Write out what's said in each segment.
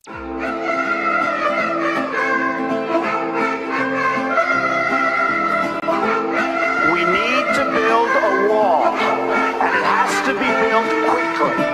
We need to build a wall, and it has to be built quickly.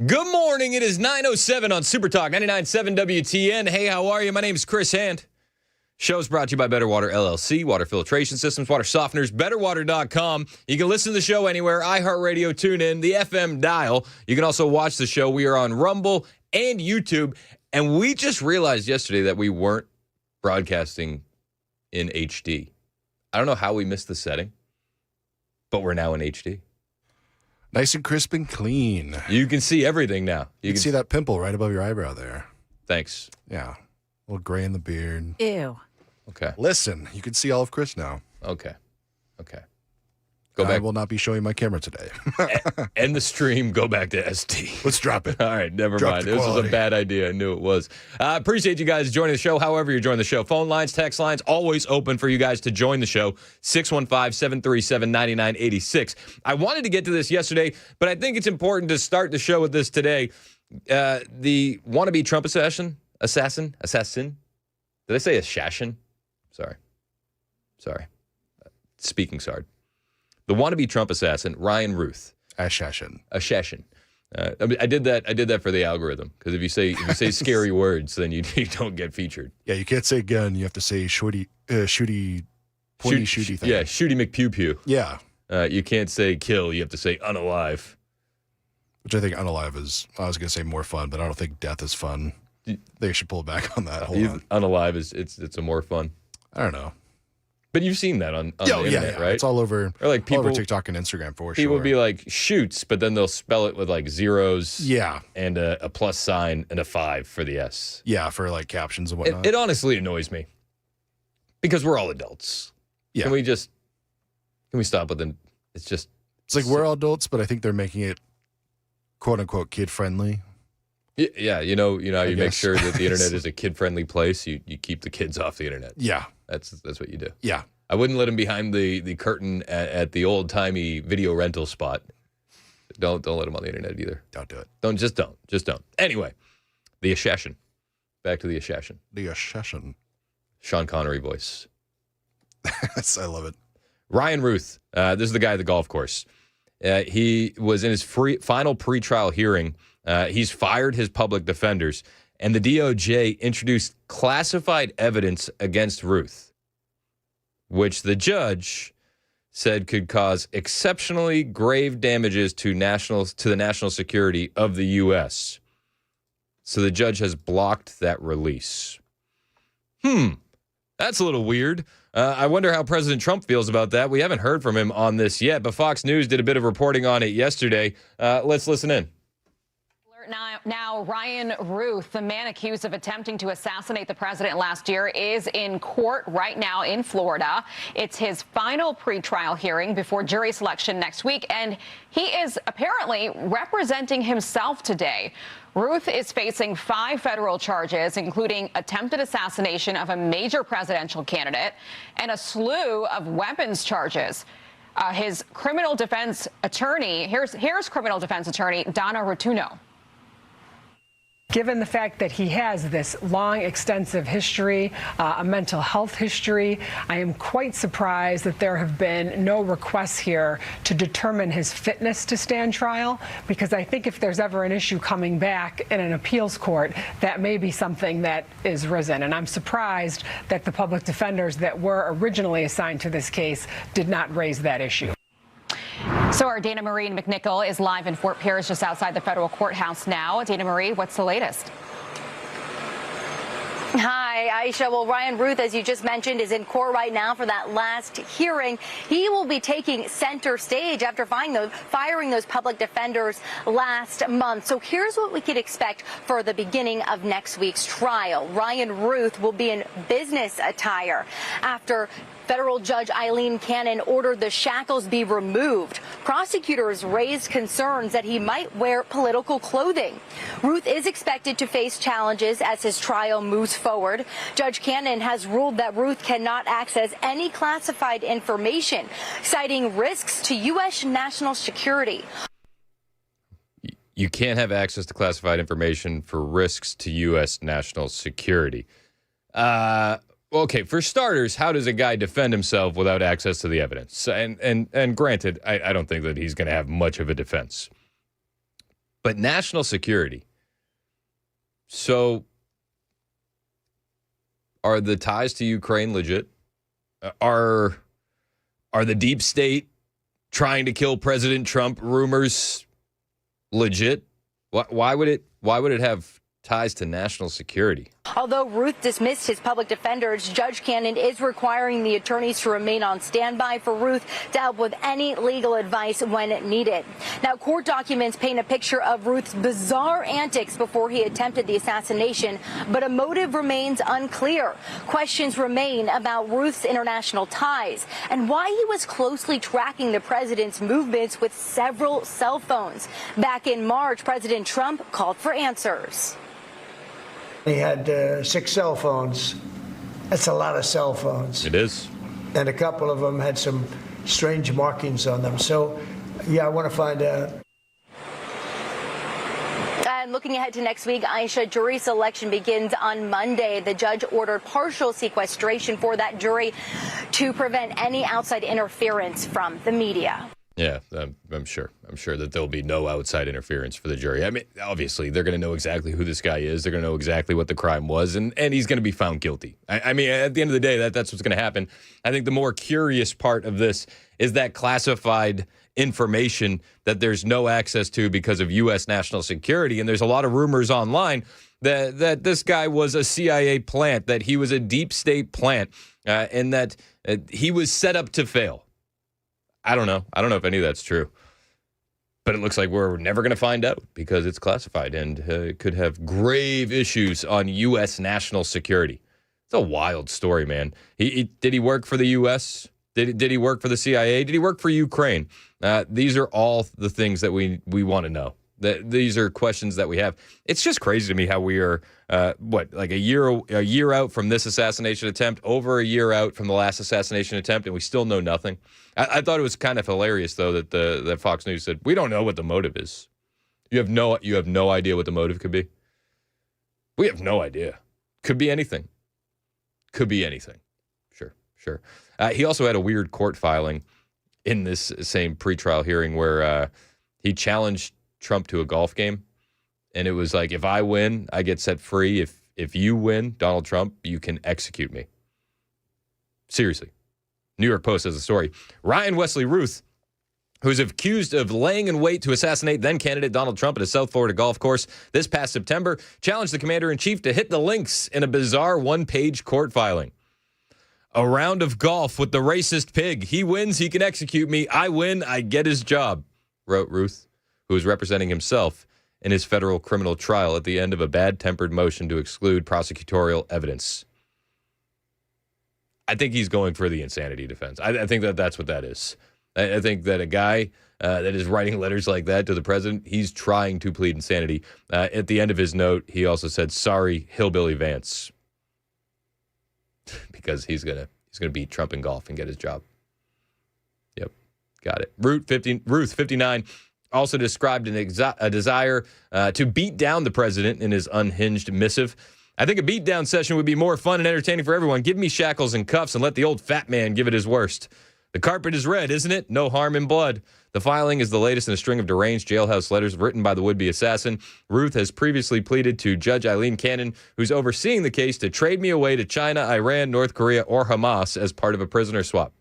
Good morning. It is 9:07 on Super Talk 99.7 WTN. Hey, how are you? My name is Chris Hand. Show's brought to you by Better Water LLC, water filtration systems, water softeners, betterwater.com. You can listen to the show anywhere, iHeartRadio, TuneIn, the FM dial. You can also watch the show. We are on Rumble and YouTube. And we just realized yesterday that we weren't broadcasting in HD. I don't know how we missed the setting, but we're now in HD. Nice and crisp and clean. You can see everything now. You can see that pimple right above your eyebrow there. Thanks. Yeah. A little gray in the beard. Ew. Okay. Listen, you can see all of Chris now. Okay. Go back. I will not be showing my camera today. End the stream. Go back to SD. Let's drop it. All right. Never mind. This was a bad idea. I knew it was. Appreciate you guys joining the show. However you're joining the show. Phone lines, text lines, always open for you guys to join the show. 615-737-9986. I wanted to get to this yesterday, but I think it's important to start the show with this today. The wannabe Trump assassin. Did I say assassin? Sorry. Speaking sorry. The wannabe Trump assassin, Ryan Routh. Assassin. I did that for the algorithm, because if you say scary words, then you don't get featured. Yeah, you can't say gun. You have to say shooty thing. Yeah, shooty McPew-pew. Yeah. You can't say kill. You have to say unalive. Which I think unalive is, I was going to say more fun, but I don't think death is fun. They should pull back on that. Hold on. Unalive it's a more fun. I don't know. But you've seen that on the internet, right? It's all over, or like people, all over TikTok and Instagram for sure. People would be like, shoots, but then they'll spell it with like zeros. Yeah. And a plus sign and a 5 for the S. Yeah, for like captions and whatnot. It honestly annoys me. Because we're all adults. Yeah. Can we stop with it? It's like we're all adults, but I think they're making it quote unquote kid friendly. Yeah, you know how you make sure that the internet is a kid-friendly place. You keep the kids off the internet. Yeah, that's what you do. Yeah, I wouldn't let them behind the curtain at the old-timey video rental spot. Don't let them on the internet either. Don't do it. Just don't. Anyway, the assassin. Back to the assassin. The assassin. Sean Connery voice. I love it. Ryan Routh. This is the guy at the golf course. He was in his final pretrial hearing. He's fired his public defenders, and the DOJ introduced classified evidence against Routh, which the judge said could cause exceptionally grave damages to the national security of the U.S. So the judge has blocked that release. That's a little weird. I wonder how President Trump feels about that. We haven't heard from him on this yet, but Fox News did a bit of reporting on it yesterday. Let's listen in. Now, Ryan Routh, the man accused of attempting to assassinate the president last year, is in court right now in Florida. It's his final pretrial hearing before jury selection next week, and he is apparently representing himself today. Routh is facing 5 federal charges, including attempted assassination of a major presidential candidate and a slew of weapons charges. His criminal defense attorney, here's criminal defense attorney Donna Rotuno. Given the fact that he has this long, extensive history, a mental health history, I am quite surprised that there have been no requests here to determine his fitness to stand trial, because I think if there's ever an issue coming back in an appeals court, that may be something that is risen. And I'm surprised that the public defenders that were originally assigned to this case did not raise that issue. So our Dana Marie McNichol is live in Fort Pierce, just outside the federal courthouse now. Dana Marie, what's the latest? Hi, Aisha. Well, Ryan Routh, as you just mentioned, is in court right now for that last hearing. He will be taking center stage after firing those public defenders last month. So here's what we could expect for the beginning of next week's trial. Ryan Routh will be in business attire after federal judge Eileen Cannon ordered the shackles be removed. Prosecutors raised concerns that he might wear political clothing. Routh is expected to face challenges as his trial moves forward. Judge Cannon has ruled that Routh cannot access any classified information, citing risks to U.S. national security. You can't have access to classified information for risks to U.S. national security. Okay, for starters, how does a guy defend himself without access to the evidence? And granted, I don't think that he's going to have much of a defense. But national security. So, are the ties to Ukraine legit? Are the deep state trying to kill President Trump rumors legit? Why would it have ties to national security? Although Routh dismissed his public defenders, Judge Cannon is requiring the attorneys to remain on standby for Routh to help with any legal advice when needed. Now, court documents paint a picture of Routh's bizarre antics before he attempted the assassination, but a motive remains unclear. Questions remain about Routh's international ties and why he was closely tracking the president's movements with several cell phones. Back in March, President Trump called for answers. He had 6 cell phones. That's a lot of cell phones. It is. And a couple of them had some strange markings on them. So, yeah, I want to find out. And looking ahead to next week, Aisha, jury selection begins on Monday. The judge ordered partial sequestration for that jury to prevent any outside interference from the media. Yeah, I'm sure. I'm sure that there'll be no outside interference for the jury. I mean, obviously, they're going to know exactly who this guy is. They're going to know exactly what the crime was, and he's going to be found guilty. I mean, at the end of the day, that's what's going to happen. I think the more curious part of this is that classified information that there's no access to because of U.S. national security, and there's a lot of rumors online that this guy was a CIA plant, that he was a deep state plant, and that he was set up to fail. I don't know. I don't know if any of that's true. But it looks like we're never going to find out because it's classified and could have grave issues on U.S. national security. It's a wild story, man. Did he work for the U.S.? Did he work for the CIA? Did he work for Ukraine? These are all the things that we want to know. These are questions that we have. It's just crazy to me how we are, like a year out from this assassination attempt, over a year out from the last assassination attempt, and we still know nothing. I thought it was kind of hilarious, though, that Fox News said, we don't know what the motive is. You have no idea what the motive could be? We have no idea. Could be anything. Could be anything. Sure. He also had a weird court filing in this same pretrial hearing where he challenged Trump to a golf game, and it was like, if I win, I get set free. If you win, Donald Trump, you can execute me. Seriously. New York Post has a story. Ryan Wesley Routh, who's accused of laying in wait to assassinate then-candidate Donald Trump at a South Florida golf course this past September, challenged the commander-in-chief to hit the links in a bizarre one-page court filing. A round of golf with the racist pig. He wins, he can execute me. I win, I get his job, wrote Routh, who is representing himself in his federal criminal trial at the end of a bad-tempered motion to exclude prosecutorial evidence. I think he's going for the insanity defense. I think that's what that is. I think that a guy that is writing letters like that to the president, he's trying to plead insanity. At the end of his note, he also said, "Sorry, Hillbilly Vance," because he's gonna beat Trump in golf and get his job. Yep, got it. Routh 59 also described a desire to beat down the president in his unhinged missive. "I think a beatdown session would be more fun and entertaining for everyone. Give me shackles and cuffs and let the old fat man give it his worst. The carpet is red, isn't it? No harm in blood." The filing is the latest in a string of deranged jailhouse letters written by the would-be assassin. Routh has previously pleaded to Judge Eileen Cannon, who's overseeing the case, to trade me away to China, Iran, North Korea, or Hamas as part of a prisoner swap.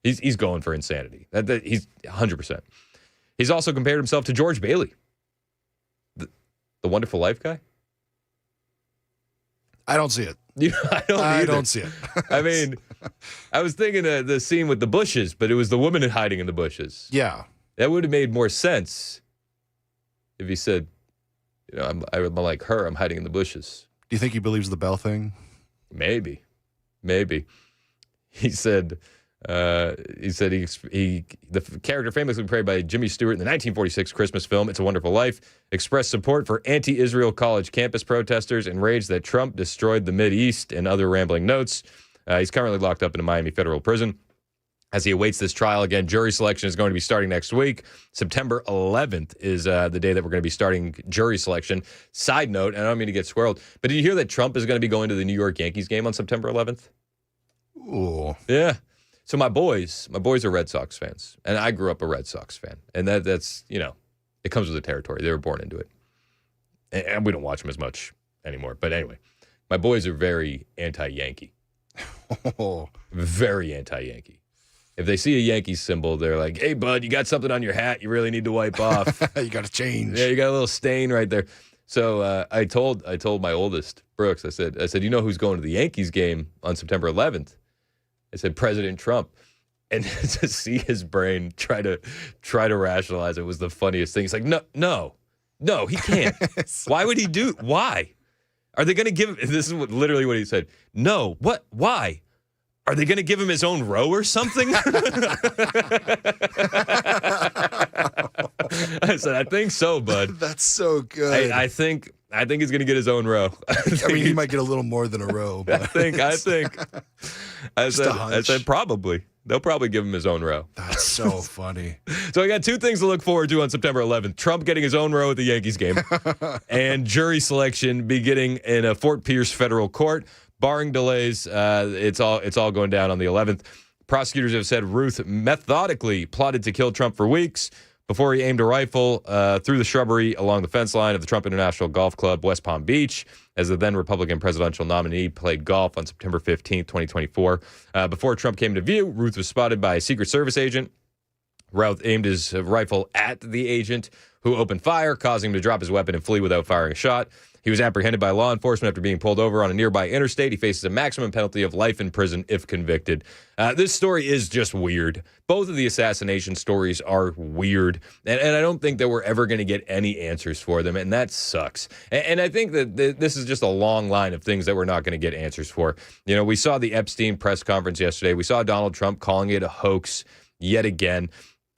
He's going for insanity. He's 100%. He's also compared himself to George Bailey, the Wonderful Life guy. I don't see it. I don't see it. I mean, I was thinking the scene with the bushes, but it was the woman hiding in the bushes. Yeah. That would have made more sense if he said, I'm like her, I'm hiding in the bushes. Do you think he believes the Bell thing? Maybe. He said the character famously portrayed by Jimmy Stewart in the 1946 Christmas film It's a Wonderful Life expressed support for anti-Israel college campus protesters and raged that Trump destroyed the Mideast and other rambling notes. He's currently locked up in a Miami federal prison as he awaits this trial. Again, jury selection is going to be starting next week. September 11th is the day that we're going to be starting jury selection. Side note, and I don't mean to get squirreled, but did you hear that Trump is going to be going to the New York Yankees game on September 11th? Ooh. Yeah. So my boys are Red Sox fans, and I grew up a Red Sox fan, and that's it comes with the territory. They were born into it, and we don't watch them as much anymore. But anyway, my boys are very anti-Yankee, very anti-Yankee. If they see a Yankees symbol, they're like, "Hey, bud, you got something on your hat you really need to wipe off. You got to change. Yeah, you got a little stain right there." So I told my oldest Brooks, I said, you know who's going to the Yankees game on September 11th? I said, President Trump. And to see his brain try to rationalize it was the funniest thing. He's like, no, he can't. Why would he do? Why? Are they going to give him? This is literally what he said. No, what? Why? Are they going to give him his own row or something? I said, I think so, bud. That's so good. I think he's going to get his own row. I mean, he might get a little more than a row. But. I said probably. They'll probably give him his own row. That's so funny. So I got two things to look forward to on September 11th. Trump getting his own row at the Yankees game and jury selection beginning in a Fort Pierce federal court. Barring delays, it's all going down on the 11th. Prosecutors have said Routh methodically plotted to kill Trump for weeks before he aimed a rifle through the shrubbery along the fence line of the Trump International Golf Club, West Palm Beach, as the then Republican presidential nominee played golf on September 15th, 2024. Before Trump came into view, Routh was spotted by a Secret Service agent. Routh aimed his rifle at the agent, who opened fire, causing him to drop his weapon and flee without firing a shot. He was apprehended by law enforcement after being pulled over on a nearby interstate. He faces a maximum penalty of life in prison if convicted. This story is just weird. Both of the assassination stories are weird, and I don't think that we're ever going to get any answers for them, and that sucks. And I think that this is just a long line of things that we're not going to get answers for. We saw the Epstein press conference yesterday. We saw Donald Trump calling it a hoax yet again.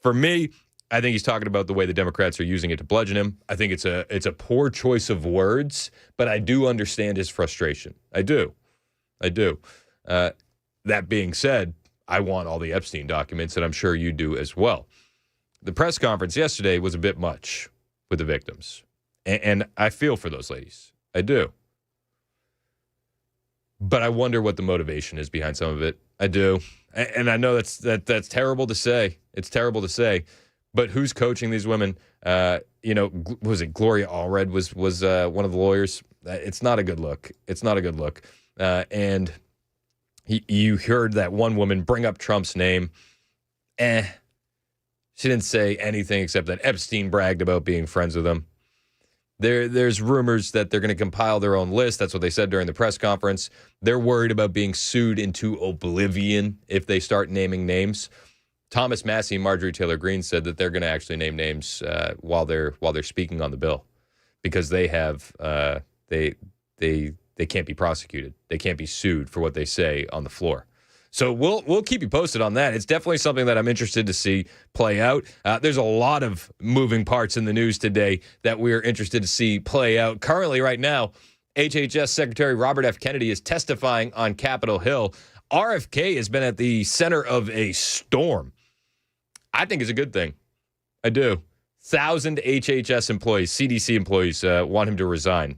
For me, I think he's talking about the way the Democrats are using it to bludgeon him. I think it's a poor choice of words, but I do understand his frustration. I do. That being said, I want all the Epstein documents, and I'm sure you do as well. The press conference yesterday was a bit much with the victims, and I feel for those ladies. I do. But I wonder what the motivation is behind some of it. I do. And I know that's terrible to say. It's terrible to say. But who's coaching these women? Was it Gloria Allred was one of the lawyers? It's not a good look. And you heard that one woman bring up Trump's name. She didn't say anything except that Epstein bragged about being friends with him. There's rumors that they're going to compile their own list. That's what they said during the press conference. They're worried about being sued into oblivion if they start naming names. Thomas Massey and Marjorie Taylor Greene said that they're going to actually name names while they're speaking on the bill, because they have they can't be prosecuted. They can't be sued for what they say on the floor. So we'll keep you posted on that. It's definitely something that I'm interested to see play out. There's a lot of moving parts in the news today that we're interested to see play out. Currently, right now, HHS Secretary Robert F. Kennedy is testifying on Capitol Hill. RFK has been at the center of a storm. I think it's a good thing. I do. 1,000 HHS employees, CDC employees, want him to resign.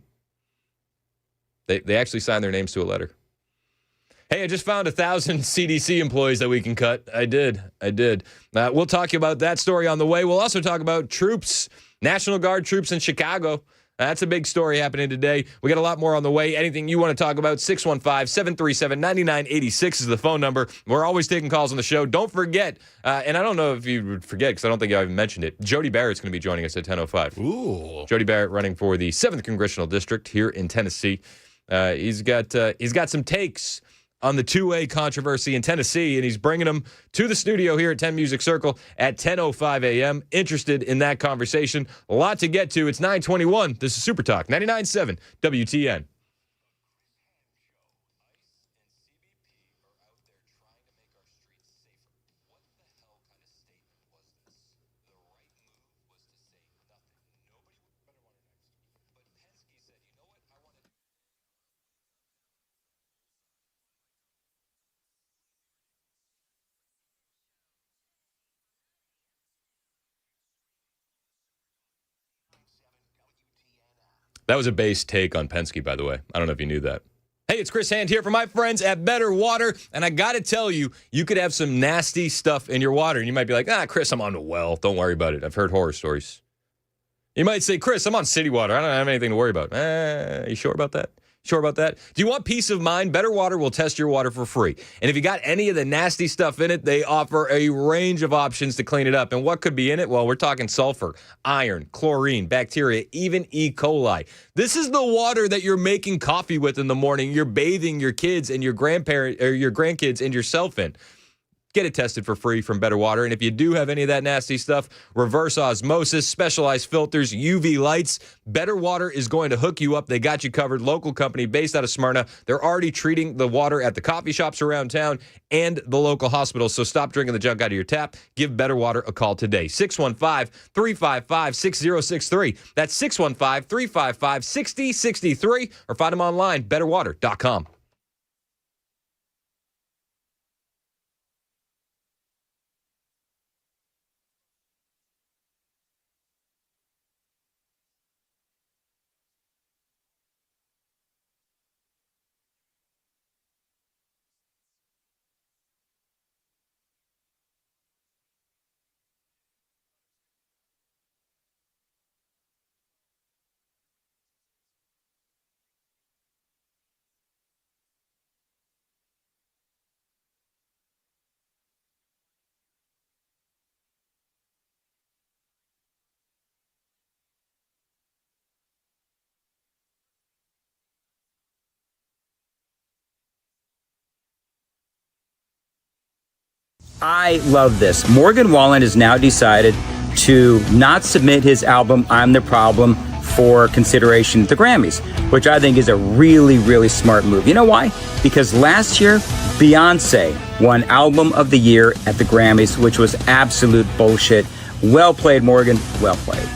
They actually signed their names to a letter. Hey, I just found 1,000 CDC employees that we can cut. I did. We'll talk about that story on the way. We'll also talk about troops, National Guard troops in Chicago. That's a big story happening today. We got a lot more on the way. Anything you want to talk about, 615-737-9986 is the phone number. We're always taking calls on the show. Don't forget, and I don't know if you would forget because I don't think I even mentioned it, Jody Barrett's going to be joining us at 10:05. Ooh. Jody Barrett running for the 7th Congressional District here in Tennessee. He's got some takes on the 2A controversy in Tennessee, and he's bringing them to the studio here at 10 Music Circle at 10:05 a.m. Interested in that conversation? A lot to get to. It's 9:21. This is Super Talk 99.7 WTN. That was a base take on Penske, by the way. I don't know if you knew that. Hey, it's Chris Hand here for my friends at Better Water, and I got to tell you, you could have some nasty stuff in your water, and you might be like, Chris, I'm on the well. Don't worry about it. I've heard horror stories. You might say, Chris, I'm on city water. I don't have anything to worry about. You sure about that? Sure about that? Do you want peace of mind? Better Water will test your water for free. And if you got any of the nasty stuff in it, they offer a range of options to clean it up. And what could be in it? Well, we're talking sulfur, iron, chlorine, bacteria, even E. coli. This is the water that you're making coffee with in the morning. You're bathing your kids and your grandkids and yourself in. Get it tested for free from Better Water. And if you do have any of that nasty stuff, reverse osmosis, specialized filters, UV lights, Better Water is going to hook you up. They got you covered. Local company based out of Smyrna. They're already treating the water at the coffee shops around town and the local hospitals. So stop drinking the junk out of your tap. Give Better Water a call today. 615-355-6063. That's 615-355-6063. Or find them online, betterwater.com. I love this. Morgan Wallen has now decided to not submit his album, I'm the Problem, for consideration at the Grammys, which I think is a really, really smart move. You know why? Because last year, Beyonce won Album of the Year at the Grammys, which was absolute bullshit. Well played, Morgan. Well played.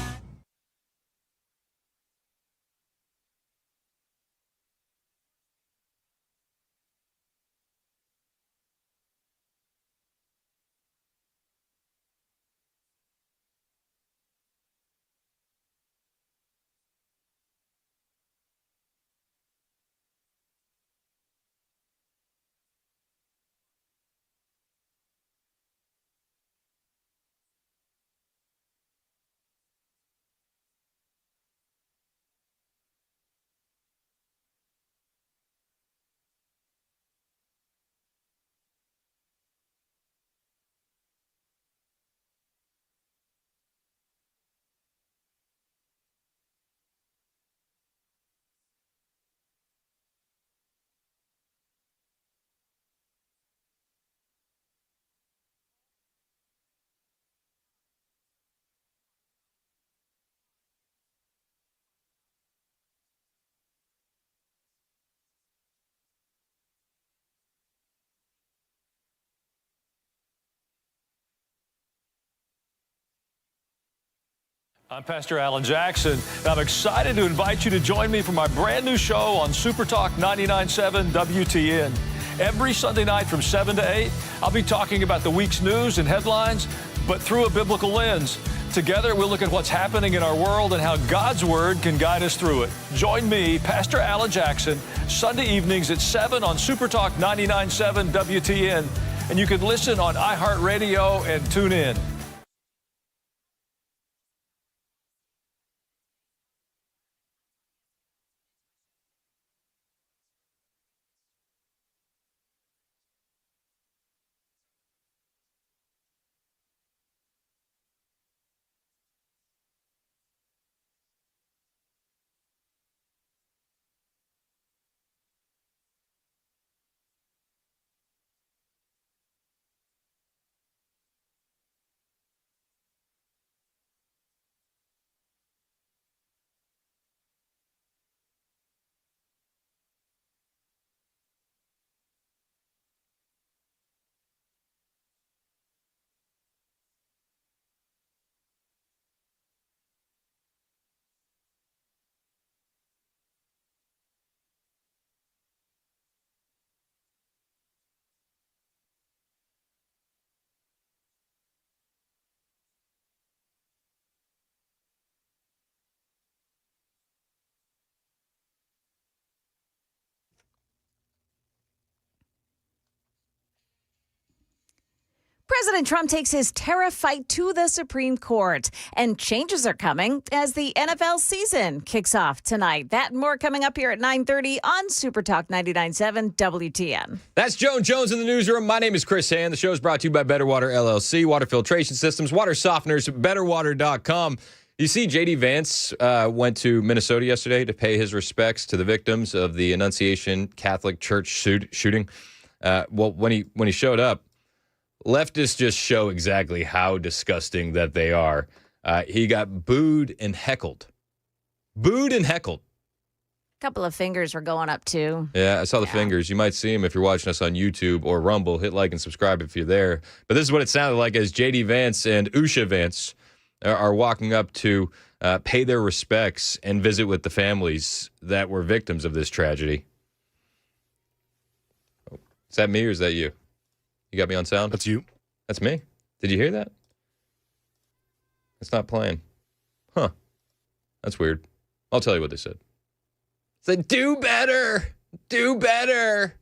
I'm Pastor Alan Jackson, and I'm excited to invite you to join me for my brand new show on Super Talk 99.7 WTN. Every Sunday night from 7 to 8, I'll be talking about the week's news and headlines, but through a biblical lens. Together, we'll look at what's happening in our world and how God's Word can guide us through it. Join me, Pastor Alan Jackson, Sunday evenings at 7 on Super Talk 99.7 WTN, and you can listen on iHeartRadio and tune in. President Trump takes his tariff fight to the Supreme Court, and changes are coming as the NFL season kicks off tonight. That and more coming up here at 9:30 on Super Talk 99.7 WTN. That's Joan Jones in the newsroom. My name is Chris Hand. The show is brought to you by Better Water LLC, water filtration systems, water softeners, betterwater.com. You see, J.D. Vance went to Minnesota yesterday to pay his respects to the victims of the Annunciation Catholic Church shooting. Well, when he showed up, leftists just show exactly how disgusting that they are. He got booed and heckled. Booed and heckled. A couple of fingers were going up, too. Yeah, I saw the fingers. You might see them if you're watching us on YouTube or Rumble. Hit like and subscribe if you're there. But this is what it sounded like as J.D. Vance and Usha Vance are walking up to pay their respects and visit with the families that were victims of this tragedy. Oh, is that me or is that you? You got me on sound? That's you. That's me. Did you hear that? It's not playing. Huh. That's weird. I'll tell you what they said. They said, do better. Do better.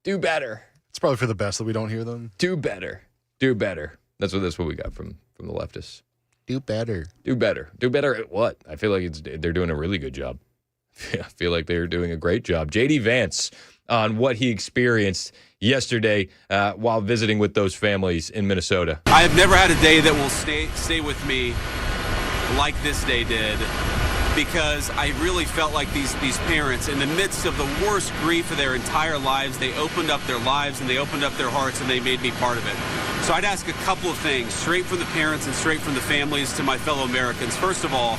Do better. It's probably for the best that we don't hear them. Do better. Do better. That's what we got from the leftists. Do better. Do better. Do better at what? I feel like they're doing a really good job. I feel like they're doing a great job. J.D. Vance on what he experienced yesterday while visiting with those families in Minnesota. I have never had a day that will stay with me like this day did, because I really felt like these parents, in the midst of the worst grief of their entire lives, they opened up their lives and they opened up their hearts and they made me part of it. So I'd ask a couple of things, straight from the parents and straight from the families to my fellow Americans. First of all,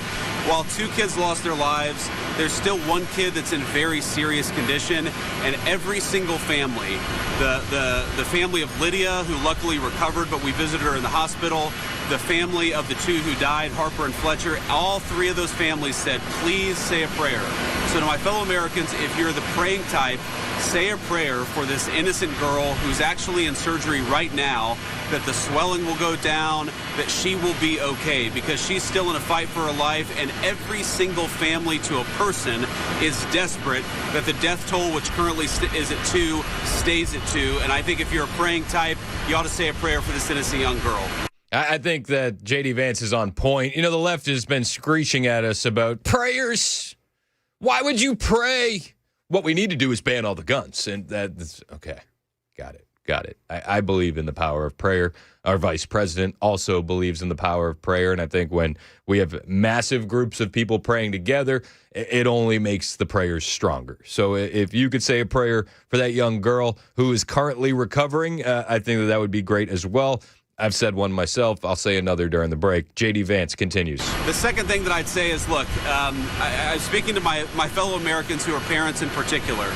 while 2 kids lost their lives, there's still 1 kid that's in very serious condition, and every single family, the family of Lydia, who luckily recovered, but we visited her in the hospital, the family of the 2 who died, Harper and Fletcher, all 3 of those families said, please say a prayer. So to my fellow Americans, if you're the praying type, say a prayer for this innocent girl who's actually in surgery right now, that the swelling will go down, that she will be okay, because she's still in a fight for her life, and every single family to a person is desperate that the death toll, which currently is at 2, stays at 2. And I think if you're a praying type, you ought to say a prayer for this innocent young girl. I think that J.D. Vance is on point. You know, the left has been screeching at us about prayers. Why would you pray? What we need to do is ban all the guns. And that's okay. Got it. I believe in the power of prayer. Our vice president also believes in the power of prayer. And I think when we have massive groups of people praying together, it only makes the prayers stronger. So if you could say a prayer for that young girl who is currently recovering, I think that would be great as well. I've said one myself. I'll say another during the break. J.D. Vance continues. The second thing that I'd say is, look, I'm speaking to my fellow Americans who are parents in particular.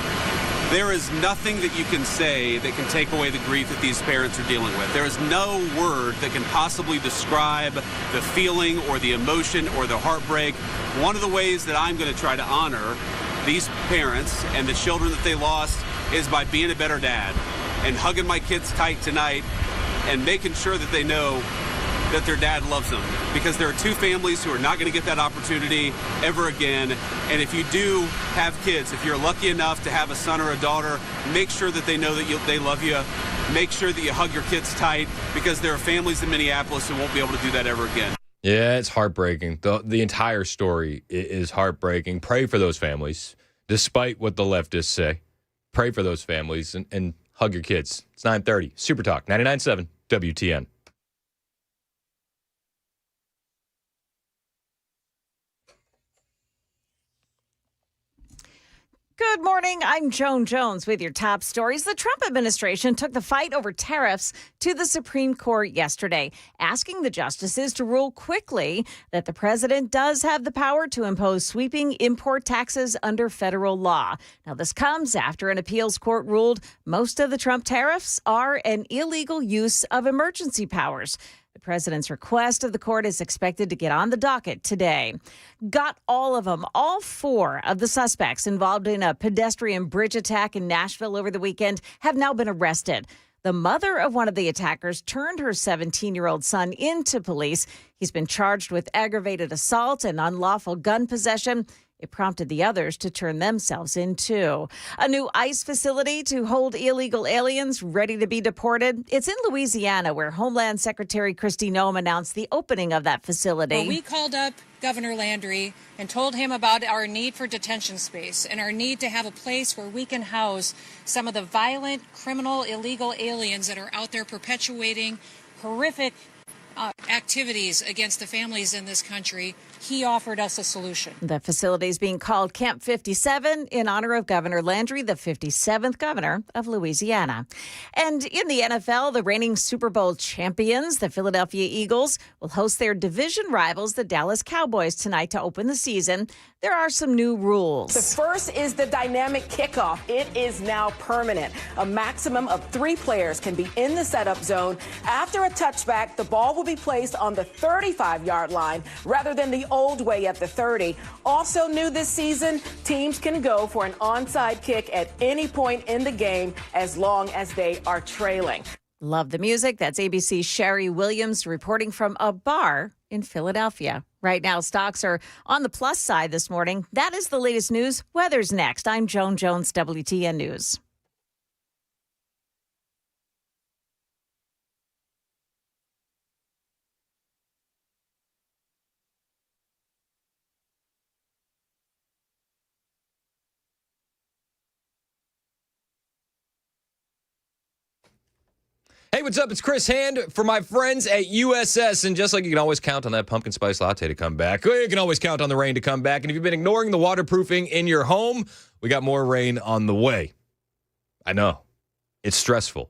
There is nothing that you can say that can take away the grief that these parents are dealing with. There is no word that can possibly describe the feeling or the emotion or the heartbreak. One of the ways that I'm going to try to honor these parents and the children that they lost is by being a better dad and hugging my kids tight tonight and making sure that they know that their dad loves them, because there are two families who are not going to get that opportunity ever again. And if you do have kids, if you're lucky enough to have a son or a daughter, make sure that they know that they love you. Make sure that you hug your kids tight, because there are families in Minneapolis who won't be able to do that ever again. Yeah, it's heartbreaking. The entire story is heartbreaking. Pray for those families, despite what the leftists say. Pray for those families and hug your kids. It's 9:30. Super Talk, 99.7 WTN. Good morning. I'm Joan Jones with your top stories. The Trump administration took the fight over tariffs to the Supreme Court yesterday, asking the justices to rule quickly that the president does have the power to impose sweeping import taxes under federal law. Now, this comes after an appeals court ruled most of the Trump tariffs are an illegal use of emergency powers. The president's request of the court is expected to get on the docket today. Got all of them. All four of the suspects involved in a pedestrian bridge attack in Nashville over the weekend have now been arrested. The mother of one of the attackers turned her 17-year-old son into police. He's been charged with aggravated assault and unlawful gun possession. It prompted the others to turn themselves in, too. A new ICE facility to hold illegal aliens ready to be deported. It's in Louisiana, where Homeland Secretary Kristi Noem announced the opening of that facility. Well, we called up Governor Landry and told him about our need for detention space and our need to have a place where we can house some of the violent, criminal, illegal aliens that are out there perpetuating horrific activities against the families in this country. He offered us a solution. The facility is being called Camp 57 in honor of Governor Landry, the 57th governor of Louisiana. And in the NFL, the reigning Super Bowl champions, the Philadelphia Eagles, will host their division rivals, the Dallas Cowboys, tonight to open the season. There are some new rules. The first is the dynamic kickoff. It is now permanent. A maximum of 3 players can be in the setup zone. After a touchback, the ball will be placed on the 35-yard line rather than the old way at the 30. Also new this season, teams can go for an onside kick at any point in the game as long as they are trailing. Love the music. That's ABC's Sherry Williams reporting from a bar in Philadelphia. Right now, stocks are on the plus side this morning. That is the latest news. Weather's next. I'm Joan Jones, WTN News. Hey, what's up? It's Chris Hand for my friends at USS. And just like you can always count on that pumpkin spice latte to come back, you can always count on the rain to come back. And if you've been ignoring the waterproofing in your home, we got more rain on the way. I know. It's stressful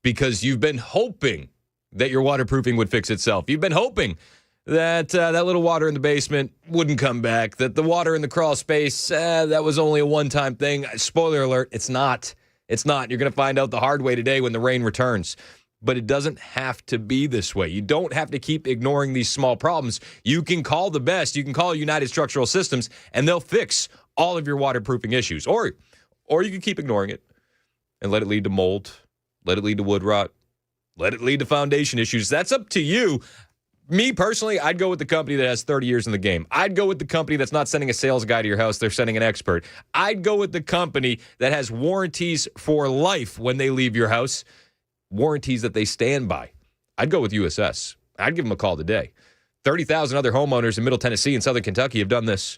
because you've been hoping that your waterproofing would fix itself. You've been hoping that that little water in the basement wouldn't come back, that the water in the crawl space, that was only a one-time thing. Spoiler alert, it's not. It's not. You're going to find out the hard way today when the rain returns. But it doesn't have to be this way. You don't have to keep ignoring these small problems. You can call the best. You can call United Structural Systems, and they'll fix all of your waterproofing issues. Or you can keep ignoring it and let it lead to mold, let it lead to wood rot, let it lead to foundation issues. That's up to you. Me, personally, I'd go with the company that has 30 years in the game. I'd go with the company that's not sending a sales guy to your house. They're sending an expert. I'd go with the company that has warranties for life when they leave your house, warranties that they stand by. I'd go with USS. I'd give them a call today. 30,000 other homeowners in Middle Tennessee and Southern Kentucky have done this,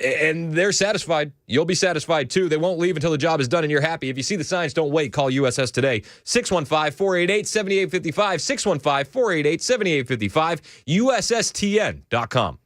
and they're satisfied. You'll be satisfied, too. They won't leave until the job is done, and you're happy. If you see the signs, don't wait. Call USS today. 615-488-7855. 615-488-7855. USSTN.com.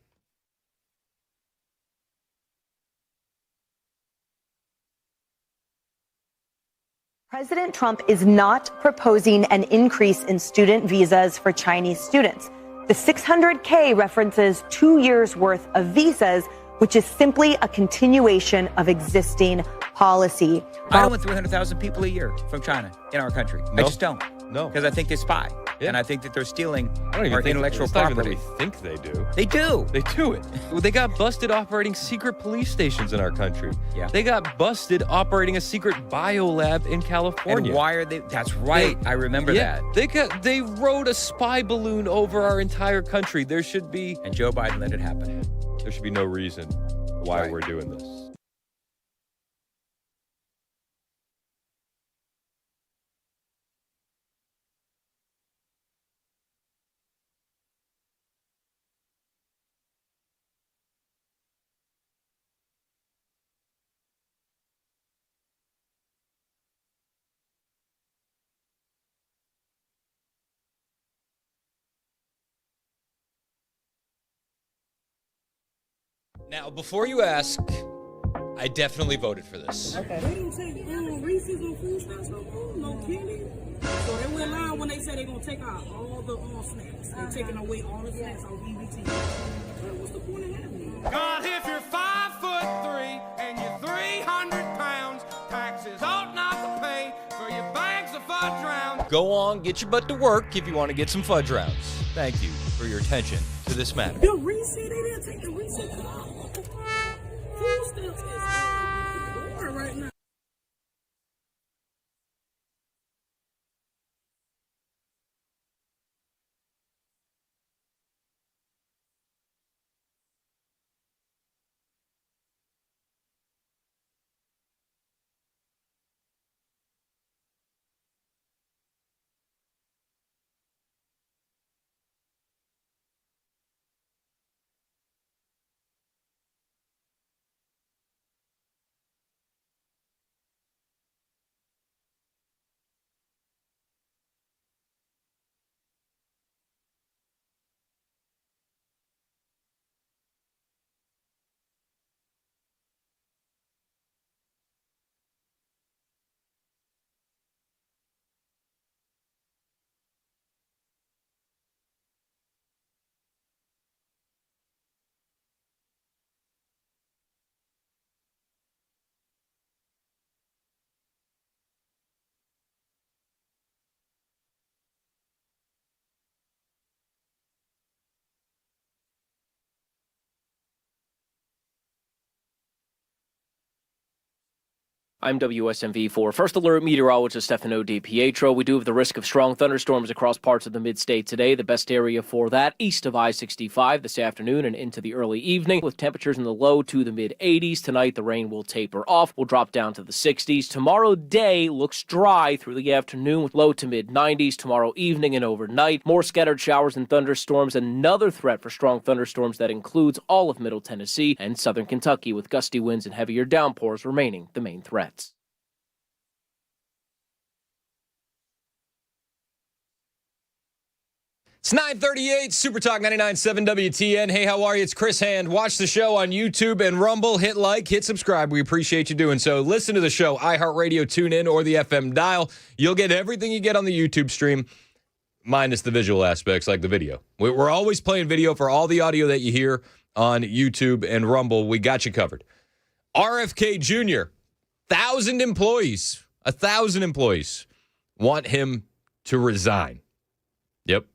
President Trump is not proposing an increase in student visas for Chinese students. The $600K references 2 years' worth of visas, which is simply a continuation of existing policy. I don't want 300,000 people a year from China in our country. I just don't. No. Because I think they spy. Yeah. And I think that they're stealing our intellectual it's not even property. that we think they do. They do. They do it. They got busted operating secret police stations in our country. Yeah. They got busted operating a secret biolab in California. And why are they? That's right. I remember that. They rode a spy balloon over our entire country. There should be. And Joe Biden let it happen. There should be no reason why we're doing this. Now, before you ask, I definitely voted for this. Okay. They didn't take Reese's or food stamps no more, no candy. So they went live when they said they're going to take out all the snacks. They're taking away all the snacks on EBT. What's the point of having it? God, if you're 5'3" and you're 300 pounds, taxes ought not to pay for your bags of fudge rounds. Go on, get your butt to work if you want to get some fudge rounds. Thank you for your attention to this matter. The Reese, they didn't take the Reese out. Food stamps is right now. I'm WSMV4 First Alert meteorologist Stefano DiPietro. We do have the risk of strong thunderstorms across parts of the mid-state today. The best area for that east of I-65 this afternoon and into the early evening with temperatures in the low to the mid-80s. Tonight, the rain will taper off. We'll drop down to the 60s. Tomorrow day looks dry through the afternoon with low to mid-90s. Tomorrow evening and overnight, more scattered showers and thunderstorms. Another threat for strong thunderstorms that includes all of Middle Tennessee and southern Kentucky with gusty winds and heavier downpours remaining the main threats. It's 9:38, Super Talk 99.7 WTN. Hey, how are you? It's Chris Hand. Watch the show on YouTube and Rumble. Hit like, hit subscribe. We appreciate you doing so. Listen to the show, iHeartRadio, TuneIn, or the FM dial. You'll get everything you get on the YouTube stream, minus the visual aspects like the video. We're always playing video for all the audio that you hear on YouTube and Rumble. We got you covered. RFK Jr., 1,000 employees want him to resign. Yep.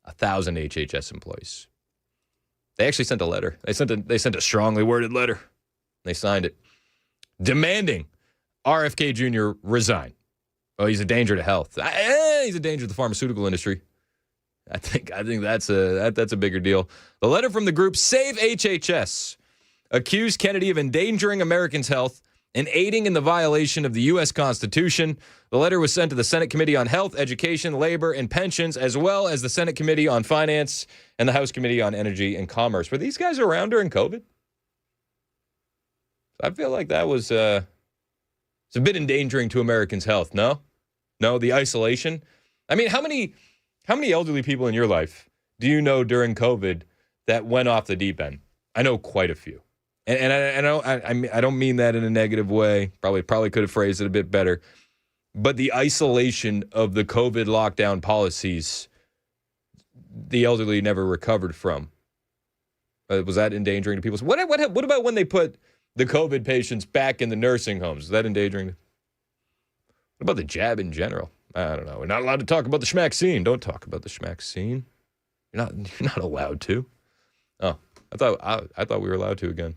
1,000 HHS employees. They actually sent a letter. They sent a strongly worded letter. They signed it, demanding RFK Jr. resign. Oh, he's a danger to health. He's a danger to the pharmaceutical industry. I think that's a bigger deal. The letter from the group Save HHS accused Kennedy of endangering Americans' health and aiding in the violation of the U.S. Constitution. The letter was sent to the Senate Committee on Health, Education, Labor, and Pensions, as well as the Senate Committee on Finance and the House Committee on Energy and Commerce. Were these guys around during COVID? I feel like that was it's a bit endangering to Americans' health, no? No, the isolation? I mean, how many elderly people in your life do you know during COVID that went off the deep end? I know quite a few. And I don't mean that in a negative way. Probably could have phrased it a bit better. But the isolation of the COVID lockdown policies, the elderly never recovered from. Was that endangering to people? What about when they put the COVID patients back in the nursing homes. Is that endangering? What about the jab in general? I don't know. We're not allowed to talk about the schmaxine. Don't talk about the schmaxine. You're not allowed to. Oh, I thought we were allowed to again.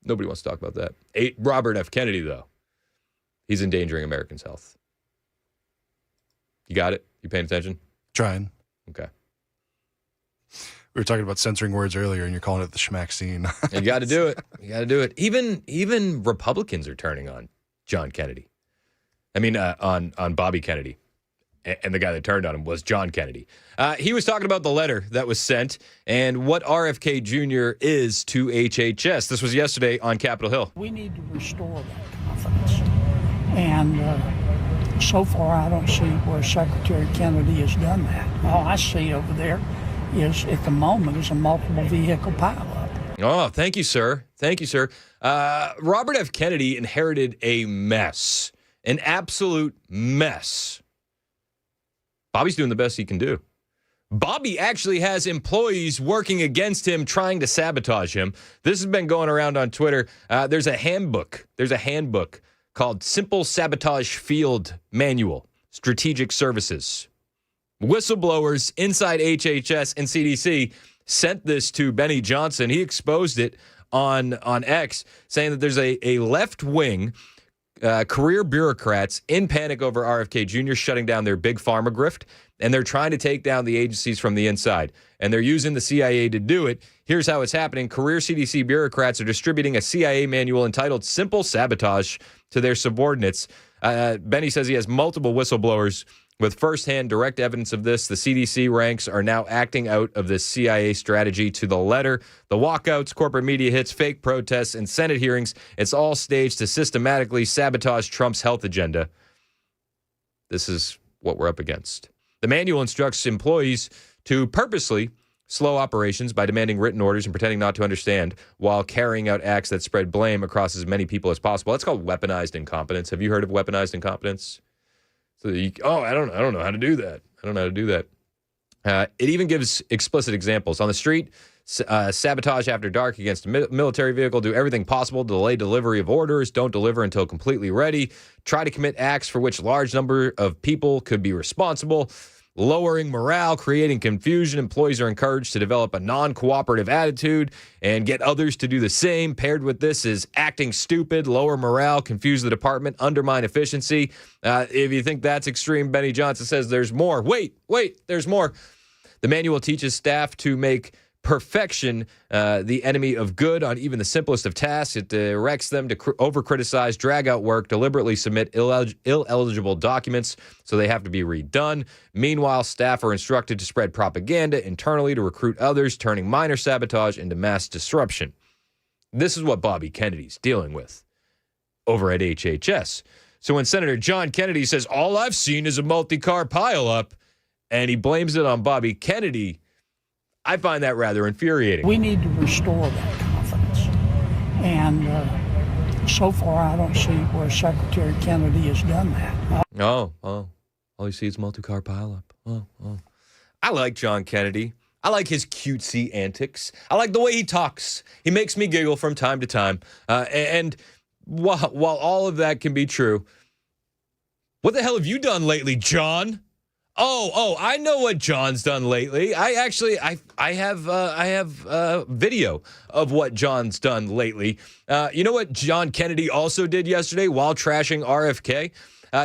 Nobody wants to talk about that. Robert F. Kennedy, though. He's endangering Americans' health. You got it? You paying attention? Trying. Okay. We were talking about censoring words earlier, and you're calling it the schmaxine. You got to do it. You got to do it. Even Republicans are turning on John Kennedy. I mean, on Bobby Kennedy. And the guy that turned on him was John Kennedy. He was talking about the letter that was sent and what RFK Jr. is to HHS. This was yesterday on Capitol Hill. We need to restore that confidence. And so far, I don't see where Secretary Kennedy has done that. All I see over there is, at the moment, is a multiple vehicle pileup. Oh, thank you, sir. Thank you, sir. Robert F. Kennedy inherited a mess, an absolute mess. Bobby's doing the best he can do. Bobby actually has employees working against him, trying to sabotage him. This has been going around on Twitter. There's a handbook. There's a handbook called Simple Sabotage Field Manual, Strategic Services. Whistleblowers inside HHS and CDC sent this to Benny Johnson. He exposed it on X, saying that there's a left-wing career bureaucrats in panic over RFK Jr. shutting down their big pharma grift, and they're trying to take down the agencies from the inside, and they're using the CIA to do it. Here's how it's happening. Career CDC bureaucrats are distributing a CIA manual entitled Simple Sabotage to their subordinates. Benny says he has multiple whistleblowers with firsthand direct evidence of this. The CDC ranks are now acting out of this CIA strategy to the letter. The walkouts, corporate media hits, fake protests, and Senate hearings, it's all staged to systematically sabotage Trump's health agenda. This is what we're up against. The manual instructs employees to purposely slow operations by demanding written orders and pretending not to understand while carrying out acts that spread blame across as many people as possible. That's called weaponized incompetence. Have you heard of weaponized incompetence? So I don't know how to do that. I don't know how to do that. It even gives explicit examples. On the street, sabotage after dark against a military vehicle, do everything possible to delay delivery of orders, don't deliver until completely ready, try to commit acts for which large number of people could be responsible, lowering morale, creating confusion. Employees are encouraged to develop a non-cooperative attitude and get others to do the same. Paired with this is acting stupid, lower morale, confuse the department, undermine efficiency. If you think that's extreme, Benny Johnson says there's more. Wait, there's more. The manual teaches staff to make perfection the enemy of good on even the simplest of tasks. It directs them to over-criticize, drag out work, deliberately submit illegible documents, so they have to be redone. Meanwhile, staff are instructed to spread propaganda internally to recruit others, turning minor sabotage into mass disruption. This is what Bobby Kennedy's dealing with over at HHS. So when Senator John Kennedy says, all I've seen is a multi-car pileup, and he blames it on Bobby Kennedy, I find that rather infuriating. We need to restore that confidence. And so far, I don't see where Secretary Kennedy has done that. All you see is multi-car pileup. I like John Kennedy. I like his cutesy antics. I like the way he talks. He makes me giggle from time to time. And while all of that can be true, what the hell have you done lately, John? Oh, I know what John's done lately. I have video of what John's done lately. You know what John Kennedy also did yesterday while trashing RFK?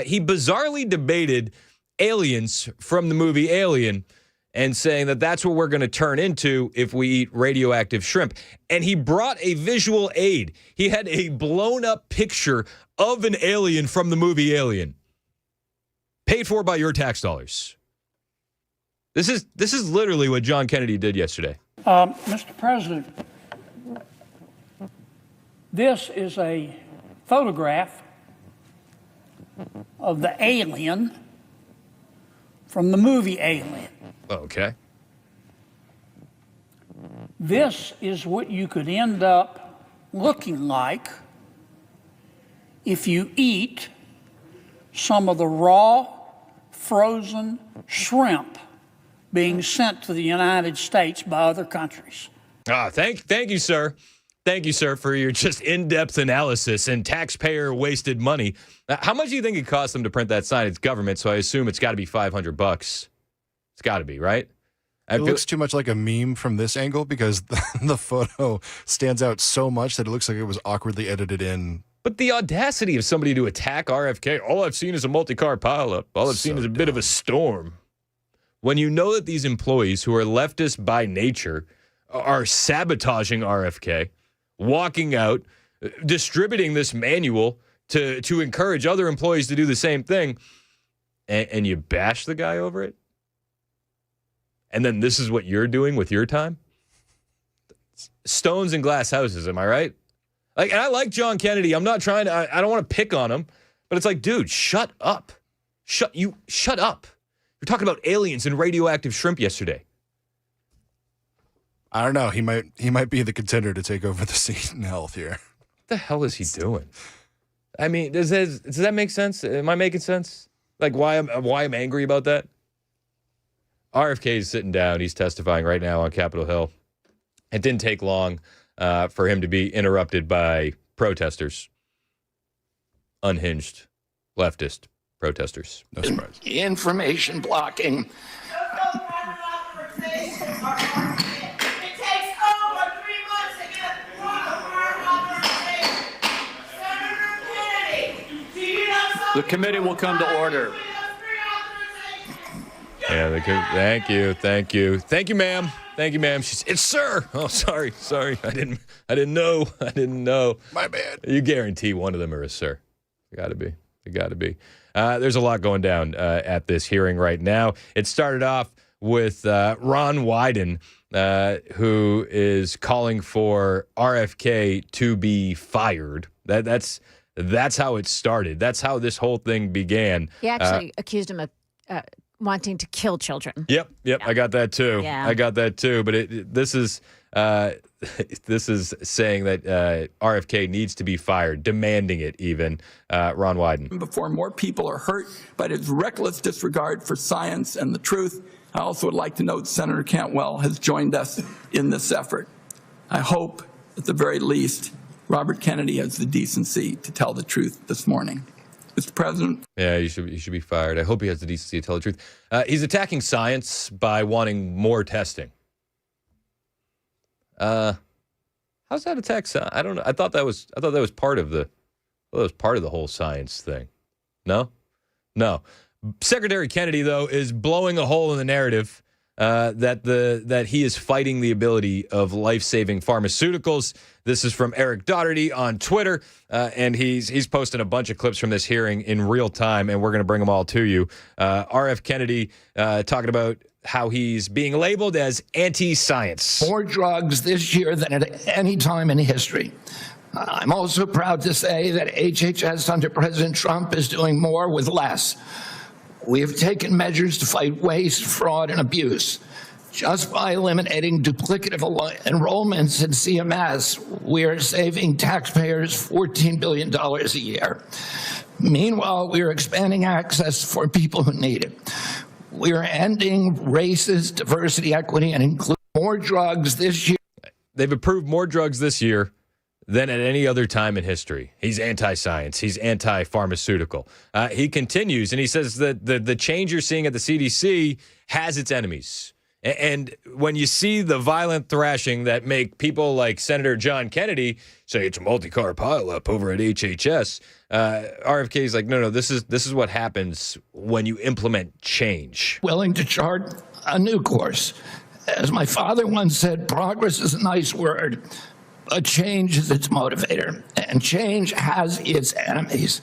He bizarrely debated aliens from the movie Alien and saying that that's what we're going to turn into if we eat radioactive shrimp. And he brought a visual aid. He had a blown up picture of an alien from the movie Alien. Paid for by your tax dollars. This is literally what John Kennedy did yesterday. Mr. President, this is a photograph of the alien from the movie Alien. Okay. This is what you could end up looking like if you eat some of the raw, frozen shrimp being sent to the United States by other countries. Thank you, sir. Thank you, sir, for your just in-depth analysis and taxpayer-wasted money. How much do you think it cost them to print that sign? It's government, so I assume it's got to be $500. It's got to be, right? It looks too much like a meme from this angle because the photo stands out so much that it looks like it was awkwardly edited in. But the audacity of somebody to attack RFK, all I've seen is a multi-car pileup. All I've seen is a bit of a storm. When you know that these employees who are leftist by nature are sabotaging RFK, walking out, distributing this manual to encourage other employees to do the same thing, and you bash the guy over it? And then this is what you're doing with your time? Stones and glass houses, am I right? Like, and I like John Kennedy. I'm not trying to, I don't want to pick on him, but it's like, dude, shut up. Shut up. You're talking about aliens and radioactive shrimp yesterday. I don't know. He might be the contender to take over the seat in health here. What the hell is he doing? I mean, does that make sense? Am I making sense? Like why I'm angry about that? RFK is sitting down. He's testifying right now on Capitol Hill. It didn't take long for him to be interrupted by protesters. Unhinged leftist protesters. No surprise. Information blocking. The committee will come to order. Yeah, thank you, ma'am. Thank you, ma'am. It's sir. Oh, sorry. I didn't know. My bad. You guarantee one of them are a sir. It got to be. There's a lot going down at this hearing right now. It started off with Ron Wyden, who is calling for RFK to be fired. That's how it started. That's how this whole thing began. He actually accused him of wanting to kill children. Yep. Yeah. I got that too. Yeah. I got that too. But this is saying that RFK needs to be fired, demanding it even. Ron Wyden. Before more people are hurt by his reckless disregard for science and the truth, I also would like to note Senator Cantwell has joined us in this effort. I hope, at the very least, Robert Kennedy has the decency to tell the truth this morning. Mr. President. Yeah, you should be fired. I hope he has the decency to tell the truth. He's attacking science by wanting more testing. How's that attack? I don't know. I thought that was part of the whole science thing. No. Secretary Kennedy, though, is blowing a hole in the narrative that he is fighting the ability of life-saving pharmaceuticals. This is from Eric Doherty on Twitter, and he's posting a bunch of clips from this hearing in real time, and we're going to bring them all to you. RF Kennedy talking about how he's being labeled as anti-science. More drugs this year than at any time in history. I'm also proud to say that HHS under President Trump is doing more with less. We have taken measures to fight waste, fraud, and abuse. Just by eliminating duplicative enrollments in CMS, we are saving taxpayers $14 billion a year. Meanwhile, we are expanding access for people who need it. We are ending racist diversity, equity, and include more drugs this year. They've approved more drugs this year than at any other time in history. He's anti-science. He's anti-pharmaceutical. He continues, and he says that the change you're seeing at the CDC has its enemies. And when you see the violent thrashing that make people like Senator John Kennedy say it's a multi-car pileup over at HHS, RFK is like, no, this is what happens when you implement change. Willing to chart a new course. As my father once said, progress is a nice word, but change is its motivator, and change has its enemies.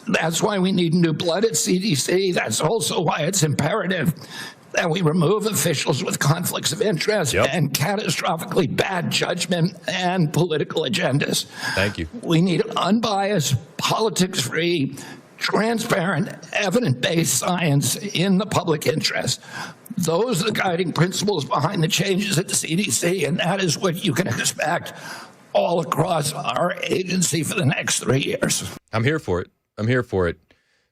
That's why we need new blood at CDC. That's also why it's imperative that we remove officials with conflicts of interest and catastrophically bad judgment and political agendas. Thank you. We need unbiased, politics-free, transparent, evidence-based science in the public interest. Those are the guiding principles behind the changes at the CDC, and that is what you can expect all across our agency for the next 3 years. I'm here for it.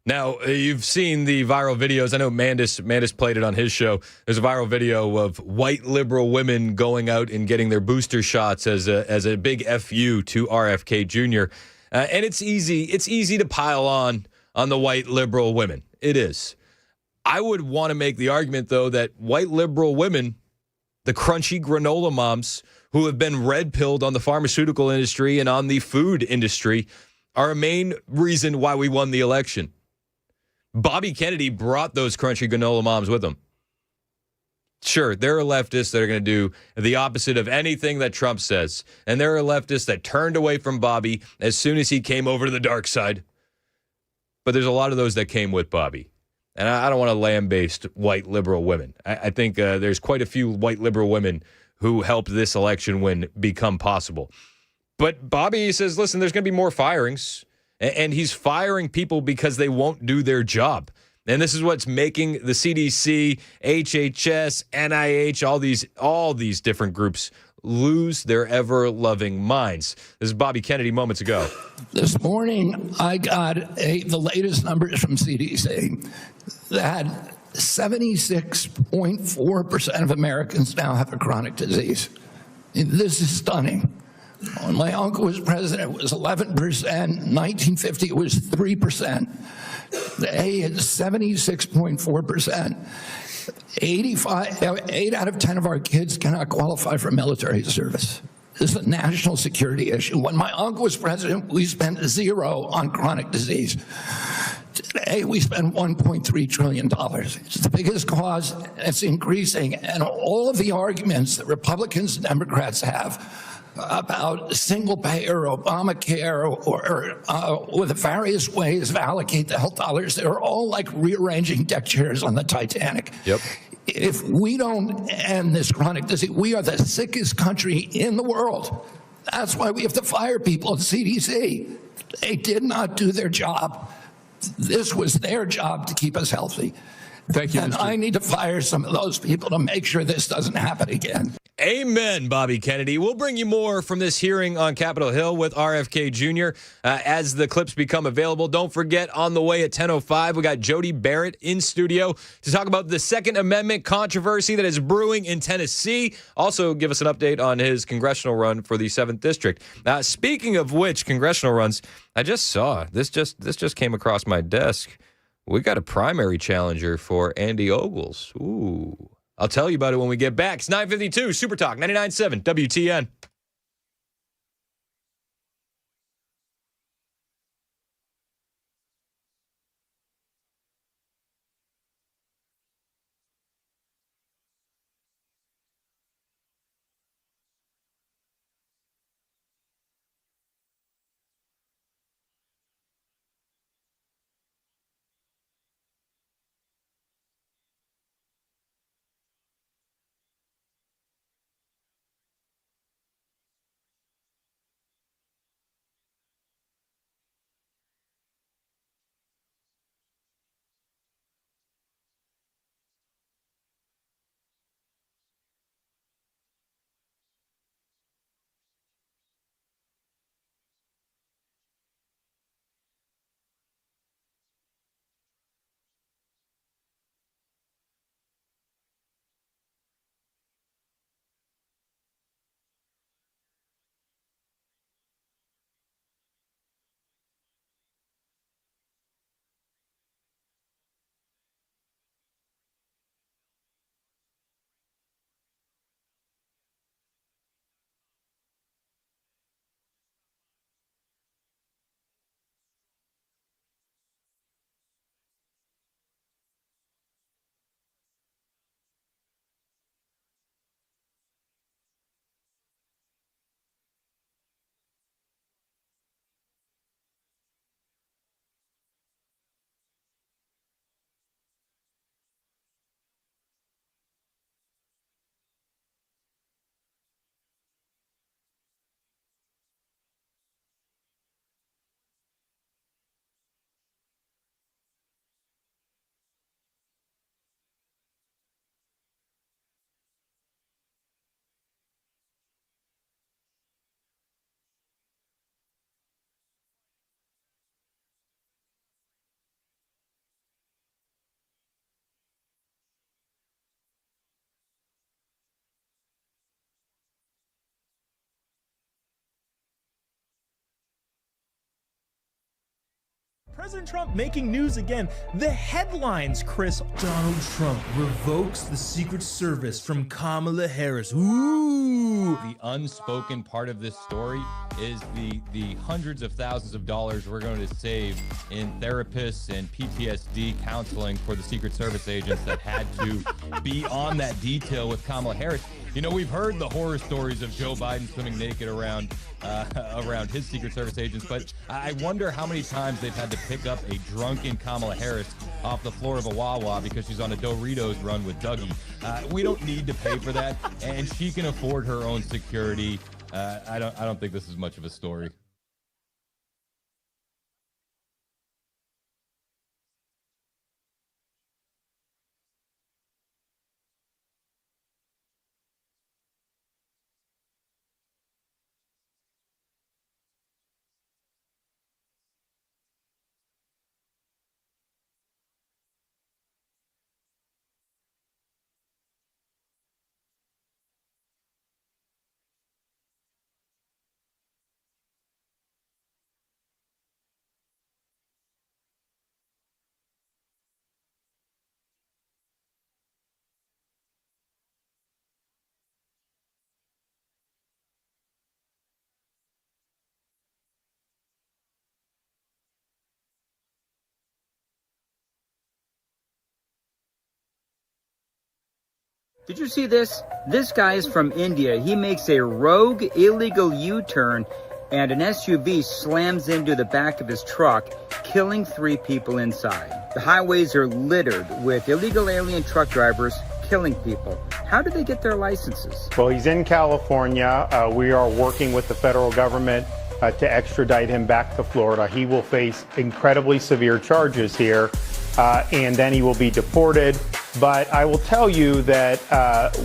Now, you've seen the viral videos. I know Mandis played it on his show. There's a viral video of white liberal women going out and getting their booster shots as a big FU to RFK Jr. And it's easy to pile on the white liberal women. It is. I would want to make the argument, though, that white liberal women, the crunchy granola moms who have been red-pilled on the pharmaceutical industry and on the food industry, are a main reason why we won the election. Bobby Kennedy brought those crunchy granola moms with him. Sure, there are leftists that are going to do the opposite of anything that Trump says. And there are leftists that turned away from Bobby as soon as he came over to the dark side. But there's a lot of those that came with Bobby. And I don't want to lambaste white liberal women. I think there's quite a few white liberal women who helped this election win become possible. But Bobby says, listen, there's going to be more firings. And he's firing people because they won't do their job. And this is what's making the CDC, HHS, NIH, all these different groups lose their ever-loving minds. This is Bobby Kennedy moments ago. This morning, I got the latest numbers from CDC that 76.4% of Americans now have a chronic disease. This is stunning. When my uncle was president, it was 11%. 1950, it was 3%. Today, it's 76.4%. 8 out of 10 of our kids cannot qualify for military service. This is a national security issue. When my uncle was president, we spent $0 on chronic disease. Today, we spend $1.3 trillion. It's the biggest cause. It's increasing. And all of the arguments that Republicans and Democrats have about single payer, Obamacare, or the various ways to allocate the health dollars, they're all like rearranging deck chairs on the Titanic. Yep. If we don't end this chronic disease, we are the sickest country in the world. That's why we have to fire people at CDC. They did not do their job. This was their job to keep us healthy. Thank you, and I need to fire some of those people to make sure this doesn't happen again. Amen, Bobby Kennedy. We'll bring you more from this hearing on Capitol Hill with RFK Jr. As the clips become available. Don't forget, on the way at 10:05, we got Jody Barrett in studio to talk about the Second Amendment controversy that is brewing in Tennessee. Also, give us an update on his congressional run for the 7th District. Speaking of which, congressional runs, I just saw, this just came across my desk. We got a primary challenger for Andy Ogles. Ooh. I'll tell you about it when we get back. It's 9:52, Super Talk, 99.7 WTN. President Trump making news again. The headlines, Chris. Donald Trump revokes the Secret Service from Kamala Harris. Ooh. The unspoken part of this story is the hundreds of thousands of dollars we're going to save in therapists and PTSD counseling for the Secret Service agents that had to be on that detail with Kamala Harris. You know, we've heard the horror stories of Joe Biden swimming naked around his Secret Service agents, but I wonder how many times they've had to pick up a drunken Kamala Harris off the floor of a Wawa because she's on a Doritos run with Dougie. We don't need to pay for that, and she can afford her own security. I don't think this is much of a story. Did you see this? This guy is from India. He makes a rogue illegal U-turn and an SUV slams into the back of his truck, killing 3 people inside. The highways are littered with illegal alien truck drivers killing people. How did they get their licenses? Well, he's in California. We are working with the federal government to extradite him back to Florida. He will face incredibly severe charges here, and then he will be deported. But I will tell you that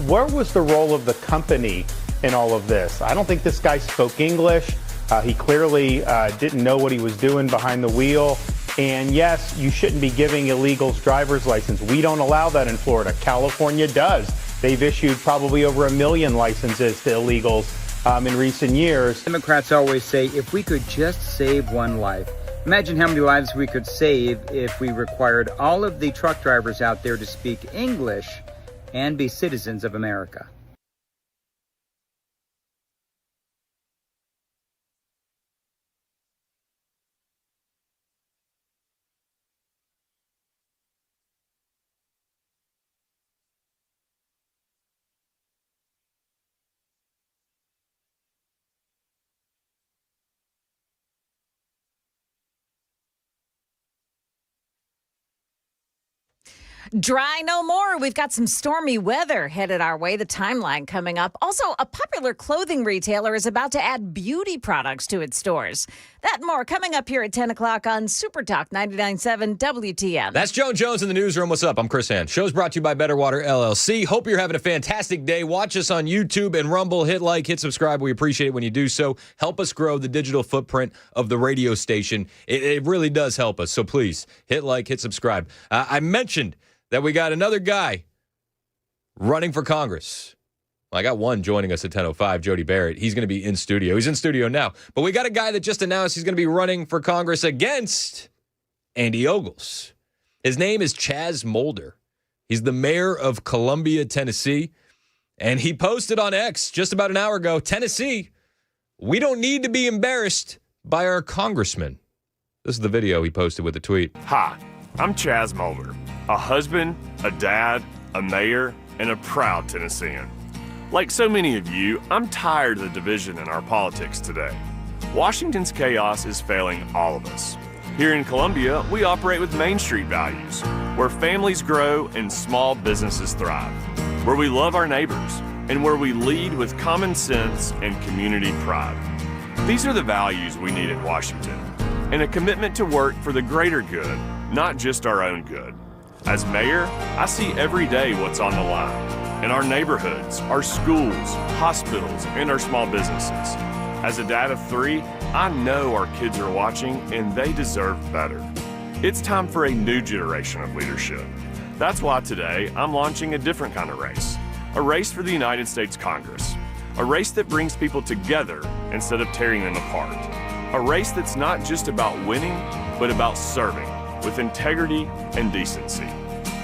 where was the role of the company in all of this? I don't think this guy spoke English. He clearly didn't know what he was doing behind the wheel. And yes, you shouldn't be giving illegals driver's license. We don't allow that in Florida. California does. They've issued probably over 1 million licenses to illegals in recent years. Democrats always say, if we could just save one life. Imagine how many lives we could save if we required all of the truck drivers out there to speak English and be citizens of America. Dry no more. We've got some stormy weather headed our way. The timeline coming up. Also, a popular clothing retailer is about to add beauty products to its stores. That and more coming up here at 10 o'clock on Super Talk 99.7 WTN. That's Joan Jones in the newsroom. What's up? I'm Chris Hand. Show's brought to you by Better Water LLC. Hope you're having a fantastic day. Watch us on YouTube and Rumble. Hit like, hit subscribe. We appreciate it when you do so. Help us grow the digital footprint of the radio station. It really does help us. So please, hit like, hit subscribe. I mentioned that we got another guy running for Congress. Well, I got one joining us at 10:05, Jody Barrett. He's going to be in studio. He's in studio now. But we got a guy that just announced he's going to be running for Congress against Andy Ogles. His name is Chaz Moulder. He's the mayor of Columbia, Tennessee. And he posted on X just about an hour ago, Tennessee, we don't need to be embarrassed by our congressman. This is the video he posted with a tweet. Hi, I'm Chaz Moulder, a husband, a dad, a mayor, and a proud Tennessean. Like so many of you, I'm tired of the division in our politics today. Washington's chaos is failing all of us. Here in Columbia, we operate with Main Street values, where families grow and small businesses thrive, where we love our neighbors, and where we lead with common sense and community pride. These are the values we need in Washington, and a commitment to work for the greater good, not just our own good. As mayor, I see every day what's on the line in our neighborhoods, our schools, hospitals, and our small businesses. As a dad of 3, I know our kids are watching and they deserve better. It's time for a new generation of leadership. That's why today I'm launching a different kind of race, a race for the United States Congress, a race that brings people together instead of tearing them apart, a race that's not just about winning, but about serving with integrity and decency.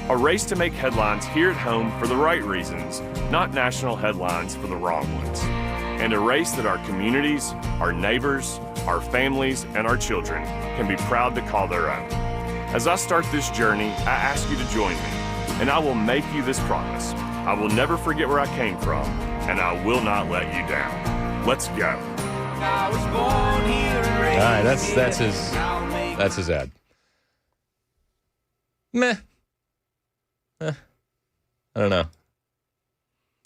A race to make headlines here at home for the right reasons, not national headlines for the wrong ones. And a race that our communities, our neighbors, our families, and our children can be proud to call their own. As I start this journey, I ask you to join me, and I will make you this promise. I will never forget where I came from, and I will not let you down. Let's go. All right, that's his ad. Meh. I don't know.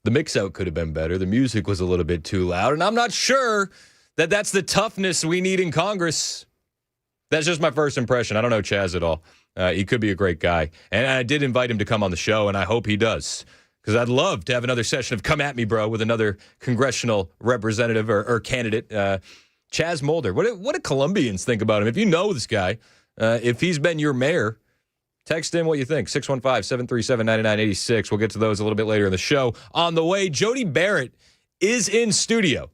The mix-out could have been better. The music was a little bit too loud, and I'm not sure that that's the toughness we need in Congress. That's just my first impression. I don't know Chaz at all. He could be a great guy, and I did invite him to come on the show, and I hope he does, because I'd love to have another session of Come At Me, Bro, with another congressional representative or candidate. Chaz Moulder. What do Colombians think about him? If you know this guy, if he's been your mayor, text in what you think. 615-737-9986. We'll get to those a little bit later in the show. On the way, Jody Barrett is in studio.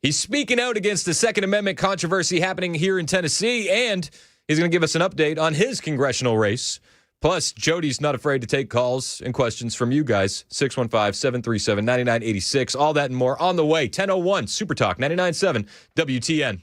He's speaking out against the Second Amendment controversy happening here in Tennessee, and he's going to give us an update on his congressional race. Plus, Jody's not afraid to take calls and questions from you guys. 615-737-9986. All that and more on the way. 10:01 Super Talk 99.7 WTN.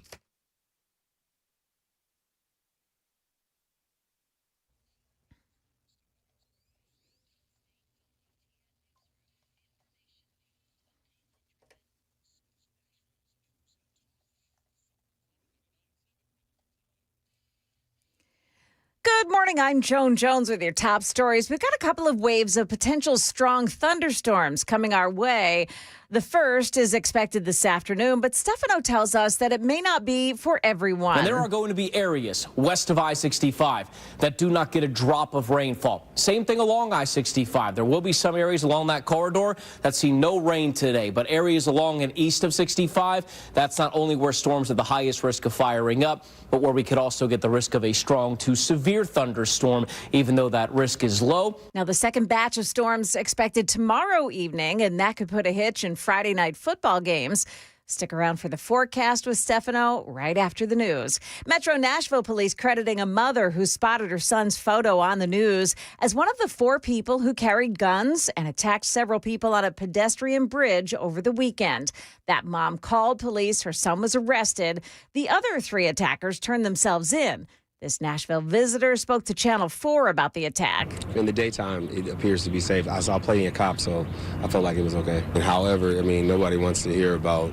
Good morning. I'm Joan Jones with your top stories. We've got a couple of waves of potential strong thunderstorms coming our way. The first is expected this afternoon, but Stefano tells us that it may not be for everyone. And there are going to be areas west of I-65 that do not get a drop of rainfall. Same thing along I-65. There will be some areas along that corridor that see no rain today, but areas along and east of 65, that's not only where storms are the highest risk of firing up, but where we could also get the risk of a strong to severe thunderstorm, even though that risk is low. Now, the second batch of storms expected tomorrow evening, and that could put a hitch in Friday night football games. Stick around for the forecast with Stefano right after the news. Metro Nashville police crediting a mother who spotted her son's photo on the news as one of the 4 people who carried guns and attacked several people on a pedestrian bridge over the weekend. That mom called police. Her son was arrested. The other 3 attackers turned themselves in. This Nashville visitor spoke to Channel 4 about the attack. In the daytime, it appears to be safe. I saw plenty of cops, so I felt like it was okay. However, I mean, nobody wants to hear about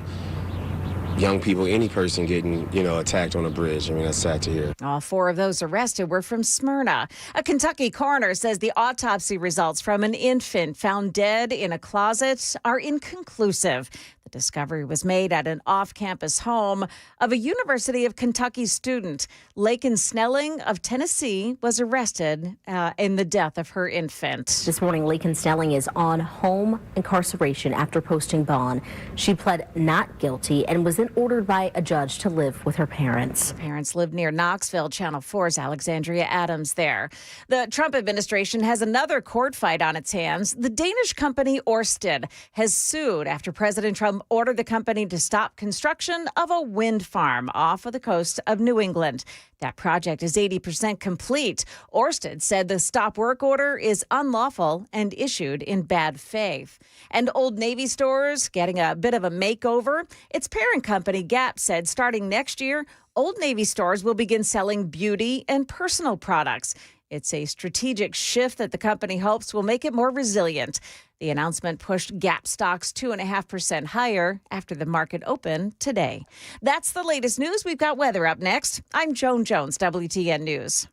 young people, any person getting, attacked on a bridge. I mean, that's sad to hear. All 4 of those arrested were from Smyrna. A Kentucky coroner says the autopsy results from an infant found dead in a closet are inconclusive. The discovery was made at an off-campus home of a University of Kentucky student. Laken Snelling of Tennessee was arrested in the death of her infant. This morning, Laken Snelling is on home incarceration after posting bond. She pled not guilty and was then ordered by a judge to live with her parents. Parents live near Knoxville. Channel 4's Alexandria Adams there. The Trump administration has another court fight on its hands. The Danish company Ørsted has sued after President Trump ordered the company to stop construction of a wind farm off of the coast of New England. That project is 80% complete. Ørsted said the stop work order is unlawful and issued in bad faith. And Old Navy stores getting a bit of a makeover. Its parent company, Gap, said starting next year, Old Navy stores will begin selling beauty and personal products. It's a strategic shift that the company hopes will make it more resilient. The announcement pushed Gap stocks 2.5% higher after the market opened today. That's the latest news. We've got weather up next. I'm Joan Jones, WTN News.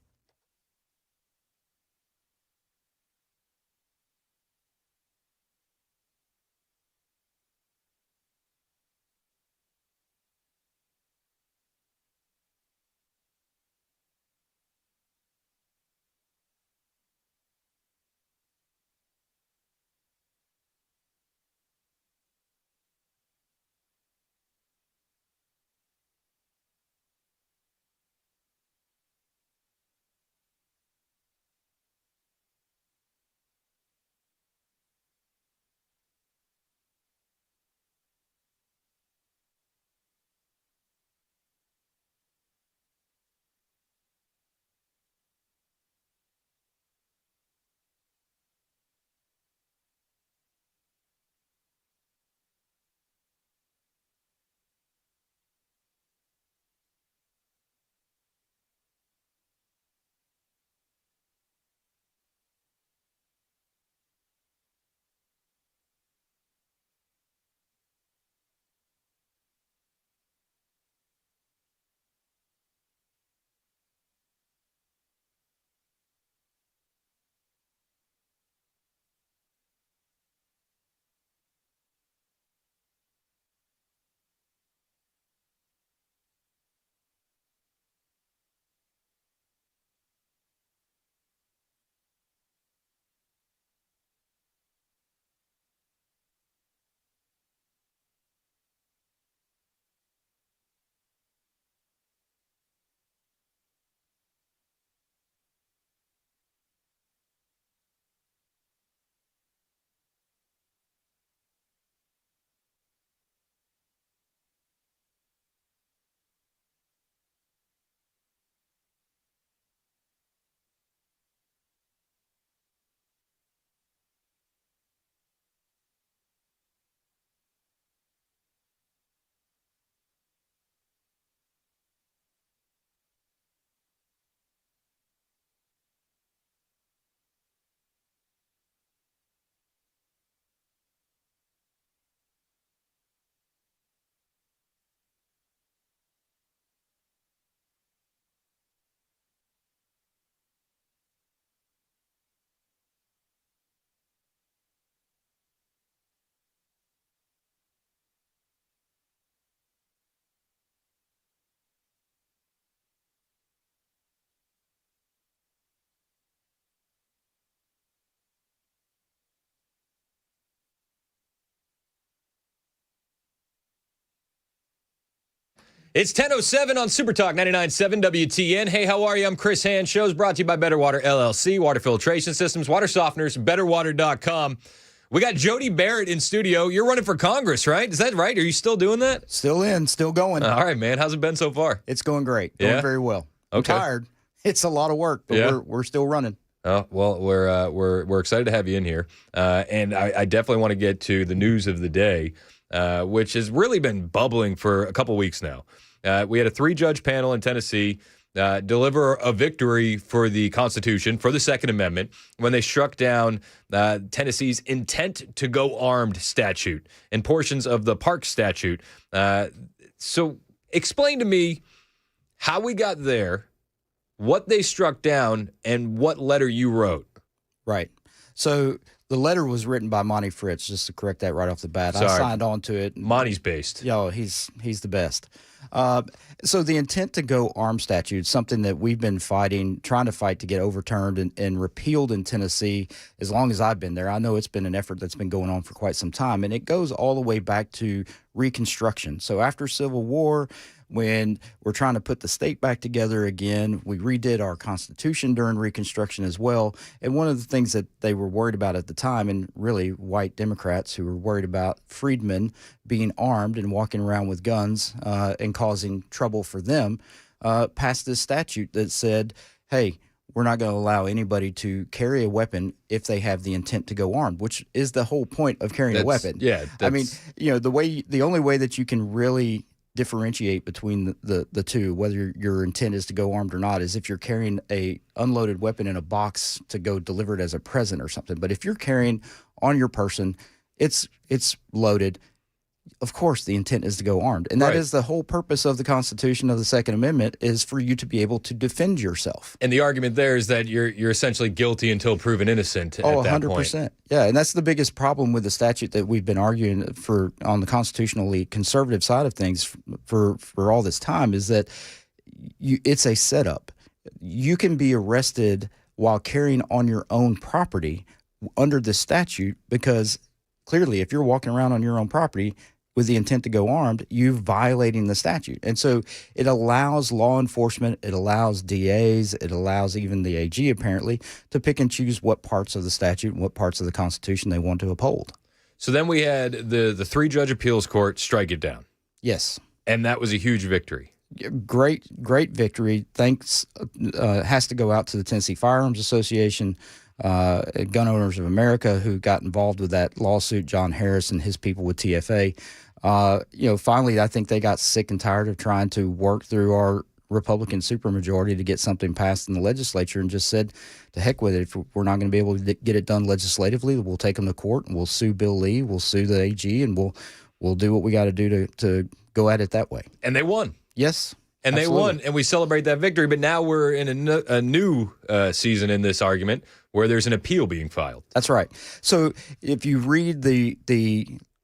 It's 10:07 on Super Talk 99.7 WTN. Hey, how are you? I'm Chris Hand. Show's brought to you by Better Water LLC, water filtration systems, water softeners, betterwater.com. We got Jody Barrett in studio. You're running for Congress, right? Is that right? Are you still doing that? Still in, still going. All right, man. How's it been so far? It's going great. Going very well. I'm tired. It's a lot of work, but we're still running. Oh, well, we're excited to have you in here. And I definitely want to get to the news of the day, which has really been bubbling for a couple weeks now. We had a 3-judge panel in Tennessee deliver a victory for the Constitution, for the Second Amendment, when they struck down Tennessee's intent to go armed statute and portions of the Park statute. So explain to me how we got there, what they struck down, and what letter you wrote. Right. So the letter was written by Monty Fritz, just to correct that right off the bat. Sorry. I signed on to it. Monty's based. Yo, he's the best. So the intent to go armed statute, something that we've been trying to fight to get overturned and repealed in Tennessee as long as I've been there. I know it's been an effort that's been going on for quite some time, and it goes all the way back to Reconstruction. So after Civil War, when we're trying to put the state back together again, we redid our Constitution during Reconstruction as well. And one of the things that they were worried about at the time, and really white Democrats who were worried about freedmen being armed and walking around with guns and causing trouble for them, passed this statute that said, hey, we're not going to allow anybody to carry a weapon if they have the intent to go armed, which is the whole point of carrying a weapon. Yeah. I mean, the only way that you can really differentiate between the two, whether your intent is to go armed or not, is if you're carrying a unloaded weapon in a box to go deliver it as a present or something. But if you're carrying on your person, it's loaded. Of course, the intent is to go armed. And that is the whole purpose of the Constitution of the Second Amendment, is for you to be able to defend yourself. And the argument there is that you're essentially guilty until proven inninnocent at that 100%. point. Yeah, and that's the biggest problem with the statute that we've been arguing for on the constitutionally conservative side of things for all this time, is that it's a setup. You can be arrested while carrying on your own property under the statute, because clearly if you're walking around on your own property with the intent to go armed, you're violating the statute. And so it allows law enforcement, it allows DAs, it allows even the AG apparently to pick and choose what parts of the statute and what parts of the Constitution they want to uphold. So then we had the 3-judge appeals court strike it down. Yes. And that was a huge victory. Great victory. Thanks has to go out to the Tennessee Firearms Association, Gun Owners of America, who got involved with that lawsuit, John Harris and his people with TFA. Finally, I think they got sick and tired of trying to work through our Republican supermajority to get something passed in the legislature, and just said, to heck with it. If we're not going to be able to get it done legislatively, we'll take them to court and we'll sue Bill Lee, we'll sue the AG, and we'll do what we got to do to go at it that way. And they won. Yes. And absolutely. They won, and we celebrate that victory. But now we're in a new season in this argument where there's an appeal being filed. That's right. So if you read the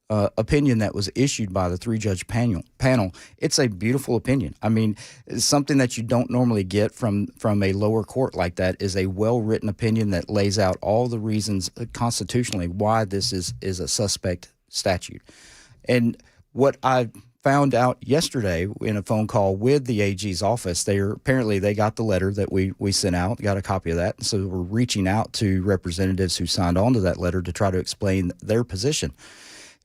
opinion that was issued by the 3-judge panel, it's a beautiful opinion. I mean, it's something that you don't normally get from a lower court like that, is a well-written opinion that lays out all the reasons constitutionally why this is a suspect statute. And what I found out yesterday in a phone call with the AG's office, they got the letter that we sent out, got a copy of that. And so we're reaching out to representatives who signed on to that letter to try to explain their position.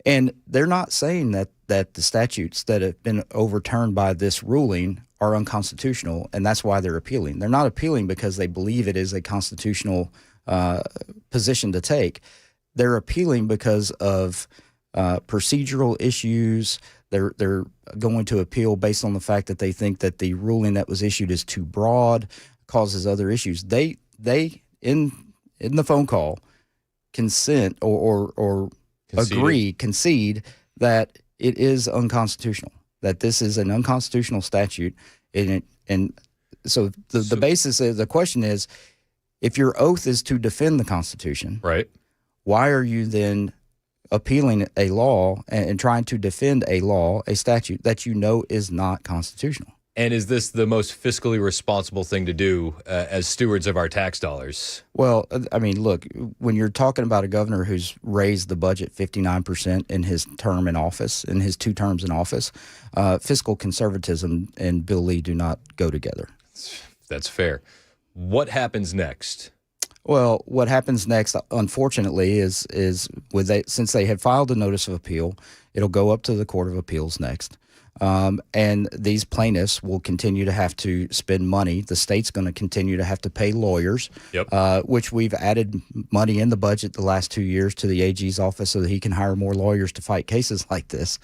And they're not saying that the statutes that have been overturned by this ruling are unconstitutional, and that's why they're appealing. They're not appealing because they believe it is a constitutional position to take. They're appealing because of procedural issues. They're going to appeal based on the fact that they think that the ruling that was issued is too broad, causes other issues. They in the phone call consent or concede that it is unconstitutional, that this is an unconstitutional statute. And so the basis of the question is, if your oath is to defend the Constitution, right, why are you then appealing a law and trying to defend a law, a statute that you know is not constitutional? And is this the most fiscally responsible thing to do as stewards of our tax dollars? Well, I mean, look, when you're talking about a governor who's raised the budget 59% in his term in office, in his 2 terms in office, fiscal conservatism and Bill Lee do not go together. That's fair. What happens next? Well, what happens next, unfortunately, is since they have filed a notice of appeal, it'll go up to the Court of Appeals next. And these plaintiffs will continue to have to spend money. The state's going to continue to have to pay lawyers, which we've added money in the budget the last 2 years to the AG's office so that he can hire more lawyers to fight cases like this.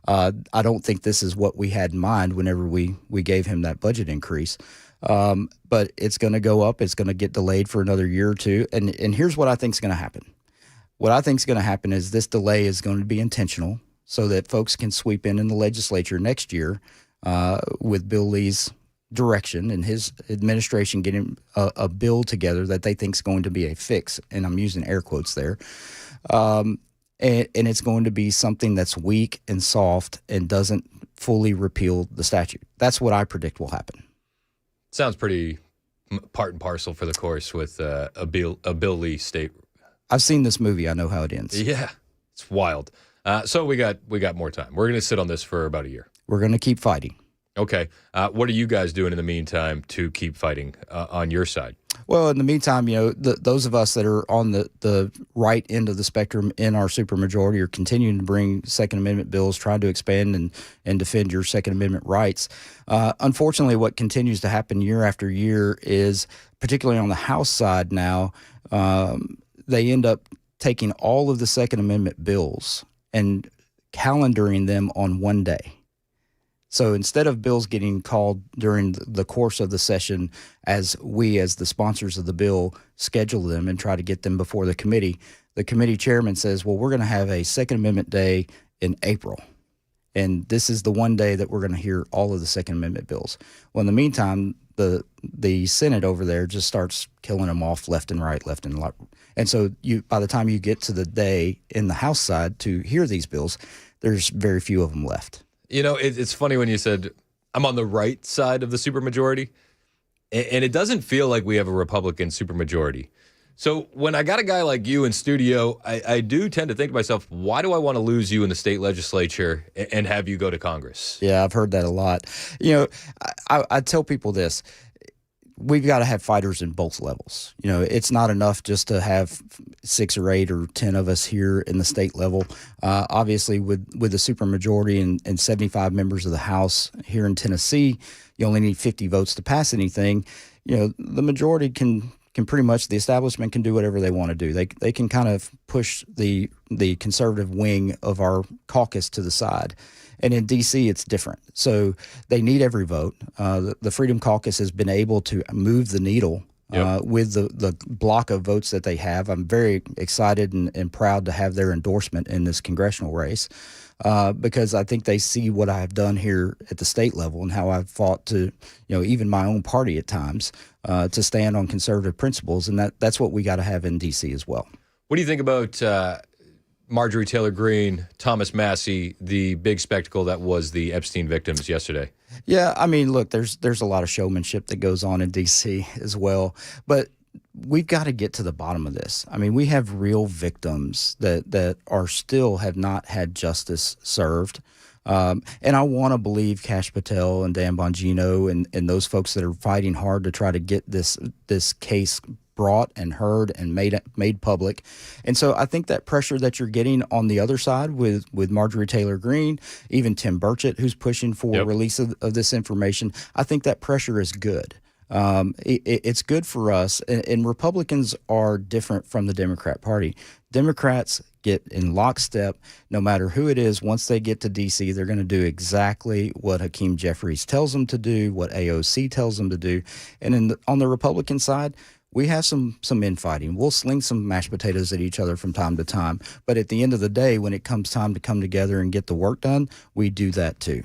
I don't think this is what we had in mind whenever we gave him that budget increase. But it's going to go up. It's going to get delayed for another year or two. And here's what I think is going to happen. What I think is going to happen is this delay is going to be intentional, so that folks can sweep in the legislature next year with Bill Lee's direction and his administration getting a bill together that they think is going to be a fix, and I'm using air quotes there. And it's going to be something that's weak and soft and doesn't fully repeal the statute. That's what I predict will happen. Sounds pretty part and parcel for the course with a Bill Lee state. I've seen this movie. I know how it ends. Yeah, it's wild. So we got more time. We're going to sit on this for about a year. We're going to keep fighting. Okay. What are you guys doing in the meantime to keep fighting on your side? Well, in the meantime, those of us that are on the right end of the spectrum in our supermajority are continuing to bring Second Amendment bills, trying to expand and defend your Second Amendment rights. Unfortunately, what continues to happen year after year is, particularly on the House side now, they end up taking all of the Second Amendment bills and calendaring them on one day. So instead of bills getting called during the course of the session as the sponsors of the bill, schedule them and try to get them before the committee chairman says, well, we're going to have a Second Amendment day in April. And this is the one day that we're going to hear all of the Second Amendment bills. Well, in the meantime, the Senate over there just starts killing them off left and right. And so by the time you get to the day in the House side to hear these bills, there's very few of them left. It's funny when you said, I'm on the right side of the supermajority, and it doesn't feel like we have a Republican supermajority. So when I got a guy like you in studio, I do tend to think to myself, why do I want to lose you in the state legislature and have you go to Congress? Yeah, I've heard that a lot. I tell people this. We've got to have fighters in both levels. It's not enough just to have 6 or 8 or 10 of us here in the state level. Obviously, with the supermajority and 75 members of the House here in Tennessee, you only need 50 votes to pass anything. The majority can pretty much, the establishment can do whatever they want to do. They can kind of push the conservative wing of our caucus to the side. And in D.C., it's different. So they need every vote. The Freedom Caucus has been able to move the needle with the block of votes that they have. I'm very excited and proud to have their endorsement in this congressional race because I think they see what I have done here at the state level and how I've fought to, even my own party at times, to stand on conservative principles. And that's what we got to have in D.C. as well. What do you think about Marjorie Taylor Greene, Thomas Massey, the big spectacle that was the Epstein victims yesterday? Yeah, I mean, look, there's a lot of showmanship that goes on in D.C. as well, but we've got to get to the bottom of this. I mean, we have real victims that are still have not had justice served. And I want to believe Kash Patel and Dan Bongino and those folks that are fighting hard to try to get this case brought and heard and made public. And so I think that pressure that you're getting on the other side with Marjorie Taylor Greene, even Tim Burchett, who's pushing for release of this information, I think that pressure is good. It's good for us. And Republicans are different from the Democrat Party. Democrats get in lockstep. No matter who it is, once they get to D.C., they're going to do exactly what Hakeem Jeffries tells them to do, what AOC tells them to do. And on the Republican side, we have some infighting. We'll sling some mashed potatoes at each other from time to time. But at the end of the day, when it comes time to come together and get the work done, we do that too.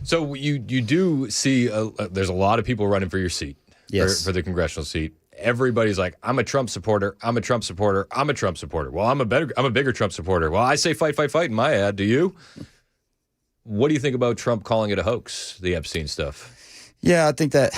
So you do see there's a lot of people running for your seat, for the congressional seat. Everybody's like, I'm a Trump supporter. I'm a Trump supporter. I'm a Trump supporter. Well, I'm a bigger Trump supporter. Well, I say fight, fight, fight in my ad. Do you? What do you think about Trump calling it a hoax, the Epstein stuff? Yeah, I think that,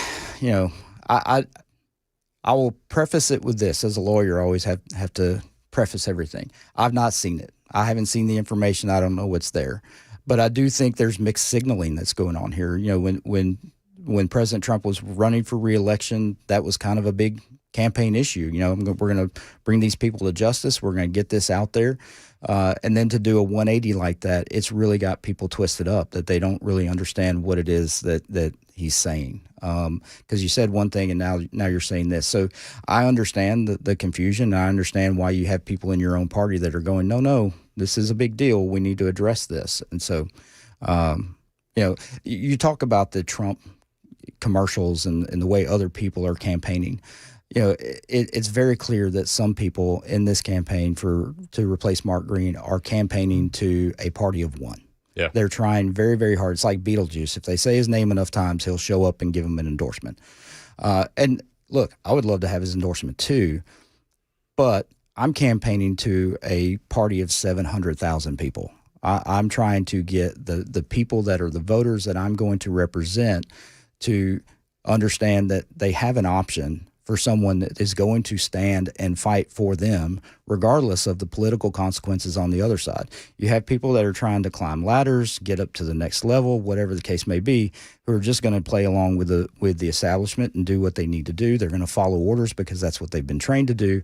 I will preface it with this. As a lawyer, I always have to preface everything. I've not seen it. I haven't seen the information. I don't know what's there. But I do think there's mixed signaling that's going on here. When President Trump was running for re-election, that was kind of a big campaign issue. We're going to bring these people to justice. We're going to get this out there. And then to do a 180 like that, it's really got people twisted up that they don't really understand what it is that he's saying. Because you said one thing and now you're saying this. So I understand the confusion. I understand why you have people in your own party that are going, no, this is a big deal. We need to address this. And so, you talk about the Trump commercials and the way other people are campaigning. It's very clear that some people in this campaign to replace Mark Green are campaigning to a party of one. Yeah. They're trying very, very hard. It's like Beetlejuice. If they say his name enough times, he'll show up and give them an endorsement. And look, I would love to have his endorsement too, but I'm campaigning to a party of 700,000 people. I'm trying to get the people that are the voters that I'm going to represent to understand that they have an option for someone that is going to stand and fight for them, regardless of the political consequences on the other side. You have people that are trying to climb ladders, get up to the next level, whatever the case may be, who are just going to play along with the establishment and do what they need to do. They're going to follow orders because that's what they've been trained to do.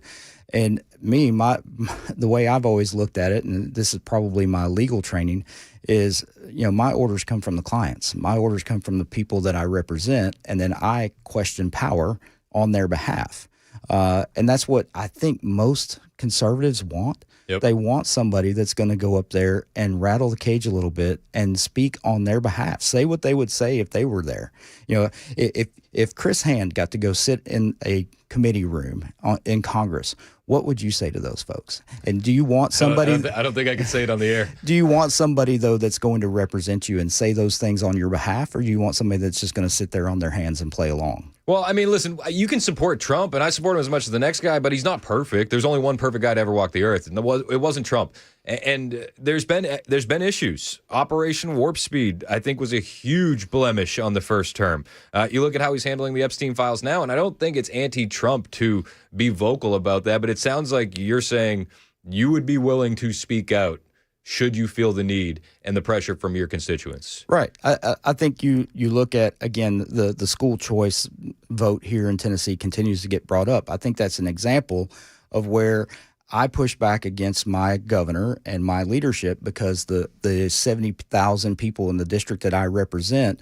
And me, the way I've always looked at it, and this is probably my legal training, is, my orders come from the clients. My orders come from the people that I represent, and then I question power on their behalf. And that's what I think most conservatives want. Yep. They want somebody that's going to go up there and rattle the cage a little bit and speak on their behalf, say what they would say if they were there. If Chris Hand got to go sit in a committee room in Congress, what would you say to those folks? And do you want somebody? I don't think I can say it on the air. Do you want somebody, though, that's going to represent you and say those things on your behalf, or do you want somebody that's just going to sit there on their hands and play along? Well, I mean, listen, you can support Trump, and I support him as much as the next guy, but he's not perfect. There's only one perfect guy to ever walk the earth, and it wasn't Trump. And there's been issues. Operation Warp Speed, I think, was a huge blemish on the first term. You look at how he's handling the Epstein files now, and I don't think it's anti-Trump to be vocal about that, but it sounds like you're saying you would be willing to speak out should you feel the need and the pressure from your constituents. Right. I think you look at, again, the school choice vote here in Tennessee continues to get brought up. I think that's an example of where I push back against my governor and my leadership because the 70,000 people in the district that I represent,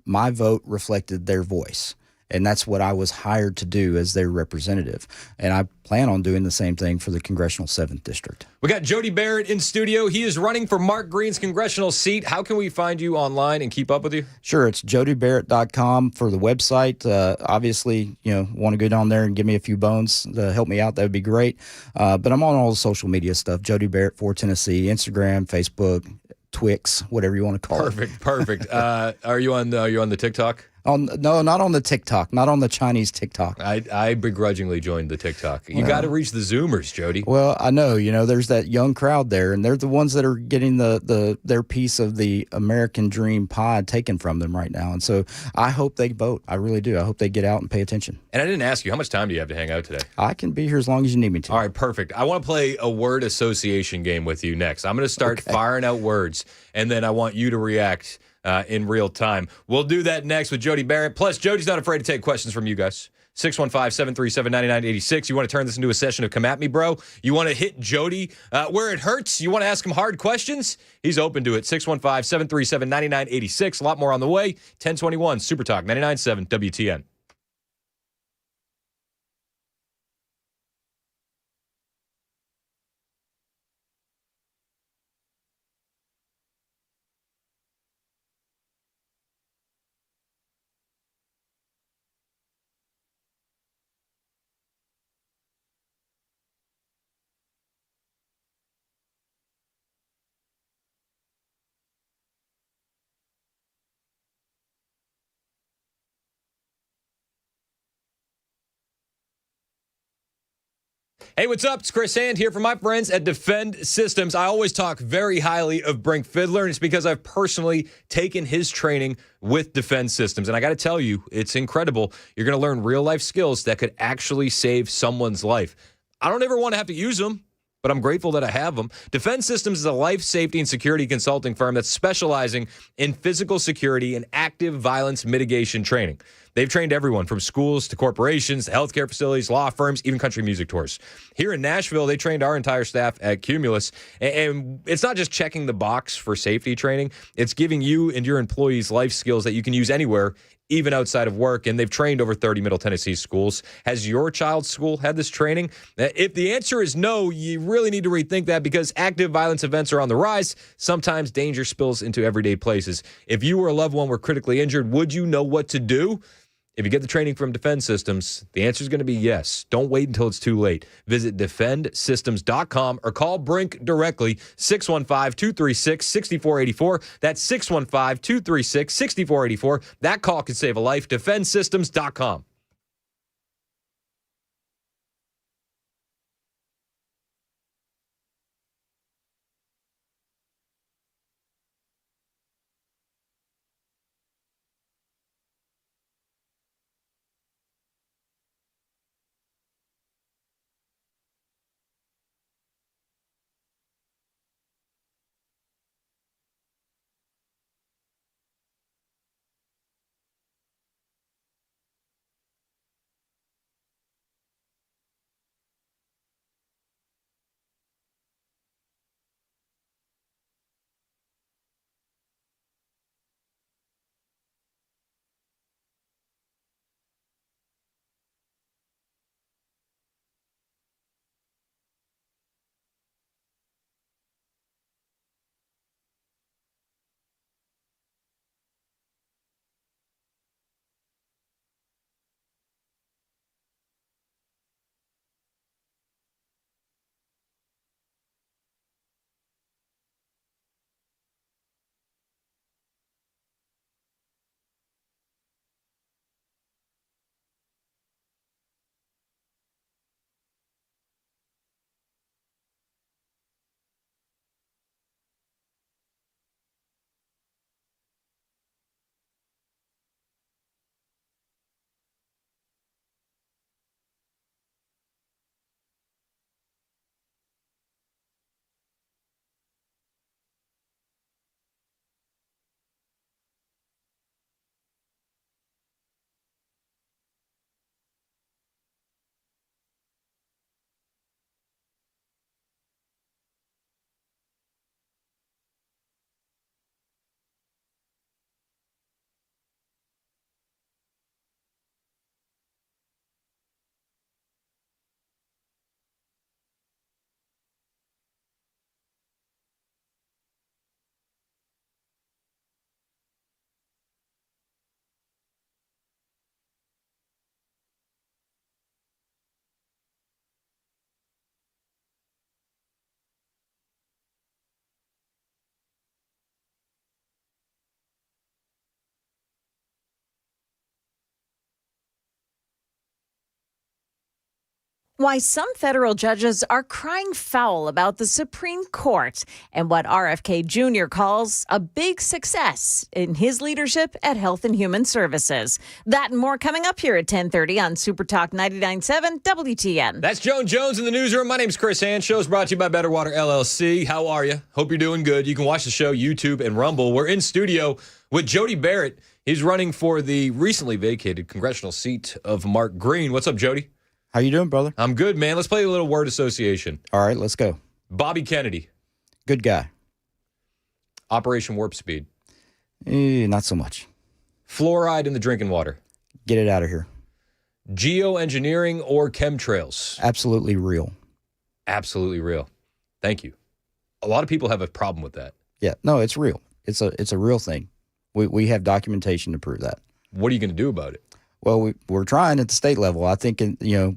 my vote reflected their voice. And that's what I was hired to do as their representative. And I plan on doing the same thing for the Congressional 7th District. We got Jody Barrett in studio. He is running for Mark Green's congressional seat. How can we find you online and keep up with you? Sure. It's jodybarrett.com for the website. Obviously, want to go down there and give me a few bones to help me out. That would be great. But I'm on all the social media stuff. Jody Barrett for Tennessee, Instagram, Facebook, Twix, whatever you want to call it. Perfect. Are you on the TikTok? No, not on the TikTok, not on the Chinese TikTok. I begrudgingly joined the TikTok. You got to reach the Zoomers, Jody. Well, I know, there's that young crowd there, and they're the ones that are getting their piece of the American dream pie taken from them right now. And so I hope they vote. I really do. I hope they get out and pay attention. And I didn't ask you, how much time do you have to hang out today? I can be here as long as you need me to. All right, perfect. I want to play a word association game with you next. I'm going to start firing out words, and then I want you to react in real time. We'll do that next with Jody Barrett. Plus, Jody's not afraid to take questions from you guys. 615-737-9986. You want to turn this into a session of Come At Me, Bro? You want to hit Jody where it hurts? You want to ask him hard questions? He's open to it. 615-737-9986. A lot more on the way. 1021 Super Talk 99.7 WTN. Hey, what's up? It's Chris Hand here from my friends at Defend Systems. I always talk very highly of Brink Fiddler, and it's because I've personally taken his training with Defend Systems. And I got to tell you, it's incredible. You're going to learn real-life skills that could actually save someone's life. I don't ever want to have to use them, but I'm grateful that I have them. Defend Systems is a life safety and security consulting firm that's specializing in physical security and active violence mitigation training. They've trained everyone from schools to corporations, to healthcare facilities, law firms, even country music tours. Here in Nashville, they trained our entire staff at Cumulus. And it's not just checking the box for safety training. It's giving you and your employees life skills that you can use anywhere, even outside of work. And they've trained over 30 Middle Tennessee schools. Has your child's school had this training? If the answer is no, you really need to rethink that, because active violence events are on the rise. Sometimes danger spills into everyday places. If you or a loved one were critically injured, would you know what to do? If you get the training from Defend Systems, the answer is going to be yes. Don't wait until it's too late. Visit defendsystems.com or call Brink directly, 615-236-6484. That's 615-236-6484. That call could save a life. Defendsystems.com. Why some federal judges are crying foul about the Supreme Court, and what RFK Jr. calls a big success in his leadership at Health and Human Services. That and more coming up here at 10:30 on Super Talk 99.7 WTN. That's Joan Jones in the newsroom. My name's Chris Hand. Show's brought to you by Better Water LLC. How are you? Hope you're doing good. You can watch the show, YouTube and Rumble. We're in studio with Jody Barrett. He's running for the recently vacated congressional seat of Mark Green. What's up, Jody? How you doing, brother? I'm good, man. Let's play a little word association. All right, let's go. Bobby Kennedy. Good guy. Operation Warp Speed. Not so much. Fluoride in the drinking water. Get it out of here. Geoengineering or chemtrails. Absolutely real. Absolutely real. Thank you. A lot of people have a problem with that. Yeah, no, it's real. It's a real thing. We have documentation to prove that. What are you going to do about it? Well, we're trying at the state level. I think, the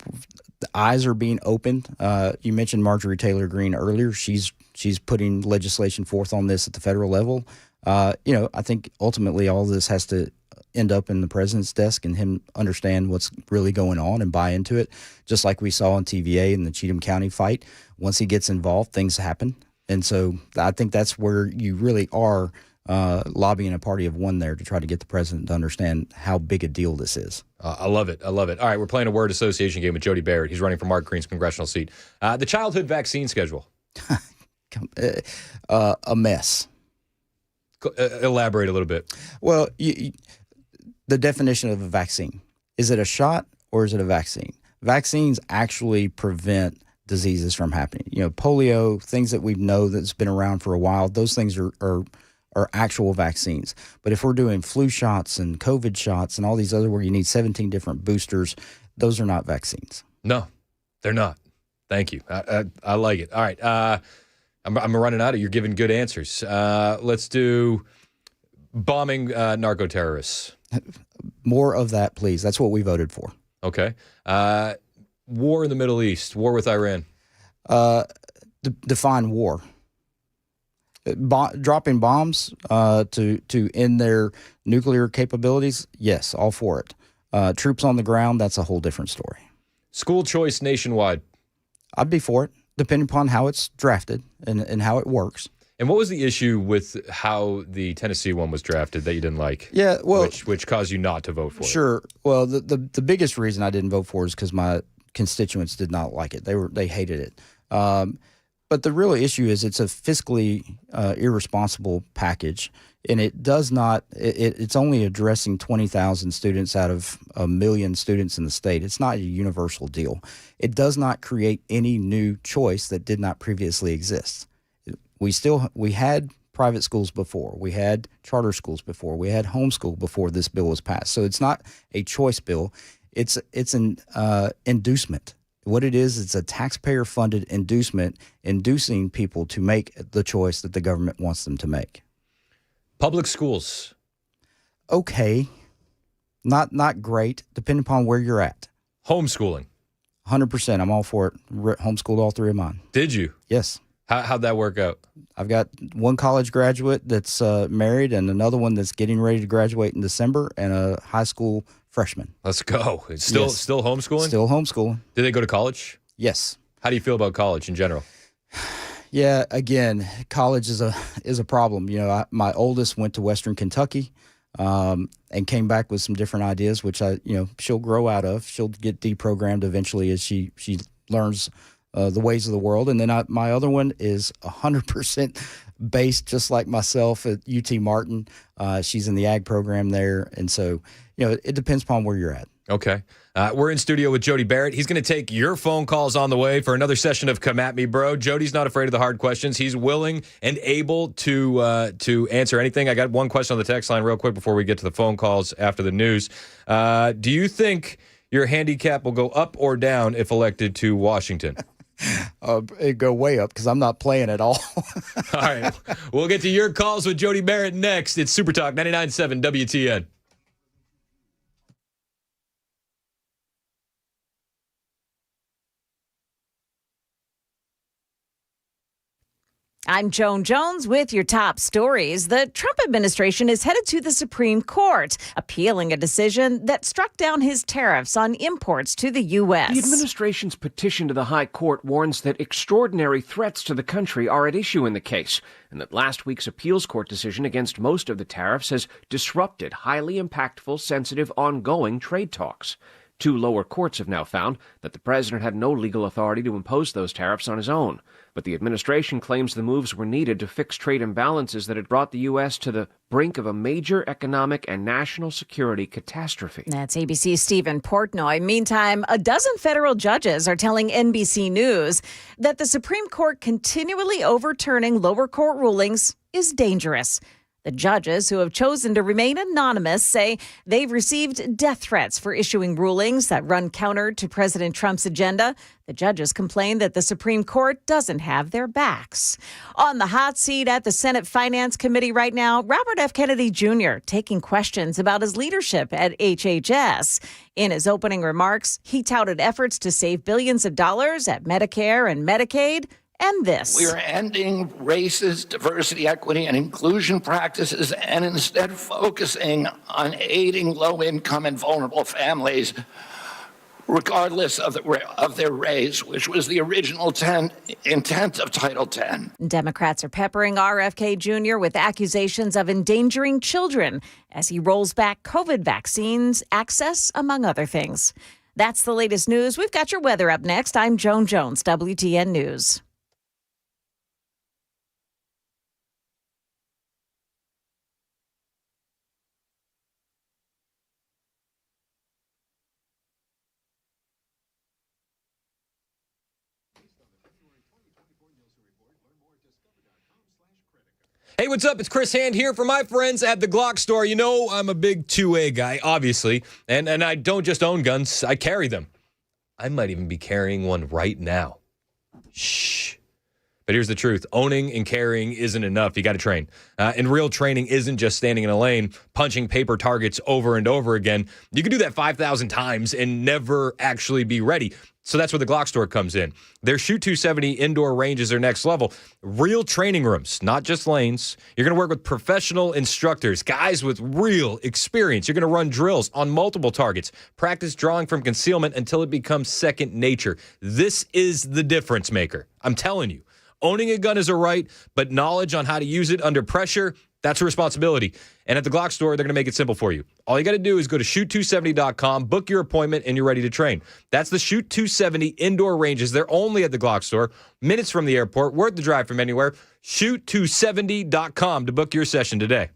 eyes are being opened. You mentioned Marjorie Taylor Greene earlier. She's putting legislation forth on this at the federal level. I think ultimately all this has to end up in the president's desk and him understand what's really going on and buy into it, just like we saw on TVA in the Cheatham County fight. Once he gets involved, things happen. And so I think that's where you really are lobbying a party of one there to try to get the president to understand how big a deal this is. I love it. I love it. All right, we're playing a word association game with Jody Barrett. He's running for Mark Green's congressional seat. The childhood vaccine schedule. A mess. Elaborate a little bit. Well, the definition of a vaccine. Is it a shot or is it a vaccine? Vaccines actually prevent diseases from happening. Polio, things that we know that's been around for a while, those things are actual vaccines. But if we're doing flu shots and COVID shots and all these other where you need 17 different boosters, those are not vaccines. No, they're not. Thank you. I like it. All right. I'm running out of. You're giving good answers. Let's do bombing narco terrorists. More of that, please. That's what we voted for. Okay. War in the Middle East. War with Iran. Define war. Dropping bombs to end their nuclear capabilities. Yes, all for it. Troops on the ground. That's a whole different story. School choice nationwide. I'd be for it, depending upon how it's drafted and how it works. And what was the issue with how the Tennessee one was drafted that you didn't like? Yeah, well, which caused you not to vote for it? Sure. Well, the biggest reason I didn't vote for it is because my constituents did not like it. They hated it. But the real issue is it's a fiscally irresponsible package, and it does not. It's only addressing 20,000 students out of 1 million students in the state. It's not a universal deal. It does not create any new choice that did not previously exist. We had private schools before. We had charter schools before. We had homeschool before this bill was passed. So it's not a choice bill. It's an inducement. What it is, it's a taxpayer-funded inducement, inducing people to make the choice that the government wants them to make. Public schools. Okay. Not great, depending upon where you're at. Homeschooling. 100%. I'm all for it. Homeschooled all three of mine. Did you? Yes. How'd that work out? I've got one college graduate that's married and another one that's getting ready to graduate in December and a high school freshman. Let's go. It's still homeschooling? Still homeschooling. Did they go to college? Yes. How do you feel about college in general? Yeah, again, college is a problem. My oldest went to Western Kentucky and came back with some different ideas, which she'll grow out of. She'll get deprogrammed eventually as she learns the ways of the world. And then my other one is 100% based just like myself at UT Martin. She's in the ag program there. And so, it depends upon where you're at. Okay. We're in studio with Jody Barrett. He's going to take your phone calls on the way for another session of Come At Me, Bro. Jody's not afraid of the hard questions. He's willing and able to answer anything. I got one question on the text line real quick before we get to the phone calls after the news. Do you think your handicap will go up or down if elected to Washington? It'd go way up because I'm not playing at all. All right. We'll get to your calls with Jody Barrett next. It's Super Talk 99.7 WTN. I'm Joan Jones with your top stories. The Trump administration is headed to the Supreme Court, appealing a decision that struck down his tariffs on imports to the U.S. The administration's petition to the High Court warns that extraordinary threats to the country are at issue in the case, and that last week's appeals court decision against most of the tariffs has disrupted highly impactful, sensitive, ongoing trade talks. 2 lower courts have now found that the president had no legal authority to impose those tariffs on his own. But the administration claims the moves were needed to fix trade imbalances that had brought the U.S. to the brink of a major economic and national security catastrophe. That's ABC's Stephen Portnoy. Meantime, a dozen federal judges are telling NBC News that the Supreme Court continually overturning lower court rulings is dangerous. The judges, who have chosen to remain anonymous, say they've received death threats for issuing rulings that run counter to President Trump's agenda. The judges complain that the Supreme Court doesn't have their backs. On the hot seat at the Senate Finance Committee right now, Robert F. Kennedy Jr. taking questions about his leadership at HHS. In his opening remarks, he touted efforts to save billions of dollars at Medicare and Medicaid, and this. We are ending racist diversity, equity, and inclusion practices and instead focusing on aiding low-income and vulnerable families, regardless of their race, which was the original intent of Title X. Democrats are peppering RFK Jr. with accusations of endangering children as he rolls back COVID vaccines access, among other things. That's the latest news. We've got your weather up next. I'm Joan Jones, WTN News. Hey, what's up? It's Chris Hand here for my friends at the Glock store. You know, I'm a big 2A guy, obviously, and I don't just own guns, I carry them. I might even be carrying one right now. Shh. But here's the truth. Owning and carrying isn't enough. You got to train. And real training isn't just standing in a lane, punching paper targets over and over again. You can do that 5,000 times and never actually be ready. So that's where the Glock store comes in. Their Shoot 270 indoor ranges are next level. Real training rooms, not just lanes. You're going to work with professional instructors, guys with real experience. You're going to run drills on multiple targets, practice drawing from concealment until it becomes second nature. This is the difference maker. I'm telling you. Owning a gun is a right, but knowledge on how to use it under pressure, that's a responsibility. And at the Glock store, they're going to make it simple for you. All you got to do is go to shoot270.com, book your appointment, and you're ready to train. That's the Shoot 270 indoor ranges. They're only at the Glock store, minutes from the airport, worth the drive from anywhere. Shoot270.com to book your session today.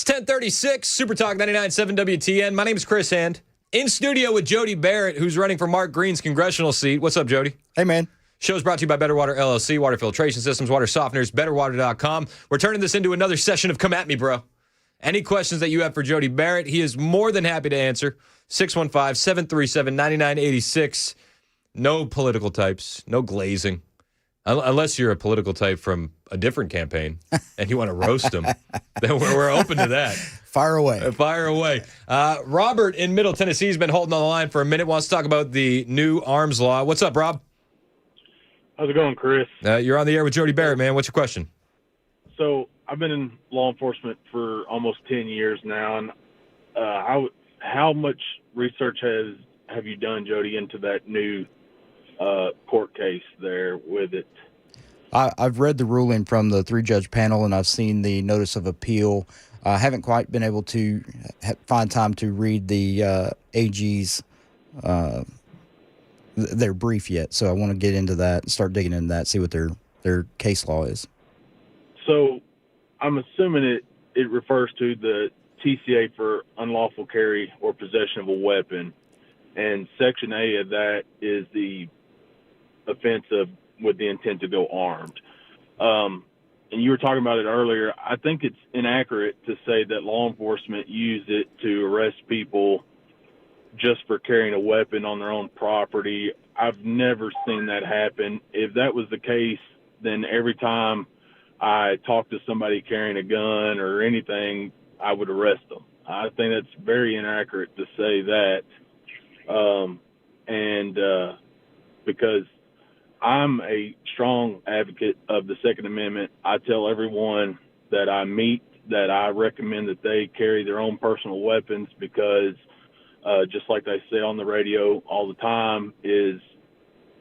It's 1036, Super Talk 99.7 WTN. My name is Chris Hand. In studio with Jody Barrett, who's running for Mark Green's congressional seat. What's up, Jody? Hey, man. Show's brought to you by Better Water LLC, water filtration systems, water softeners, betterwater.com. We're turning this into another session of Come At Me, Bro. Any questions that you have for Jody Barrett, he is more than happy to answer. 615-737-9986. No political types, no glazing. Unless you're a political type from a different campaign and you want to roast them, then we're open to that. Fire away. Fire away. Robert in Middle Tennessee has been holding on the line for a minute, wants to talk about the new arms law. What's up, Rob? How's it going, Chris? You're on the air with Jody Barrett, man. What's your question? So I've been in law enforcement for almost 10 years now, and how much research have you done, Jody, into that new court case there with it? I've read the ruling from the three-judge panel, and I've seen the notice of appeal. I haven't quite been able to find time to read the AG's their brief yet, so I want to get into that and start digging into that, see what their case law is. So I'm assuming it refers to the TCA for unlawful carry or possession of a weapon, and Section A of that is the offense of with the intent to go armed. And you were talking about it earlier. I think it's inaccurate to say that law enforcement use it to arrest people just for carrying a weapon on their own property. I've never seen that happen. If that was the case, then every time I talk to somebody carrying a gun or anything, I would arrest them. I think that's very inaccurate to say that. Because I'm a strong advocate of the Second Amendment. I tell everyone that I meet that I recommend that they carry their own personal weapons because just like they say on the radio all the time is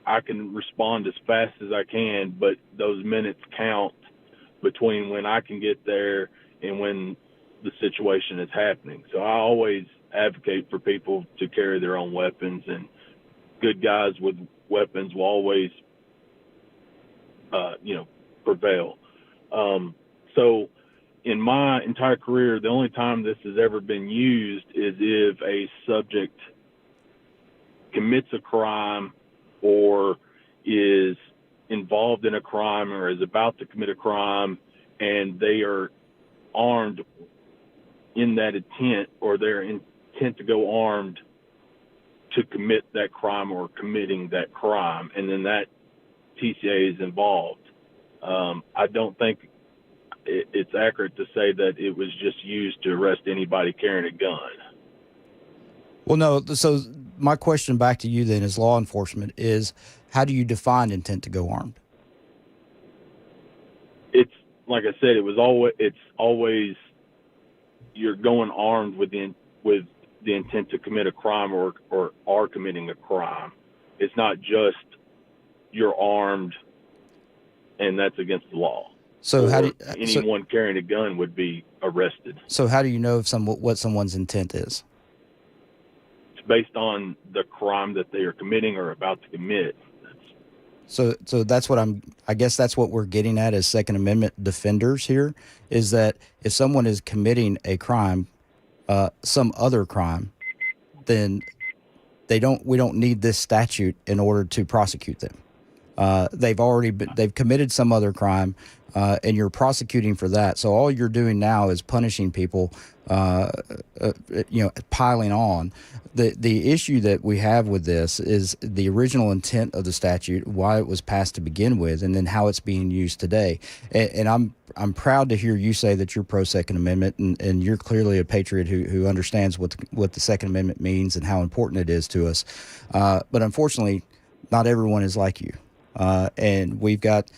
I can respond as fast as I can, but those minutes count between when I can get there and when the situation is happening. So I always advocate for people to carry their own weapons, and good guys with weapons will always prevail. So in my entire career, the only time this has ever been used is if a subject commits a crime or is involved in a crime or is about to commit a crime and they are armed in that intent, or their intent to go armed to commit that crime or committing that crime, and then that TCA is involved. I don't think it's accurate to say that it was just used to arrest anybody carrying a gun. Well, no. So my question back to you then as law enforcement is, how do you define intent to go armed? It's like I said, it's always you're going armed with the intent to commit a crime or are committing a crime. It's not just you're armed and that's against the law. So how do anyone carrying a gun would be arrested? So how do you know what someone's intent is? It's based on the crime that they are committing or about to commit. So that's what I guess that's what we're getting at as Second Amendment defenders here, is that if someone is committing a crime, some other crime, then we don't need this statute in order to prosecute them. They've committed some other crime, and you're prosecuting for that. So all you're doing now is punishing people, piling on. The issue that we have with this is the original intent of the statute, why it was passed to begin with, and then how it's being used today. And I'm proud to hear you say that you're pro Second Amendment, and you're clearly a patriot who understands what the Second Amendment means and how important it is to us. But unfortunately, not everyone is like you. And we've got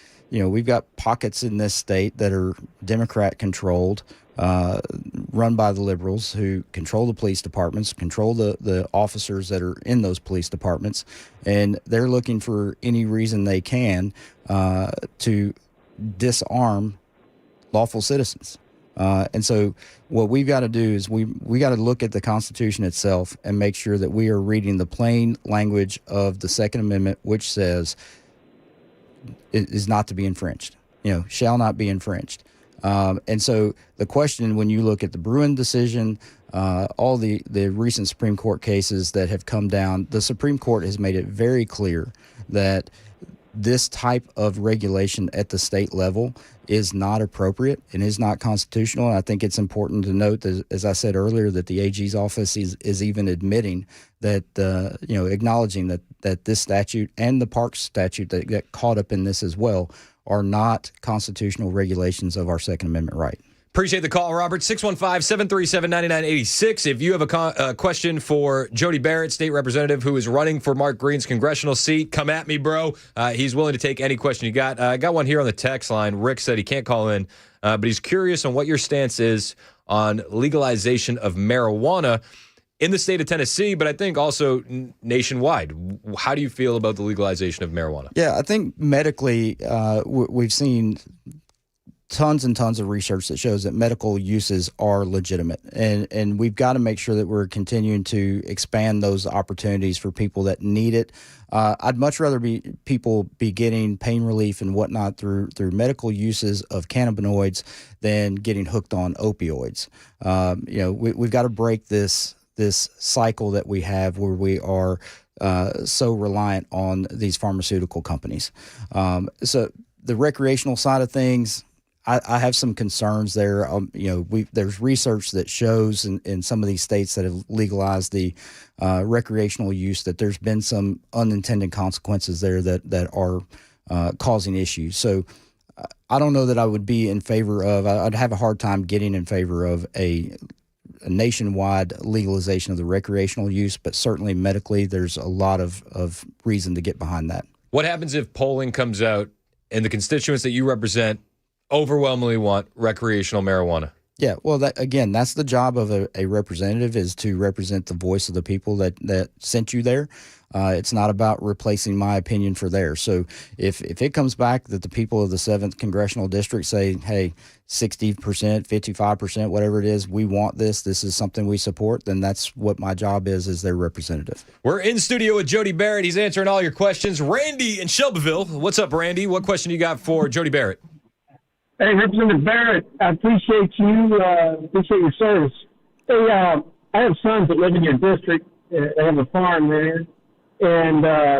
pockets in this state that are Democrat controlled, run by the liberals who control the police departments, control the officers that are in those police departments, and they're looking for any reason they can to disarm lawful citizens. And so what we've got to do is we got to look at the Constitution itself and make sure that we are reading the plain language of the Second Amendment, which says it is not to be infringed, shall not be infringed. And so the question, when you look at the Bruin decision, all the recent Supreme Court cases that have come down, the Supreme Court has made it very clear that this type of regulation at the state level is not appropriate and is not constitutional. And I think it's important to note that, as I said earlier, that the AG's office is even admitting that, acknowledging that this statute and the Parks statute that get caught up in this as well are not constitutional regulations of our Second Amendment right. Appreciate the call, Robert. 615-737-9986. If you have a question for Jody Barrett, state representative who is running for Mark Green's congressional seat, come at me, bro. He's willing to take any question you got. I got one here on the text line. Rick said he can't call in, but he's curious on what your stance is on legalization of marijuana in the state of Tennessee, but I think also nationwide. How do you feel about the legalization of marijuana? Yeah, I think medically we've seen tons and tons of research that shows that medical uses are legitimate. And we've got to make sure that we're continuing to expand those opportunities for people that need it. I'd much rather people be getting pain relief and whatnot through medical uses of cannabinoids than getting hooked on opioids. We've got to break this cycle that we have where we are so reliant on these pharmaceutical companies. So the recreational side of things, I have some concerns there. There's research that shows in some of these states that have legalized the recreational use that there's been some unintended consequences there that are causing issues. So I don't know that I would be in favor of. I'd have a hard time getting in favor of a nationwide legalization of the recreational use, but certainly medically, there's a lot of reason to get behind that. What happens if polling comes out and the constituents that you represent overwhelmingly want recreational marijuana? Yeah, well, that's the job of a representative, is to represent the voice of the people that sent you there. It's not about replacing my opinion for theirs. So if it comes back that the people of the 7th Congressional District say, hey, 60%, 55%, whatever it is, we want this is something we support, then that's what my job is as their representative. We're in studio with Jody Barrett. He's answering all your questions. Randy in Shelbyville. What's up, Randy? What question you got for Jody Barrett? Hey, Representative Barrett, I appreciate you. Appreciate your service. Hey, I have sons that live in your district. They have a farm there, and I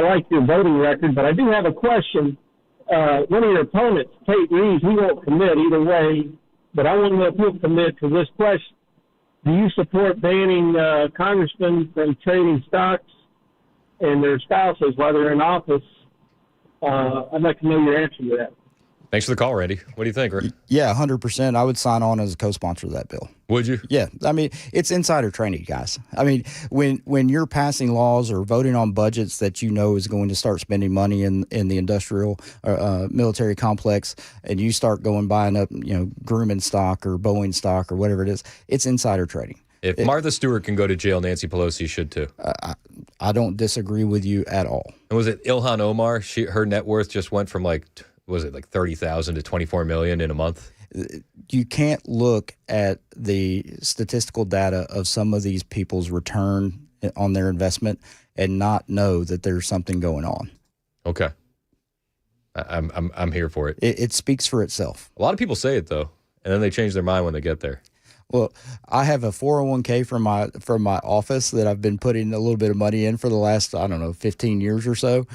like your voting record. But I do have a question. One of your opponents, Tate Reeves, he won't commit either way. But I want to know if he'll commit to this question. Do you support banning congressmen from trading stocks and their spouses while they're in office? I'd like to know your answer to that. Thanks for the call, Randy. What do you think, Rick? Yeah, 100%. I would sign on as a co-sponsor of that bill. Would you? Yeah. I mean, it's insider trading, guys. I mean, when you're passing laws or voting on budgets that you know is going to start spending money in the industrial military complex, and you start buying up, Grumman stock or Boeing stock or whatever it is, it's insider trading. If Martha Stewart can go to jail, Nancy Pelosi should too. I don't disagree with you at all. And was it Ilhan Omar? Her net worth just went from was it like 30,000 to 24 million in a month? You can't look at the statistical data of some of these people's return on their investment and not know that there's something going on. Okay. I'm here for it. It speaks for itself. A lot of people say it though, and then they change their mind when they get there. Well, I have a 401k from my office that I've been putting a little bit of money in for the last, 15 years or so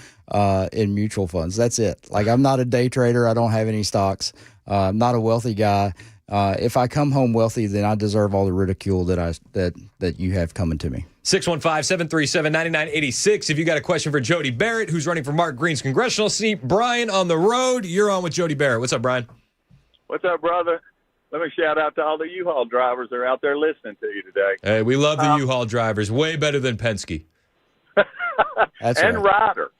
in mutual funds. That's it. I'm not a day trader. I don't have any stocks. I'm not a wealthy guy. If I come home wealthy, then I deserve all the ridicule that you have coming to me. 615-737-9986. If you got a question for Jody Barrett, who's running for Mark Green's congressional seat. Brian on the road. You're on with Jody Barrett. What's up, Brian? What's up, brother? Let me shout out to all the U-Haul drivers that are out there listening to you today. Hey, we love the U-Haul drivers. Way better than Penske. That's and right. Ryder.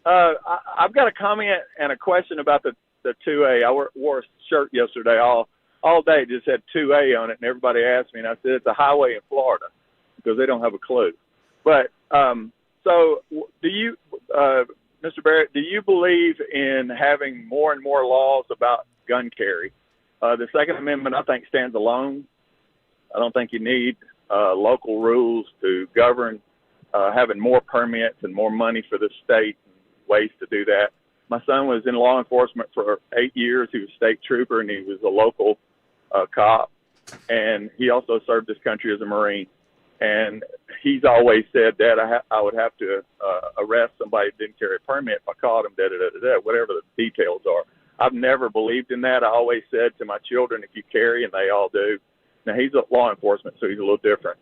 I've got a comment and a question about the 2A. I wore a shirt yesterday all day. It just had 2A on it, and everybody asked me, and I said it's a highway in Florida because they don't have a clue. But so do you, Mr. Barrett, do you believe in having more and more laws about gun carry? The Second Amendment, I think, stands alone. I don't think you need local rules to govern having more permits and more money for the state and ways to do that. My son was in law enforcement for 8 years. He was a state trooper, and he was a local cop. And he also served this country as a Marine. And he's always said, Dad, I would have to arrest somebody who didn't carry a permit if I caught him, whatever the details are. I've never believed in that. I always said to my children, if you carry, and they all do. Now, he's a law enforcement, so he's a little different.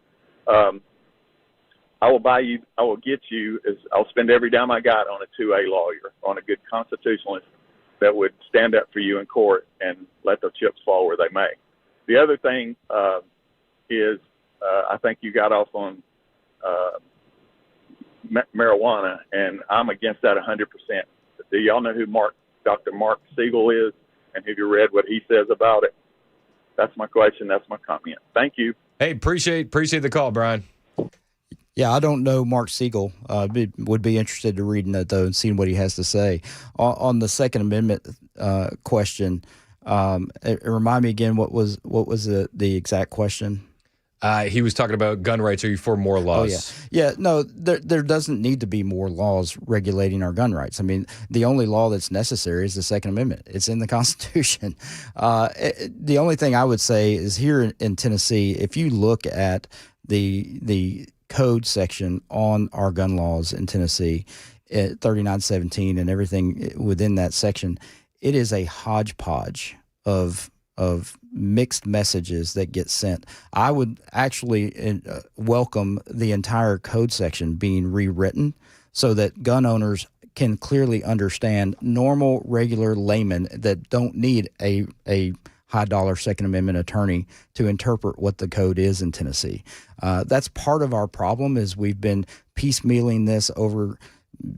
I'll spend every dime I got on a 2A lawyer, on a good constitutionalist that would stand up for you in court and let their chips fall where they may. The other thing is, I think you got off on marijuana, and I'm against that 100%. Do y'all know who Dr. Mark Siegel is, and have you read what he says about it? That's my question. That's my comment. Thank you. Hey, appreciate the call, Brian. Yeah, I don't know Mark Siegel. Would be interested to reading it, though, and seeing what he has to say. On the Second Amendment question, remind me again, what was the exact question? He was talking about gun rights. Are you for more laws? Oh, yeah. No, there doesn't need to be more laws regulating our gun rights. I mean, the only law that's necessary is the Second Amendment. It's in the Constitution. The only thing I would say is here in Tennessee, if you look at the code section on our gun laws in Tennessee, 3917 and everything within that section, it is a hodgepodge of mixed messages that get sent. I would actually welcome the entire code section being rewritten so that gun owners can clearly understand, normal, regular laymen that don't need a high-dollar Second Amendment attorney to interpret what the code is in Tennessee. That's part of our problem, is we've been piecemealing this over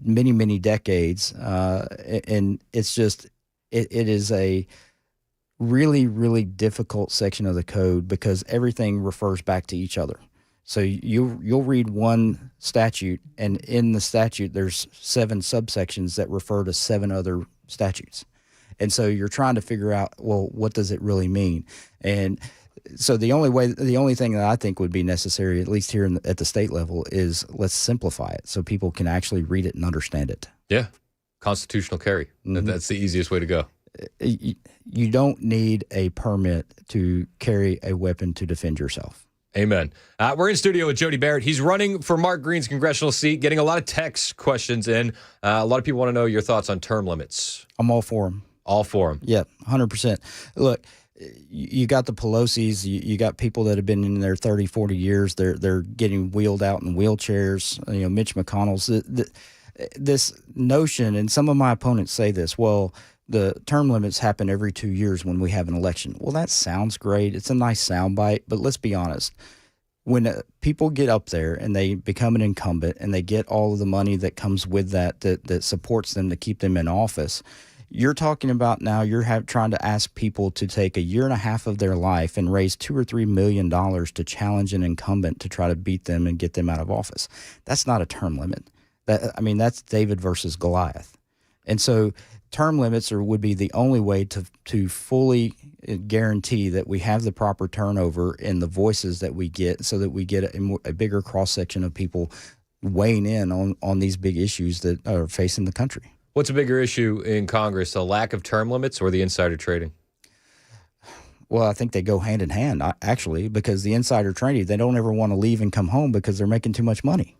many, many decades, and it's just it is a really, really difficult section of the code because everything refers back to each other. So you'll read one statute, and in the statute there's 7 subsections that refer to 7 other statutes. And so you're trying to figure out, well, what does it really mean? And so the only thing that I think would be necessary, at least here at the state level, is let's simplify it so people can actually read it and understand it. Yeah. Constitutional carry. Mm-hmm. That's the easiest way to go. You don't need a permit to carry a weapon to defend yourself. Amen. We're in studio with Jody Barrett. He's running for Mark Green's congressional seat, getting a lot of text questions in. A lot of people want to know your thoughts on term limits. I'm all for them. All for them. Yeah, 100%. Look, you got the Pelosi's, you got people that have been in there 30, 40 years. They're getting wheeled out in wheelchairs. Mitch McConnell's. This notion, and some of my opponents say this, well, the term limits happen every 2 years when we have an election. Well, that sounds great. It's a nice soundbite, but let's be honest. When people get up there and they become an incumbent and they get all of the money that comes with that supports them to keep them in office, you're talking about now you're trying to ask people to take a year and a half of their life and raise $2 or $3 million to challenge an incumbent to try to beat them and get them out of office. That's not a term limit. That's David versus Goliath. And so term limits would be the only way to fully guarantee that we have the proper turnover in the voices that we get, so that we get a bigger cross-section of people weighing in on these big issues that are facing the country. What's a bigger issue in Congress, the lack of term limits or the insider trading? Well, I think they go hand in hand, actually, because the insider trading, they don't ever want to leave and come home because they're making too much money.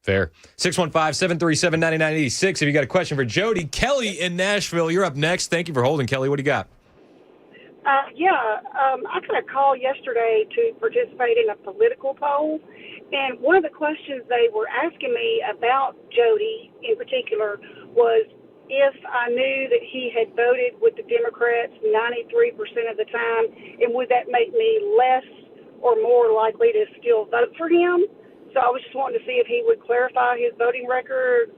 Fair. 615-737-9986. If you got a question for Jody. Kelly in Nashville, you're up next. Thank you for holding, Kelly. What do you got? I got a call yesterday to participate in a political poll, and one of the questions they were asking me about Jody in particular was if I knew that he had voted with the Democrats 93% of the time, and would that make me less or more likely to still vote for him? So I was just wanting to see if he would clarify his voting record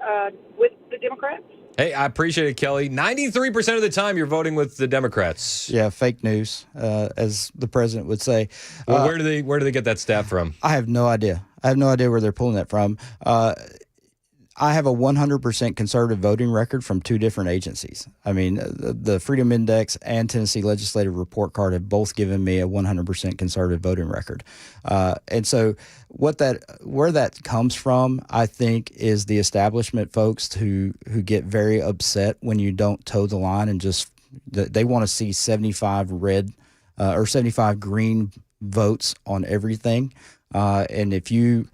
with the Democrats. Hey, I appreciate it, Kelly. 93% of the time you're voting with the Democrats. Yeah, fake news, as the president would say. Well, where do they get that stat from? I have no idea. I have no idea where they're pulling that from. I have a 100% conservative voting record from two different agencies. I mean, the Freedom Index and Tennessee Legislative Report Card have both given me a 100% conservative voting record. And so where that comes from, I think, is the establishment folks who get very upset when you don't toe the line and just they want to see 75 red or 75 green votes on everything. And if you're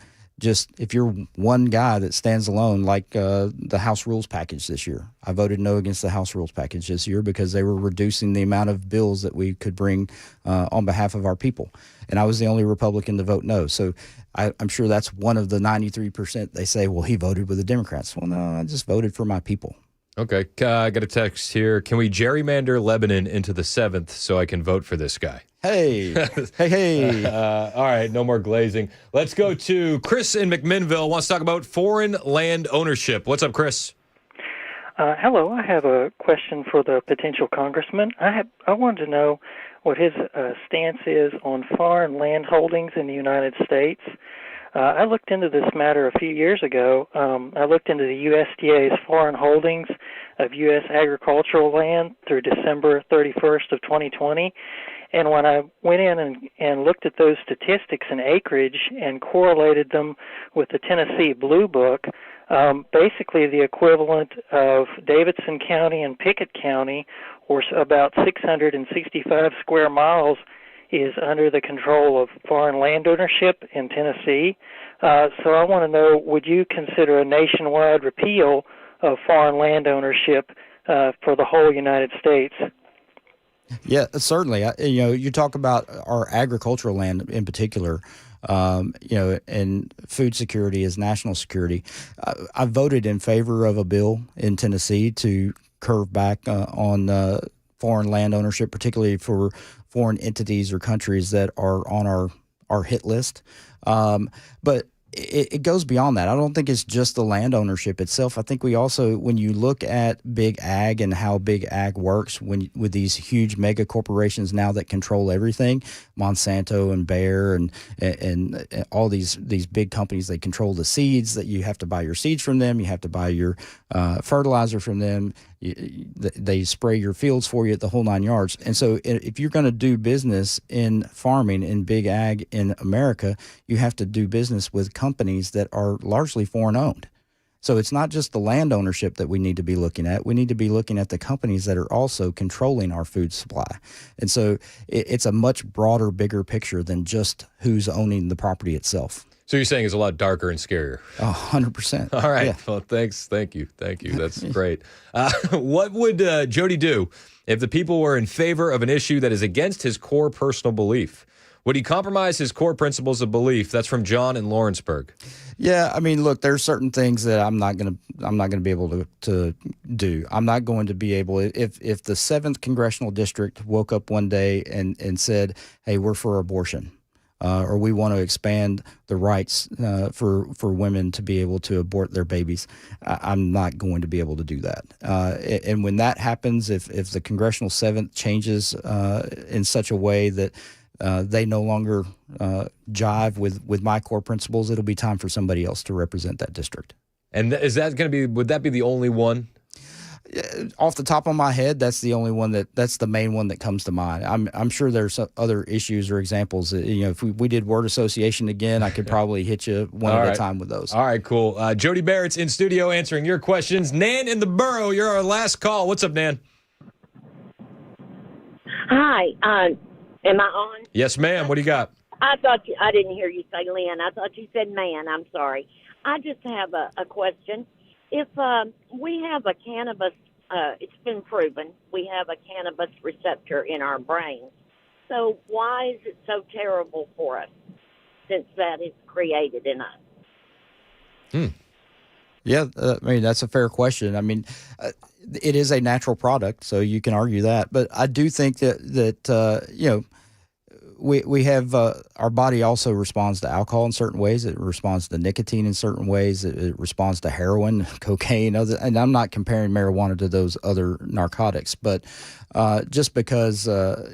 one guy that stands alone, like the House Rules package this year, I voted no against the House Rules package this year because they were reducing the amount of bills that we could bring on behalf of our people. And I was the only Republican to vote no. So I'm sure that's one of the 93% they say, well, he voted with the Democrats. Well, no, I just voted for my people. Okay, I got a text here. Can we gerrymander Lebanon into the 7th so I can vote for this guy? Hey, hey. All right, no more glazing. Let's go to Chris in McMinnville. Wants to talk about foreign land ownership. What's up, Chris? Hello, I have a question for the potential congressman. I wanted to know what his stance is on foreign land holdings in the United States. I looked into this matter a few years ago. I looked into the USDA's foreign holdings of U.S. agricultural land through December 31st of 2020. And when I went in and looked at those statistics and acreage and correlated them with the Tennessee Blue Book, basically the equivalent of Davidson County and Pickett County, or about 665 square miles, is under the control of foreign land ownership in Tennessee. So I want to know, would you consider a nationwide repeal of foreign land ownership for the whole United States? Yeah, certainly. You talk about our agricultural land in particular, and food security is national security. I voted in favor of a bill in Tennessee to curve back on foreign land ownership, particularly for foreign entities or countries that are on our hit list. But it goes beyond that. I don't think it's just the land ownership itself. I think we also, when you look at big ag and how big ag works, with these huge mega corporations now that control everything, Monsanto and Bayer and all these big companies, they control the seeds, that you have to buy your seeds from them, you have to buy your fertilizer from them, they spray your fields for you at the whole 9 yards. And so if you're going to do business in farming, in big ag in America, you have to do business with companies that are largely foreign owned. So it's not just the land ownership that we need to be looking at. We need to be looking at the companies that are also controlling our food supply. And so it's a much broader, bigger picture than just who's owning the property itself. So you're saying it's a lot darker and scarier. 100%. All right. Yeah. Well, thanks. Thank you. That's great. What would Jody do if the people were in favor of an issue that is against his core personal belief? Would he compromise his core principles of belief? That's from John in Lawrenceburg. Yeah, I mean, look, there's certain things that I'm not gonna be able to do. I'm not going to be able, if the 7th Congressional District woke up one day and said, hey, we're for abortion, or we want to expand the rights for women to be able to abort their babies, I'm not going to be able to do that. And when that happens, if the Congressional 7th changes in such a way that they no longer jive with my core principles, it'll be time for somebody else to represent that district. And is that going to be, would that be the only one? Off the top of my head, that's the only one that's the main one that comes to mind. I'm sure there's other issues or examples. If we did word association again, I could probably hit you one at a time with those. All right, cool. Jody Barrett's in studio answering your questions. Nan in the borough, you're our last call. What's up, Nan? Hi. Am I on? Yes, ma'am. What do you got? I didn't hear you say Lynn. I thought you said man. I'm sorry. I just have a question. If we have a cannabis, it's been proven, we have a cannabis receptor in our brains. So why is it so terrible for us since that is created in us? Yeah, I mean, that's a fair question. I mean, it is a natural product, so you can argue that. But I do think that we have our body also responds to alcohol in certain ways. It responds to nicotine in certain ways. It responds to heroin, cocaine, and I'm not comparing marijuana to those other narcotics, but just because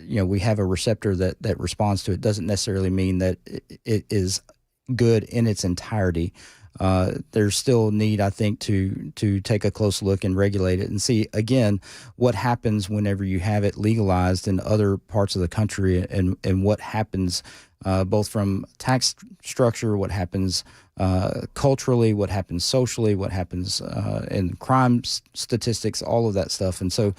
we have a receptor that responds to it doesn't necessarily mean that it is good in its entirety. there's still need, I think, to take a close look and regulate it and see, again, what happens whenever you have it legalized in other parts of the country, and what happens both from tax structure, what happens culturally, what happens socially, what happens in crime statistics, all of that stuff. And so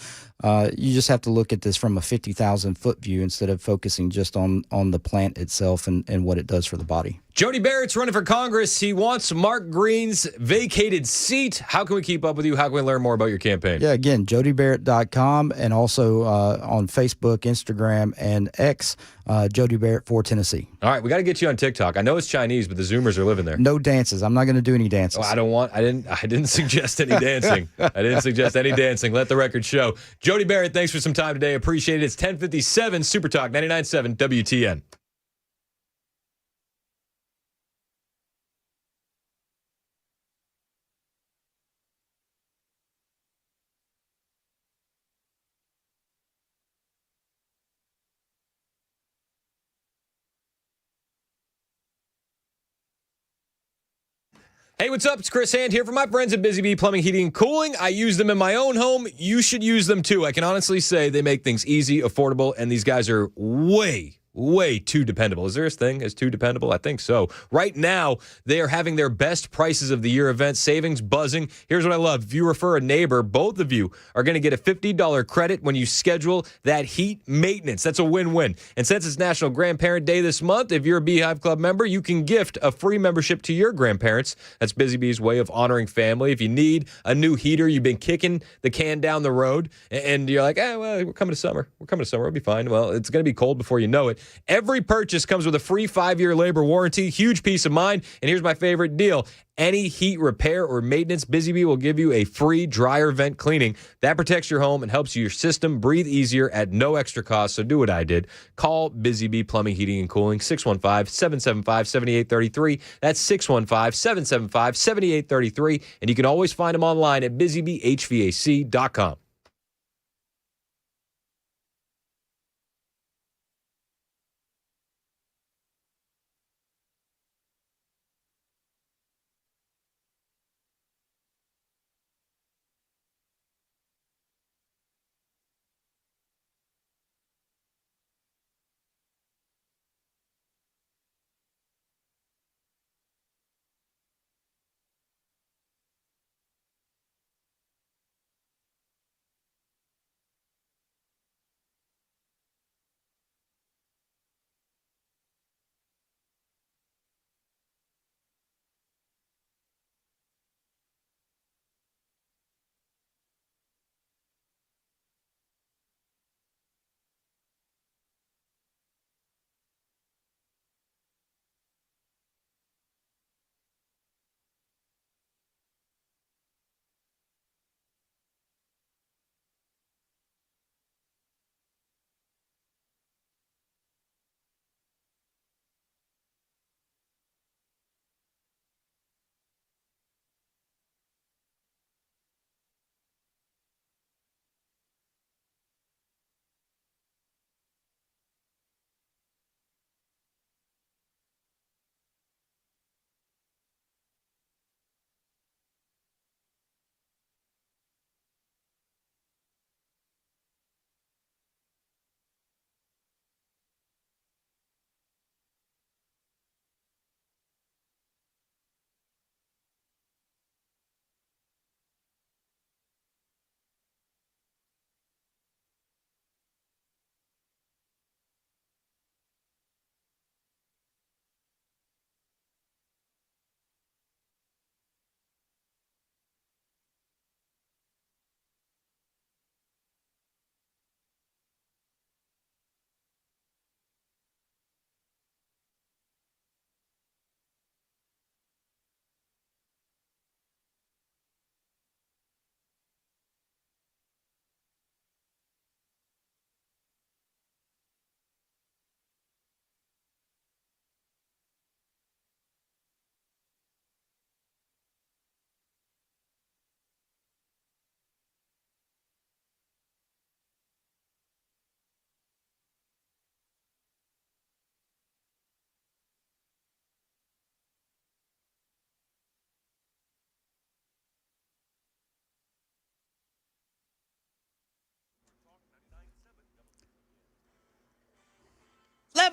you just have to look at this from a 50,000-foot view instead of focusing just on the plant itself and what it does for the body. Jody Barrett's running for Congress. He wants Mark Green's vacated seat. How can we keep up with you? How can we learn more about your campaign? Yeah, again, jodybarrett.com, and also on Facebook, Instagram, and X, Jody Barrett for Tennessee. All right, we got to get you on TikTok. I know it's Chinese, but the Zoomers are living there. No dances. I'm not going to do any dances. Oh, I didn't suggest any dancing. I didn't suggest any dancing. Let the record show. Jody Barrett, thanks for some time today. Appreciate it. It's 10:57 Super Talk 99.7 WTN. Hey, what's up? It's Chris Hand here from my friends at Busy Bee Plumbing, Heating, and Cooling. I use them in my own home. You should use them too. I can honestly say they make things easy, affordable, and these guys are way too dependable. Is there a thing as too dependable? I think so. Right now, they are having their best prices of the year event, savings buzzing. Here's what I love. If you refer a neighbor, both of you are going to get a $50 credit when you schedule that heat maintenance. That's a win-win. And since it's National Grandparent Day this month, if you're a Beehive Club member, you can gift a free membership to your grandparents. That's Busy Bee's way of honoring family. If you need a new heater, you've been kicking the can down the road, and you're like, well, we're coming to summer. It'll be fine. Well, it's going to be cold before you know it. Every purchase comes with a free 5-year labor warranty, huge peace of mind. And here's my favorite deal. Any heat repair or maintenance, Busy Bee will give you a free dryer vent cleaning. That protects your home and helps your system breathe easier at no extra cost. So do what I did. Call Busy Bee Plumbing, Heating, and Cooling, 615-775-7833. That's 615-775-7833. And you can always find them online at busybeehvac.com.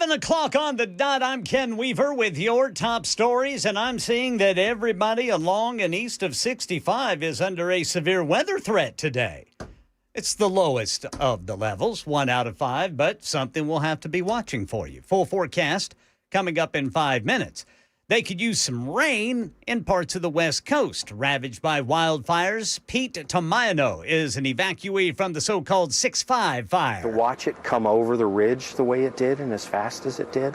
7 o'clock on the dot. I'm Ken Weaver with your top stories, and I'm seeing that everybody along and east of 65 is under a severe weather threat today. It's the lowest of the levels, 1 out of 5, but something we'll have to be watching for you. Full forecast coming up in 5 minutes. They could use some rain in parts of the West Coast, ravaged by wildfires. Pete Tomayano is an evacuee from the so-called 6-5 fire. To watch it come over the ridge the way it did and as fast as it did,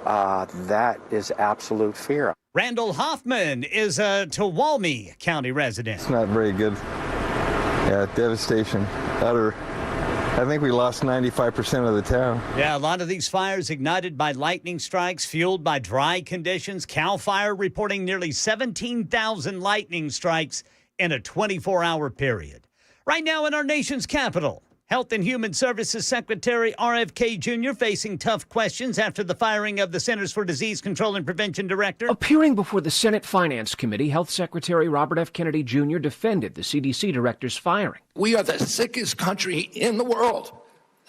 that is absolute fear. Randall Hoffman is a Tuolumne County resident. It's not very good. Yeah, devastation. Utter. I think we lost 95% of the town. Yeah, a lot of these fires ignited by lightning strikes, fueled by dry conditions. CAL FIRE reporting nearly 17,000 lightning strikes in a 24-hour period. Right now in our nation's capital, Health and Human Services Secretary RFK Jr. facing tough questions after the firing of the Centers for Disease Control and Prevention Director. Appearing before the Senate Finance Committee, Health Secretary Robert F. Kennedy Jr. defended the CDC director's firing. We are the sickest country in the world.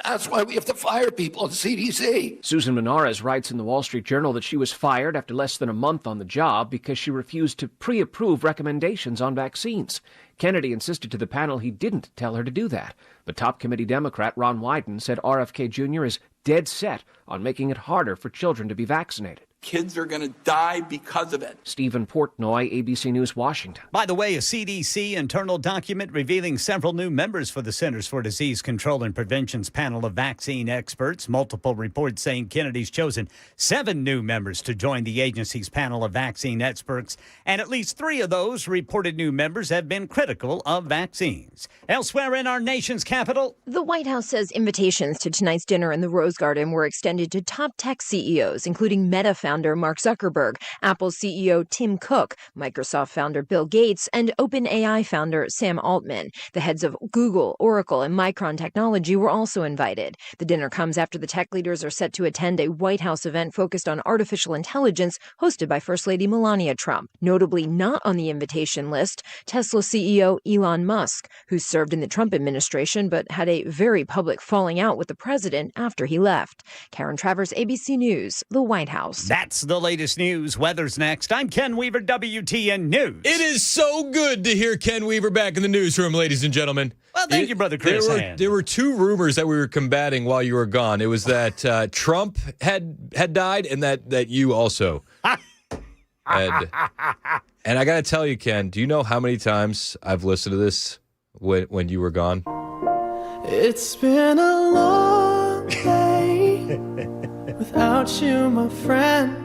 That's why we have to fire people at the CDC. Susan Menares writes in the Wall Street Journal that she was fired after less than a month on the job because she refused to pre-approve recommendations on vaccines. Kennedy insisted to the panel he didn't tell her to do that. But top committee Democrat Ron Wyden said RFK Jr. is dead set on making it harder for children to be vaccinated. Kids are going to die because of it. Stephen Portnoy, ABC News, Washington. By the way, a CDC internal document revealing several new members for the Centers for Disease Control and Prevention's panel of vaccine experts. Multiple reports saying Kennedy's chosen 7 new members to join the agency's panel of vaccine experts, and at least 3 of those reported new members have been critical of vaccines. Elsewhere in our nation's capital, the White House says invitations to tonight's dinner in the Rose Garden were extended to top tech CEOs, including Meta founder Mark Zuckerberg, Apple CEO Tim Cook, Microsoft founder Bill Gates, and OpenAI founder Sam Altman. The heads of Google, Oracle, and Micron Technology were also invited. The dinner comes after the tech leaders are set to attend a White House event focused on artificial intelligence hosted by First Lady Melania Trump. Notably not on the invitation list, Tesla CEO Elon Musk, who served in the Trump administration but had a very public falling out with the president after he left. Karen Travers, ABC News, the White House. That's the latest news. Weather's next. I'm Ken Weaver, WTN News. It is so good to hear Ken Weaver back in the newsroom, ladies and gentlemen. Well, thank you, Brother Chris. There were 2 rumors that we were combating while you were gone. It was that Trump had died and that you also had. And I got to tell you, Ken, do you know how many times I've listened to this when you were gone? It's been a long day without you, my friend,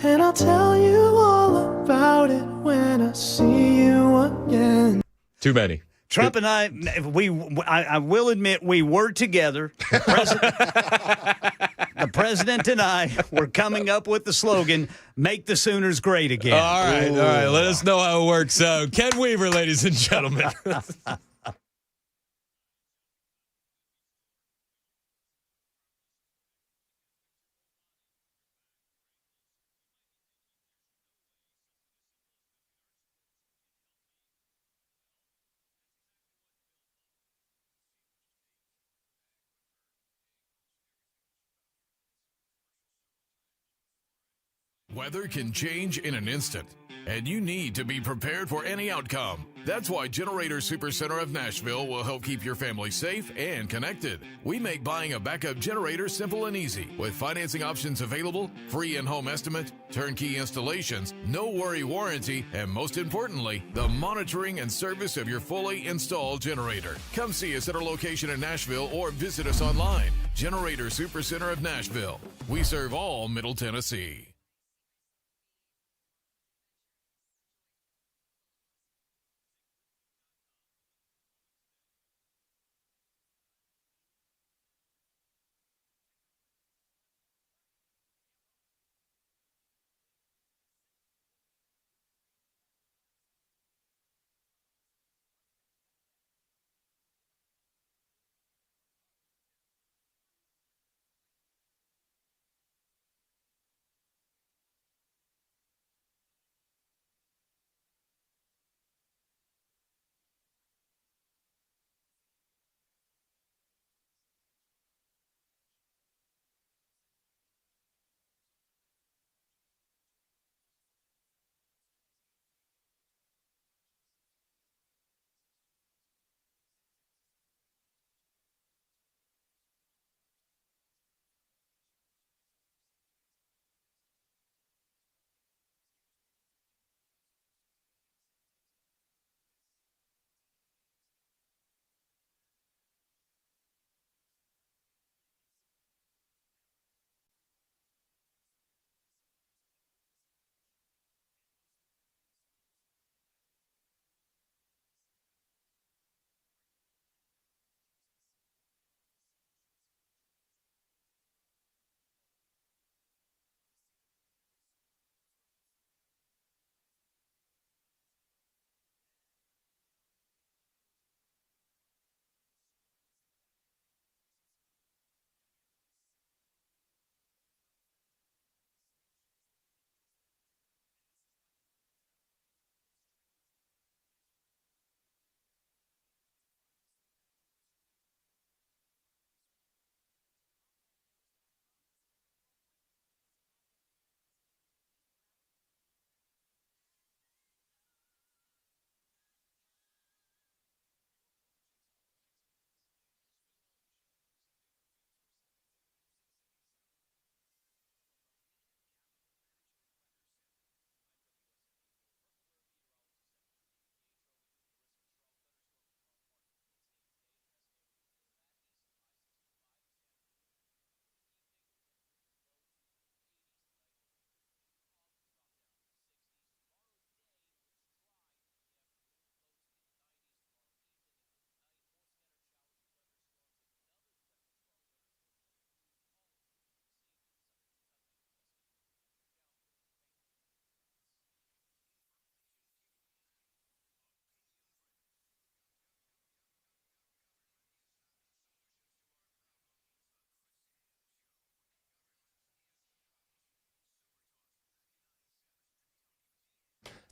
and I'll tell you all about it when I see you again. Too many. Trump and I will admit we were together. The president and I were coming up with the slogan, "Make the Sooners great again." All right. Let us know how it works out. Ken Weaver, ladies and gentlemen. Weather can change in an instant, and you need to be prepared for any outcome. That's why Generator Supercenter of Nashville will help keep your family safe and connected. We make buying a backup generator simple and easy, with financing options available, free in-home estimate, turnkey installations, no worry warranty, and most importantly, the monitoring and service of your fully installed generator. Come see us at our location in Nashville or visit us online. Generator Supercenter of Nashville. We serve all Middle Tennessee.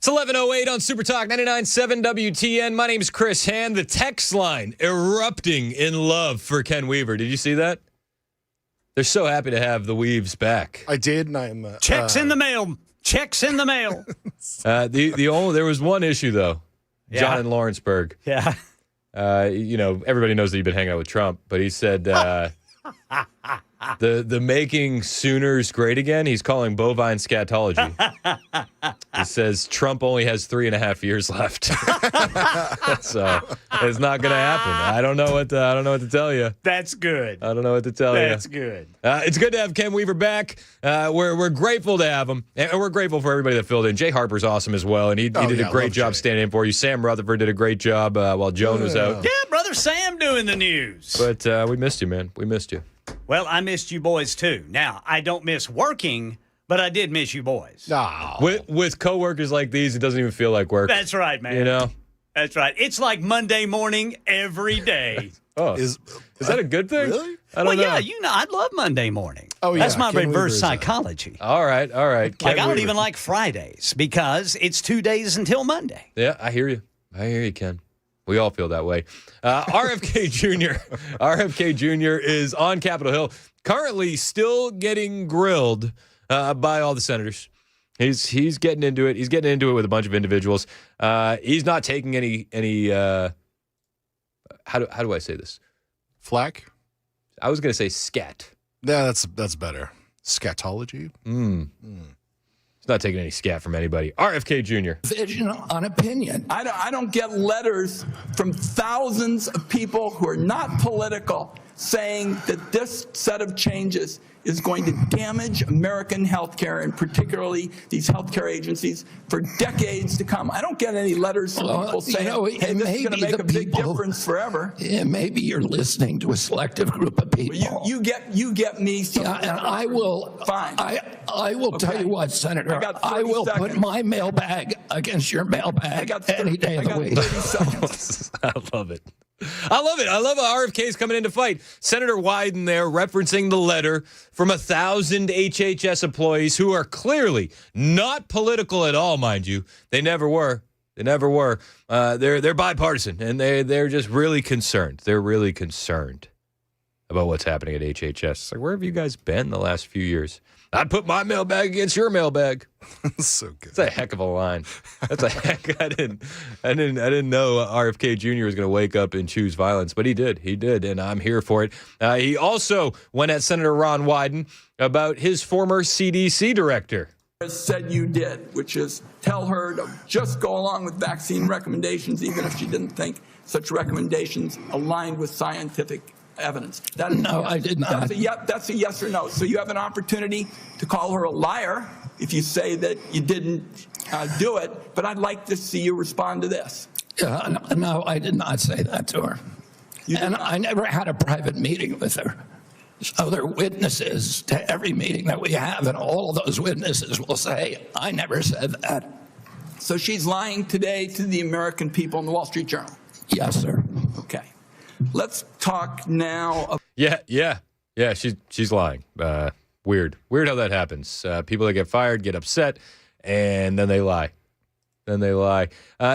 It's 11:08 on Super Talk 99.7 WTN. My name's Chris Hand. The text line erupting in love for Ken Weaver. Did you see that? They're so happy to have the Weaves back. I did, and I'm checks in the mail. Checks in the mail. There was one issue though. Yeah. John in Lawrenceburg. Yeah. Everybody knows that you've been hanging out with Trump, but he said the making Sooners great again. He's calling bovine scatology. He says Trump only has 3.5 years left, so it's not going to happen. I don't know what to tell you. That's good. I don't know what to tell you. That's good. It's good to have Ken Weaver back. We're grateful to have him, and we're grateful for everybody that filled in. Jay Harper's awesome as well, and he did a great job standing in for you. Sam Rutherford did a great job while Joan was out. Yeah, brother Sam doing the news. But we missed you, man. We missed you. Well, I missed you boys too. Now, I don't miss working, but I did miss you boys. With coworkers like these, it doesn't even feel like work. That's right, man. You know? That's right. It's like Monday morning every day. Oh, is that a good thing? Really? I don't know. Yeah, I love Monday morning. Oh, yeah. That's my Ken reverse Weaver's psychology. All right. Like, I don't even like Fridays because it's 2 days until Monday. Yeah, I hear you. Ken. We all feel that way. RFK Jr. RFK Jr. is on Capitol Hill, currently still getting grilled by all the senators. He's getting into it. He's getting into it with a bunch of individuals. He's not taking any how do I say this? Flack? I was going to say scat. Yeah, that's better. Scatology? He's not taking any scat from anybody. RFK Jr. Vision on opinion. I don't get letters from thousands of people who are not political saying that this set of changes is going to damage American healthcare, and particularly these healthcare agencies, for decades to come. I don't get any letters from people saying, hey, this is going to make a big difference forever. Yeah, maybe you're listening to a selective group of people. You get me. Yeah, and I will. Fine. I will tell you what, Senator. I will put my mailbag against your mailbag any day of the week. 30 seconds. I love it. I love how RFK's coming in to fight. Senator Wyden there referencing the letter from 1,000 HHS employees who are clearly not political at all, mind you. They never were. They're bipartisan, and they're just really concerned. They're really concerned about what's happening at HHS. It's like, where have you guys been the last few years? I'd put my mailbag against your mailbag. So good. That's a heck of a line. That's a heck. I didn't know RFK Jr. was going to wake up and choose violence, but he did, and I'm here for it. He also went at Senator Ron Wyden about his former CDC director. Said you did, which is tell her to just go along with vaccine recommendations, even if she didn't think such recommendations aligned with scientific evidence. No, I did not. That's a yes or no. So you have an opportunity to call her a liar if you say that you didn't do it, but I'd like to see you respond to this. No, I did not say that to her. And I never had a private meeting with her. So there are witnesses to every meeting that we have, and all of those witnesses will say, I never said that. So she's lying today to the American people in the Wall Street Journal? Yes, sir. Okay. Let's talk now. Yeah. She's lying. Weird how that happens. People that get fired get upset, and then they lie.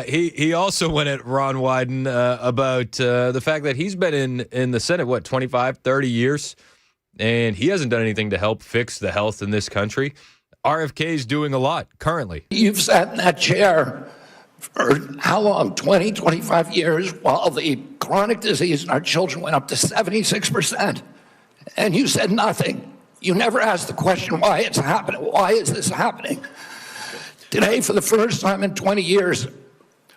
He also went at Ron Wyden about the fact that he's been in the Senate, 25, 30 years, and he hasn't done anything to help fix the health in this country. RFK is doing a lot currently. You've sat in that chair for how long? 20, 25 years, while the chronic disease in our children went up to 76%. And you said nothing. You never asked the question why it's happening. Why is this happening? Today, for the first time in 20 years,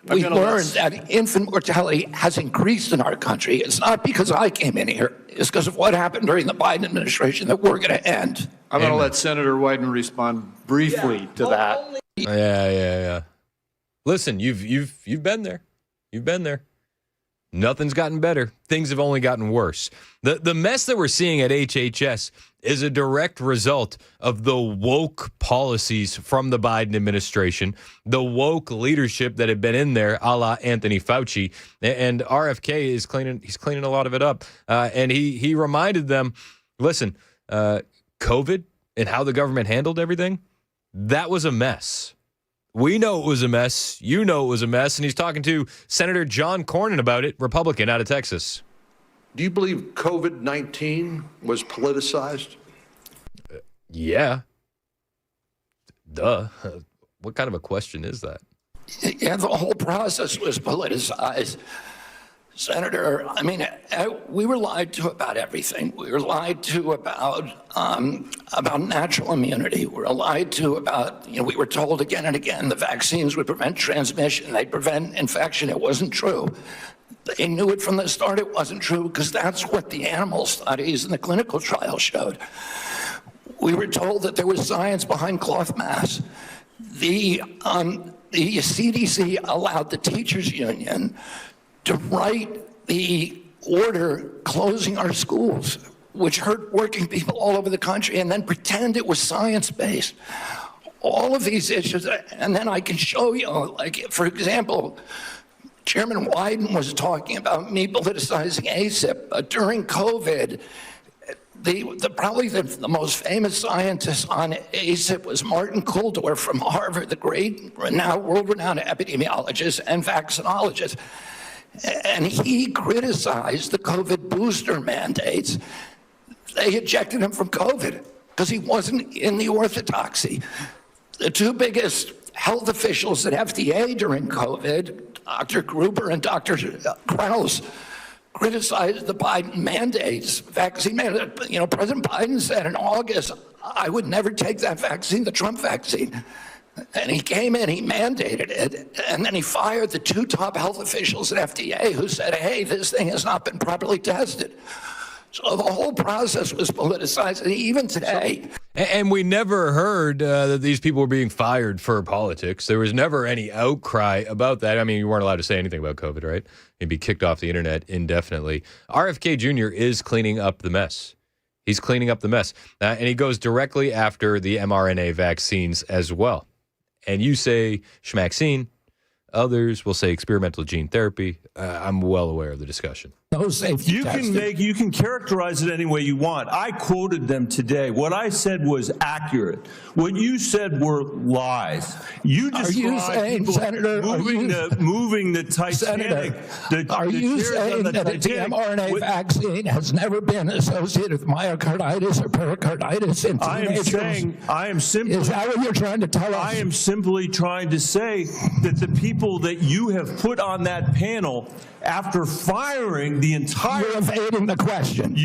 we learned that infant mortality has increased in our country. It's not because I came in here. It's because of what happened during the Biden administration that we're going to end. I'm going to let Senator Wyden respond briefly to that. Yeah. Listen, you've been there. You've been there. Nothing's gotten better. Things have only gotten worse. The mess that we're seeing at HHS is a direct result of the woke policies from the Biden administration, the woke leadership that had been in there, a la Anthony Fauci, and RFK is cleaning a lot of it up. And he reminded them, listen, COVID and how the government handled everything, that was a mess. We know it was a mess. You know it was a mess. And he's talking to Senator John Cornyn about it, Republican out of Texas. Do you believe COVID-19 was politicized? Yeah. Duh. What kind of a question is that? Yeah, the whole process was politicized. Senator, I mean, we were lied to about everything. We were lied to about natural immunity. We were lied to about, we were told again and again the vaccines would prevent transmission, they'd prevent infection. It wasn't true. They knew it from the start it wasn't true because that's what the animal studies and the clinical trials showed. We were told that there was science behind cloth masks. The CDC allowed the teachers union to write the order closing our schools, which hurt working people all over the country, and then pretend it was science-based. All of these issues, and then I can show you, like, for example, Chairman Wyden was talking about me politicizing ACIP. But during COVID, probably the most famous scientist on ACIP was Martin Kulldorff from Harvard, the great, world-renowned epidemiologist and vaccinologist. And he criticized the COVID booster mandates. They ejected him from COVID because he wasn't in the orthodoxy. The two biggest health officials at FDA during COVID, Dr. Gruber and Dr. Krause, criticized the Biden mandates, vaccine mandate. President Biden said in August, I would never take that vaccine, the Trump vaccine. And he came in, he mandated it, and then he fired the two top health officials at FDA who said, hey, this thing has not been properly tested. So the whole process was politicized, and even today. And we never heard that these people were being fired for politics. There was never any outcry about that. I mean, you weren't allowed to say anything about COVID, right? You'd be kicked off the internet indefinitely. RFK Jr. is cleaning up the mess. He's cleaning up the mess. And he goes directly after the mRNA vaccines as well. And you say schmaxine, others will say experimental gene therapy. I'm well aware of the discussion. No safety testing. You can characterize it any way you want. I quoted them today. What I said was accurate. What you said were lies. You described moving the Titanic. Are you saying that the mRNA vaccine has never been associated with myocarditis or pericarditis in teenagers? I am simply. Is that what you're trying to tell us? I am simply trying to say that the people that you have put on that panel, after firing the entire... You're evading the question.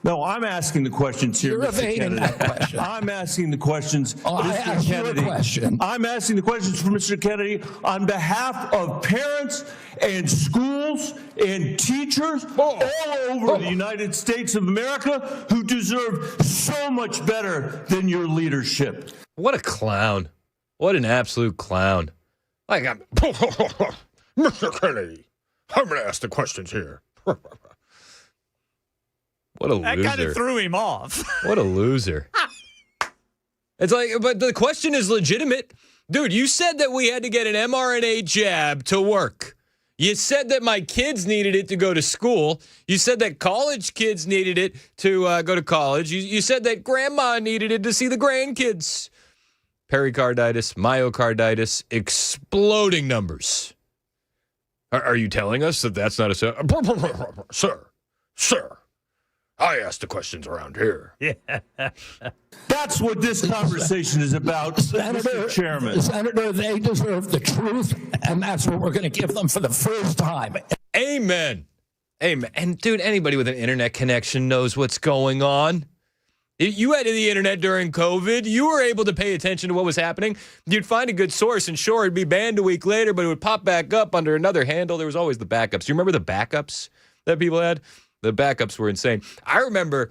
No, I'm asking the questions here, You're Mr. evading Kennedy. that question. I'm asking the questions, I Mr. asked Kennedy. you a question. I'm asking the questions for Mr. Kennedy on behalf of parents and schools and teachers all over the United States of America who deserve so much better than your leadership. What a clown. What an absolute clown. Like, Mr. Kennedy, I'm going to ask the questions here. What a loser. That kind of threw him off. What a loser. It's like, but the question is legitimate. Dude, you said that we had to get an mRNA jab to work. You said that my kids needed it to go to school. You said that college kids needed it to go to college. You said that grandma needed it to see the grandkids. Pericarditis, myocarditis, exploding numbers. Are you telling us that that's not a... Sir, I ask the questions around here. Yeah. That's what this conversation is about, Mr. Chairman. Senator, they deserve the truth, and that's what we're going to give them for the first time. Amen. Amen. And, dude, anybody with an internet connection knows what's going on. You had the internet during COVID. You were able to pay attention to what was happening. You'd find a good source, and sure, it'd be banned a week later, but it would pop back up under another handle. There was always the backups. Do you remember the backups that people had? The backups were insane. I remember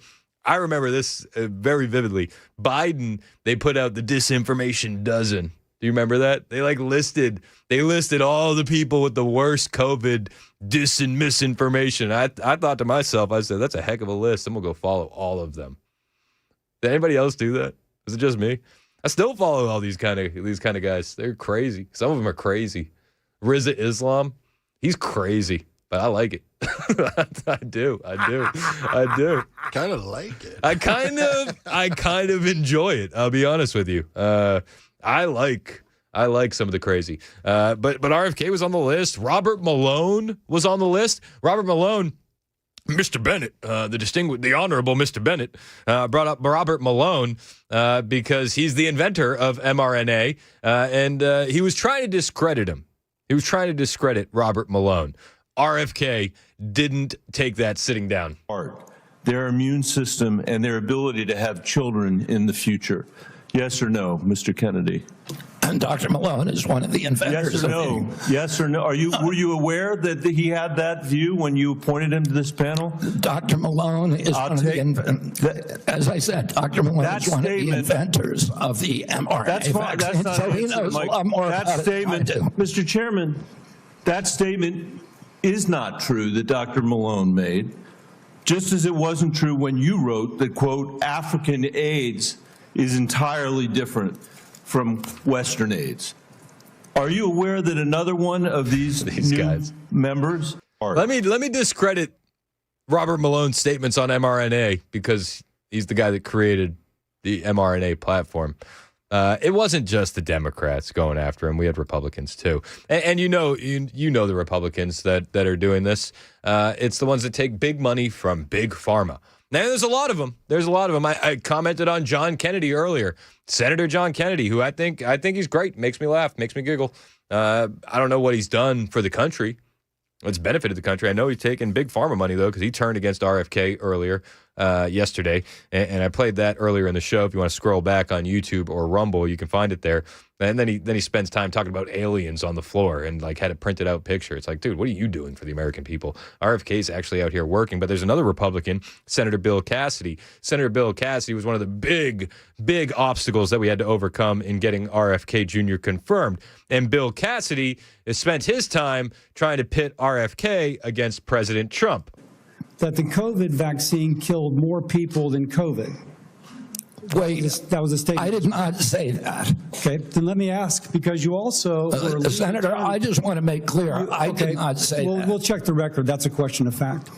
this very vividly. Biden, they put out the disinformation dozen. Do you remember that? They listed all the people with the worst COVID dis and misinformation. I thought to myself, I said, that's a heck of a list. I'm going to go follow all of them. Did anybody else do that? Is it just me? I still follow all these kind of guys. They're crazy. Some of them are crazy. Rizza Islam, he's crazy, but I like it. I do. Kind of like it. I kind of enjoy it. I'll be honest with you. I like I like some of the crazy. But RFK was on the list. Robert Malone was on the list. Robert Malone, Mr. Bennett, the honorable Mr. Bennett, brought up Robert Malone because he's the inventor of mRNA, and he was trying to discredit him. He was trying to discredit Robert Malone. RFK didn't take that sitting down. Their immune system and their ability to have children in the future. Yes or no, Mr. Kennedy? And Dr. Malone is one of the inventors. Yes or no? Yes or no? Were you aware that he had that view when you appointed him to this panel? Dr. Malone is one of the inventors. As I said, Dr. Malone is one of the inventors of the mRNA vaccine. That's so he knows a lot more about statement, it than I do. Mr. Chairman, that statement is not true that Dr. Malone made, just as it wasn't true when you wrote that, quote, African AIDS is entirely different from Western AIDS. Are you aware that another one of these new guys. members are... Let me discredit Robert Malone's statements on mRNA because he's the guy that created the mRNA platform. It wasn't just the Democrats going after him. We had Republicans too, and you know the Republicans that are doing this. It's the ones that take big money from big pharma. Now, there's a lot of them. I commented on John Kennedy earlier, Senator John Kennedy, who I think he's great. Makes me laugh, makes me giggle. I don't know what he's done for the country. It's benefited the country. I know he's taken big pharma money, though, because he turned against RFK earlier yesterday. And I played that earlier in the show. If you want to scroll back on YouTube or Rumble, you can find it there. And then he spends time talking about aliens on the floor and like had a printed out picture. It's like, dude, what are you doing for the American people? RFK's actually out here working. But there's another Republican, Senator Bill Cassidy. Senator Bill Cassidy was one of the big obstacles that we had to overcome in getting RFK Jr. confirmed. And Bill Cassidy has spent his time trying to pit RFK against President Trump. That the COVID vaccine killed more people than COVID. Wait, that was a statement. I did not say that. Okay, then let me ask, because you also were Senator, I just want to make clear, I did not say that. We'll check the record. That's a question of fact.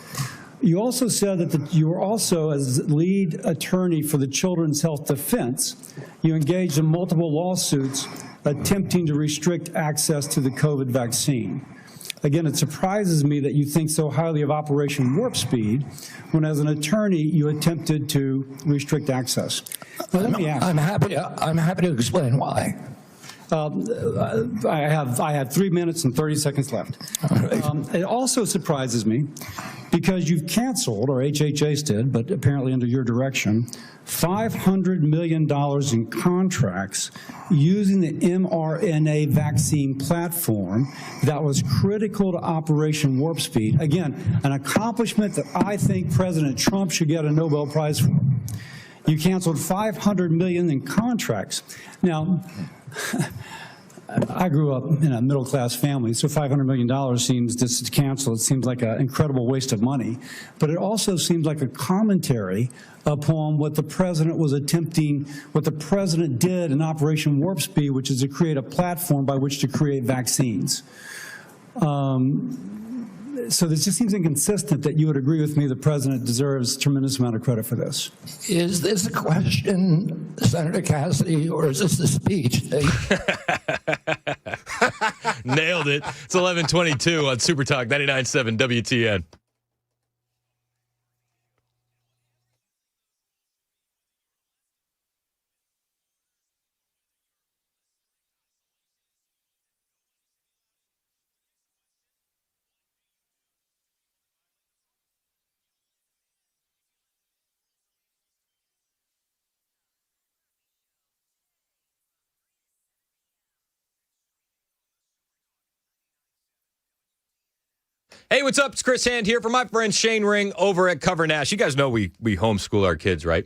You also said that you were also, as lead attorney for the Children's Health Defense, you engaged in multiple lawsuits attempting to restrict access to the COVID vaccine. Again, it surprises me that you think so highly of Operation Warp Speed when, as an attorney, you attempted to restrict access. Now, let me ask. I'm happy to explain why. I have 3 minutes and 30 seconds left. It also surprises me because you've canceled, or HHS did, but apparently under your direction, $500 million in contracts using the mRNA vaccine platform that was critical to Operation Warp Speed. Again, an accomplishment that I think President Trump should get a Nobel Prize for. You canceled $500 million in contracts. Now, I grew up in a middle-class family, so $500 million seems, just to cancel, it seems like an incredible waste of money. But it also seems like a commentary upon what the president was attempting, what the president did in Operation Warp Speed, which is to create a platform by which to create vaccines. So this just seems inconsistent that you would agree with me the president deserves a tremendous amount of credit for this. Is this a question, Senator Cassidy, or is this a speech? Nailed it. It's 11:22 on Super Talk 99.7 WTN. Hey, what's up? It's Chris Hand here for my friend Shane Ring over at Cover Nash. You guys know we homeschool our kids, right?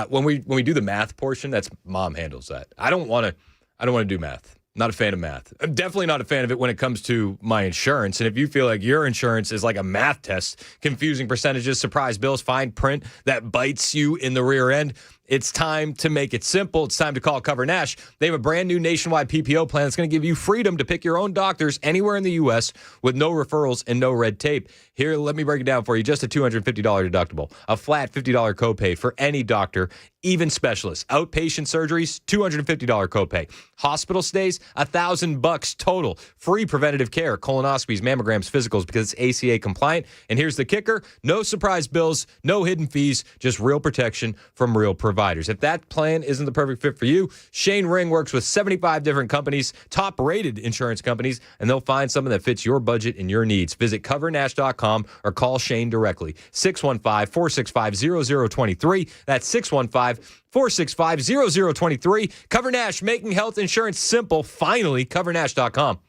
When we do the math portion, that's mom handles that. I don't want to do math. Not a fan of math. I'm definitely not a fan of it when it comes to my insurance. And if you feel like your insurance is like a math test, confusing percentages, surprise bills, fine print that bites you in the rear end, It's time to make it simple. It's time to call Cover Nash. They have a brand new nationwide PPO plan that's going to give you freedom to pick your own doctors anywhere in the U.S. with no referrals and no red tape. Here, let me break it down for you. Just a $250 deductible, a flat $50 copay for any doctor, even specialists. Outpatient surgeries, $250 copay. Hospital stays, $1,000 total. Free preventative care, colonoscopies, mammograms, physicals, because it's ACA compliant. And here's the kicker: no surprise bills, no hidden fees, just real protection from real providers. If that plan isn't the perfect fit for you, Shane Ring works with 75 different companies, top-rated insurance companies, and they'll find something that fits your budget and your needs. Visit covernash.com or call Shane directly. 615-465-0023. That's 615-465-0023. Cover Nash, making health insurance simple. Finally, covernash.com.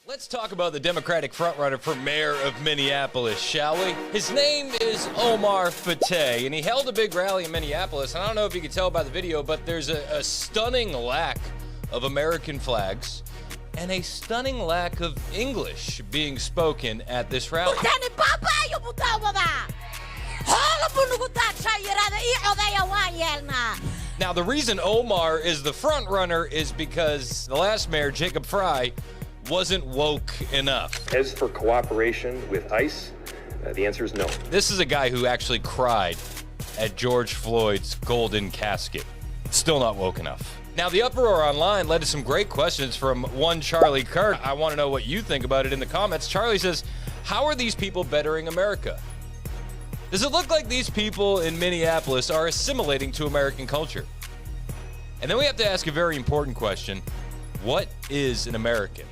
Let's talk about the Democratic frontrunner for mayor of Minneapolis, shall we? His name is Omar Fateh, and he held a big rally in Minneapolis. And I don't know if you can tell by the video, but there's a stunning lack of American flags and a stunning lack of English being spoken at this rally. Now, the reason Omar is the frontrunner is because the last mayor, Jacob Frey, wasn't woke enough. As for cooperation with ICE, the answer is no. This is a guy who actually cried at George Floyd's golden casket. Still not woke enough. Now, the uproar online led to some great questions from one Charlie Kirk. I want to know what you think about it in the comments. Charlie says, how are these people bettering America? Does it look like these people in Minneapolis are assimilating to American culture? And then we have to ask a very important question. What is an American?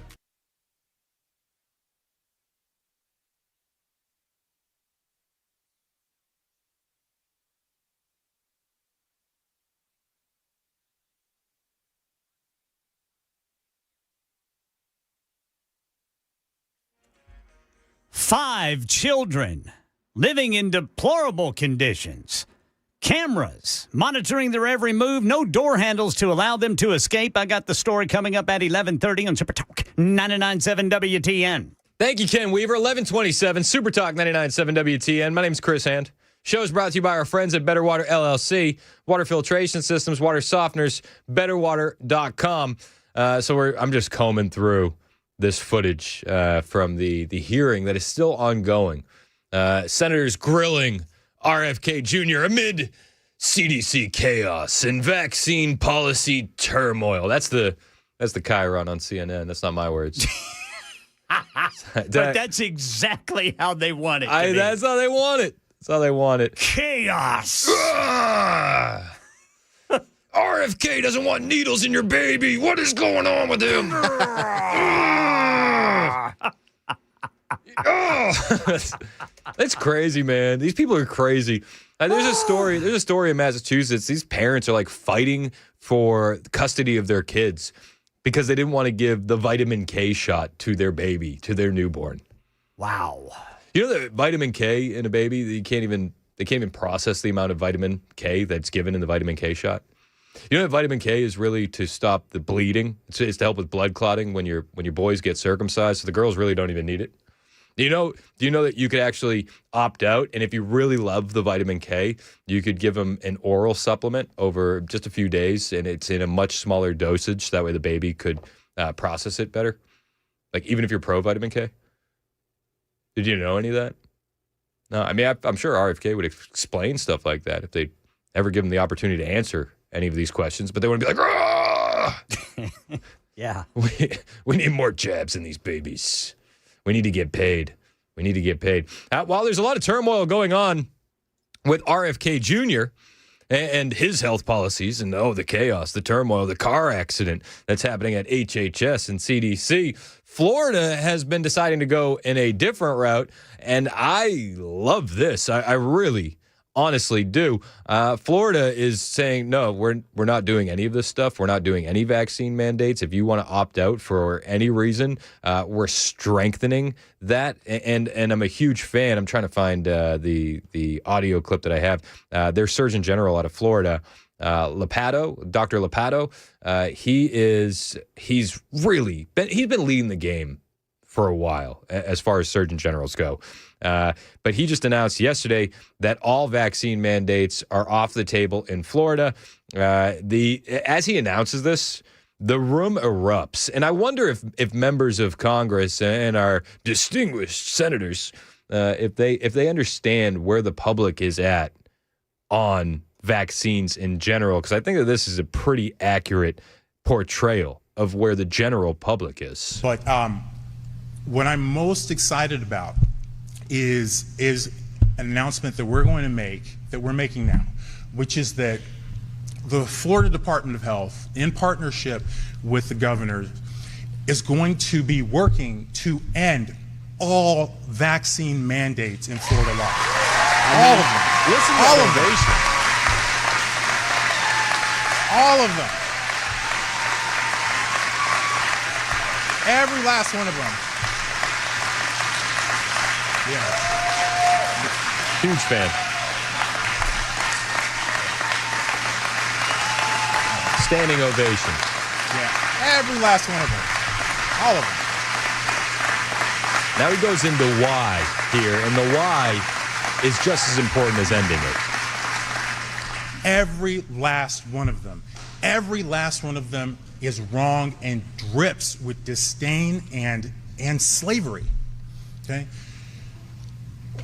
Five children living in deplorable conditions. Cameras monitoring their every move. No door handles to allow them to escape. I got the story coming up at 11:30 on Super Talk 99.7 WTN. Thank you, Ken Weaver. 11:27 Super Talk 99.7 WTN. My name's Chris Hand. Show is brought to you by our friends at Better Water LLC. Water filtration systems, water softeners, betterwater.com. I'm just combing through this footage from the hearing that is still ongoing. Senators grilling RFK Jr. amid CDC chaos and vaccine policy turmoil. That's the Chiron on CNN. That's not my words. But that's exactly how they want it to be. That's how they want it. That's how they want it. Chaos. RFK doesn't want needles in your baby. What is going on with him? That's crazy, man. These people are crazy. There's a story in Massachusetts. These parents are like fighting for custody of their kids because they didn't want to give the vitamin K shot to their baby, to their newborn. Wow. You know that vitamin K in a baby, they can't even process the amount of vitamin K that's given in the vitamin K shot. You know that vitamin K is really to stop the bleeding. It's to help with blood clotting when your boys get circumcised. So the girls really don't even need it. Do you know that you could actually opt out, and if you really love the vitamin K, you could give them an oral supplement over just a few days, and it's in a much smaller dosage. That way the baby could process it better. Like, even if you're pro vitamin K. Did you know any of that? No, I mean, I'm sure RFK would explain stuff like that if they ever give him the opportunity to answer any of these questions, but they wouldn't be like, "Ah!" Yeah. We need more jabs in these babies. We need to get paid. We need to get paid. While there's a lot of turmoil going on with RFK Jr. and his health policies and, the chaos, the turmoil, the car accident that's happening at HHS and CDC, Florida has been deciding to go in a different route, and I love this. I really honestly do. Florida is saying, no, we're not doing any of this stuff. We're not doing any vaccine mandates. If you want to opt out for any reason, we're strengthening that. And I'm a huge fan. I'm trying to find the audio clip that I have. Their Surgeon General out of Florida, Dr. Lapato, he's been leading the game for a while as far as Surgeon Generals go. But he just announced yesterday that all vaccine mandates are off the table in Florida. As he announces this, the room erupts. And I wonder if members of Congress and our distinguished senators, if they understand where the public is at on vaccines in general, because I think that this is a pretty accurate portrayal of where the general public is. But what I'm most excited about is an announcement that we're making now, which is that the Florida Department of Health, in partnership with the governor, is going to be working to end all vaccine mandates in Florida law. All of them. Listen to all the of them. ovation. All of them. Every last one of them. Yeah. Huge fan. Standing ovation. Yeah. Every last one of them. All of them. Now he goes into why here, and the why is just as important as ending it. Every last one of them. Every last one of them is wrong and drips with disdain and slavery. Okay?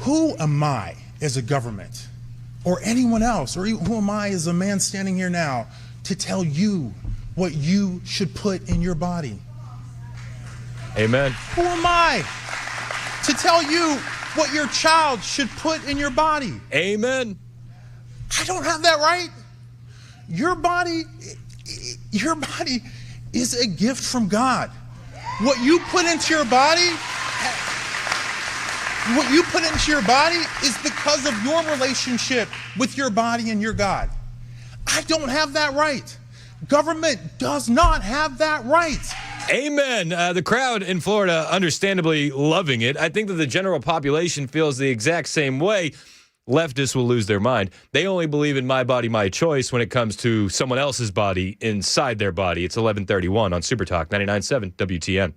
Who am I as a government or anyone else, or who am I as a man standing here now to tell you what you should put in your body? Amen. Who am I to tell you what your child should put in your body? Amen. I don't have that right. Your body is a gift from God. What you put into your body is because of your relationship with your body and your God. I don't have that right. Government does not have that right. Amen. The crowd in Florida understandably loving it. I think that the general population feels the exact same way. Leftists will lose their mind. They only believe in my body, my choice when it comes to someone else's body inside their body. It's 11:31 on Super Talk 99.7 WTN.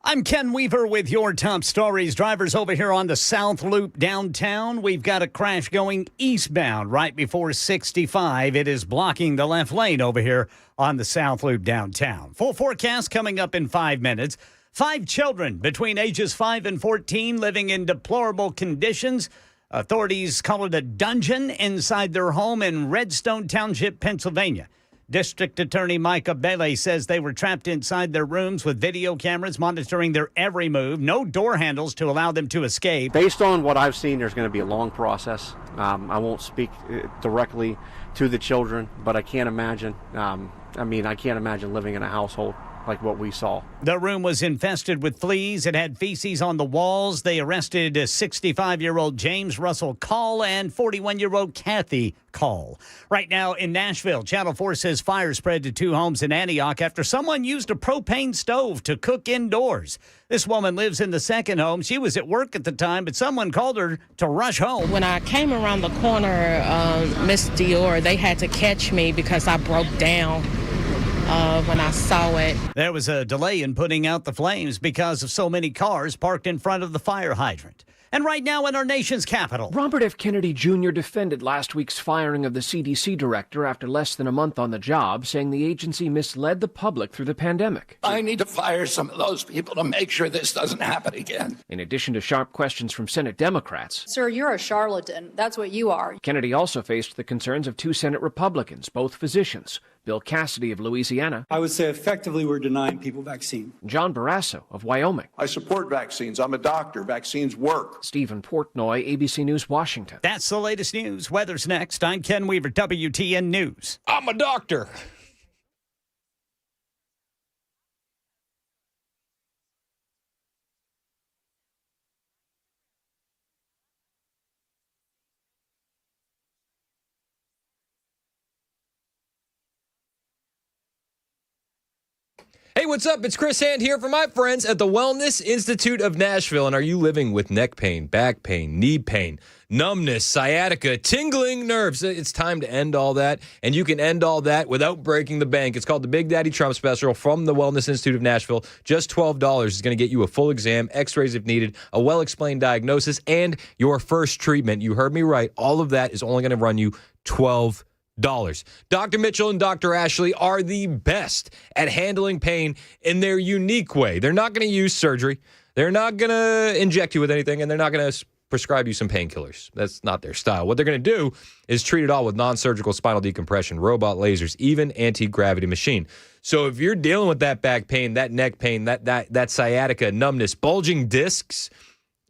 I'm Ken Weaver with your top stories. Drivers over here on the South Loop downtown. We've got a crash going eastbound right before 65. It is blocking the left lane over here on the South Loop downtown. Full forecast coming up in 5 minutes. 5 children between ages 5 and 14 living in deplorable conditions. Authorities call it a dungeon inside their home in Redstone Township, Pennsylvania. District Attorney Micah Bailey says they were trapped inside their rooms with video cameras monitoring their every move, no door handles to allow them to escape. Based on what I've seen, there's going to be a long process. I won't speak directly to the children, but I can't imagine. I can't imagine living in a household like what we saw. The room was infested with fleas. It had feces on the walls. They arrested 65-year-old James Russell Call and 41-year-old Kathy Call. Right now in Nashville, Channel 4 says fire spread to 2 homes in Antioch after someone used a propane stove to cook indoors. This woman lives in the second home. She was at work at the time, but someone called her to rush home. When I came around the corner, Miss Dior, they had to catch me because I broke down when I saw it. There was a delay in putting out the flames because of so many cars parked in front of the fire hydrant. And right now in our nation's capital, Robert F. Kennedy Jr. defended last week's firing of the CDC director after less than a month on the job, saying the agency misled the public through the pandemic. I need to fire some of those people to make sure this doesn't happen again. In addition to sharp questions from Senate Democrats, Sir, you're a charlatan. That's what you are. Kennedy also faced the concerns of 2 Senate Republicans, both physicians. Bill Cassidy of Louisiana. I would say effectively we're denying people vaccine. John Barrasso of Wyoming. I support vaccines. I'm a doctor. Vaccines work. Stephen Portnoy, ABC News, Washington. That's the latest news. Weather's next. I'm Ken Weaver, WTN News. I'm a doctor. Hey, what's up? It's Chris Hand here for my friends at the Wellness Institute of Nashville. And are you living with neck pain, back pain, knee pain, numbness, sciatica, tingling nerves? It's time to end all that. And you can end all that without breaking the bank. It's called the Big Daddy Trump Special from the Wellness Institute of Nashville. Just $12 is going to get you a full exam, x-rays if needed, a well-explained diagnosis, and your first treatment. You heard me right. All of that is only going to run you $12. Dr. Mitchell and Dr. Ashley are the best at handling pain in their unique way. They're not going to use surgery. They're not going to inject you with anything, and they're not going to prescribe you some painkillers. That's not their style. What they're going to do is treat it all with non-surgical spinal decompression, robot lasers, even anti-gravity machine. So if you're dealing with that back pain, that neck pain, that sciatica, numbness, bulging discs,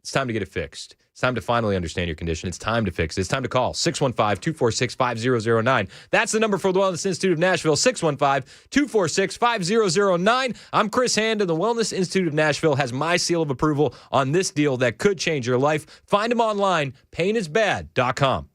it's time to get it fixed. It's time to finally understand your condition. It's time to fix it. It's time to call 615-246-5009. That's the number for the Wellness Institute of Nashville, 615-246-5009. I'm Chris Hand, and the Wellness Institute of Nashville has my seal of approval on this deal that could change your life. Find them online, painisbad.com.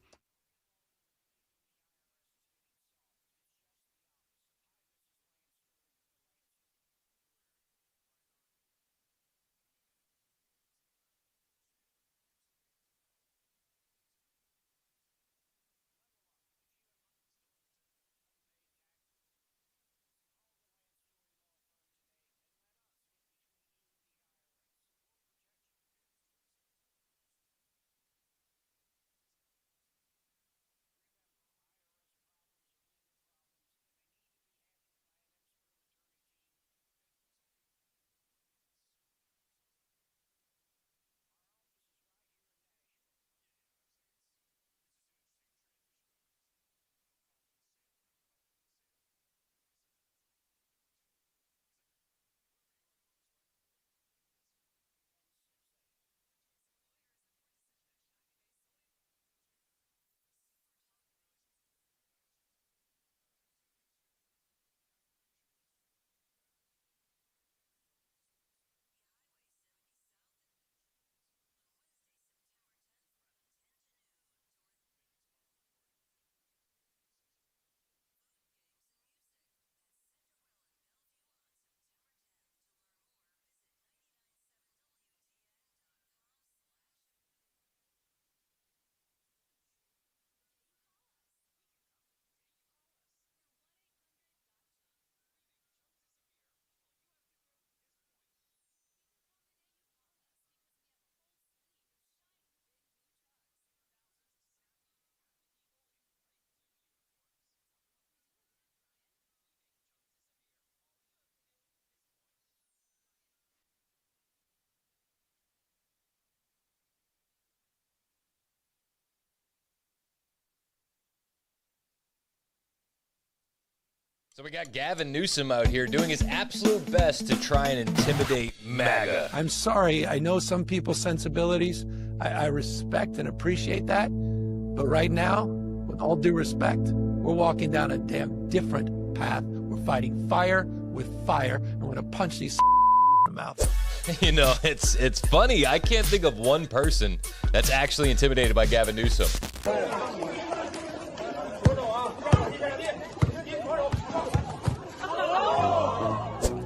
So we got Gavin Newsom out here doing his absolute best to try and intimidate MAGA. I'm sorry. I know some people's sensibilities. I respect and appreciate that. But right now, with all due respect, we're walking down a damn different path. We're fighting fire. with fire. I'm going to punch these in the mouth. You know, it's funny. I can't think of one person that's actually intimidated by Gavin Newsom.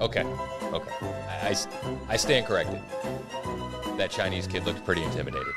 Okay. I stand corrected. That Chinese kid looked pretty intimidated.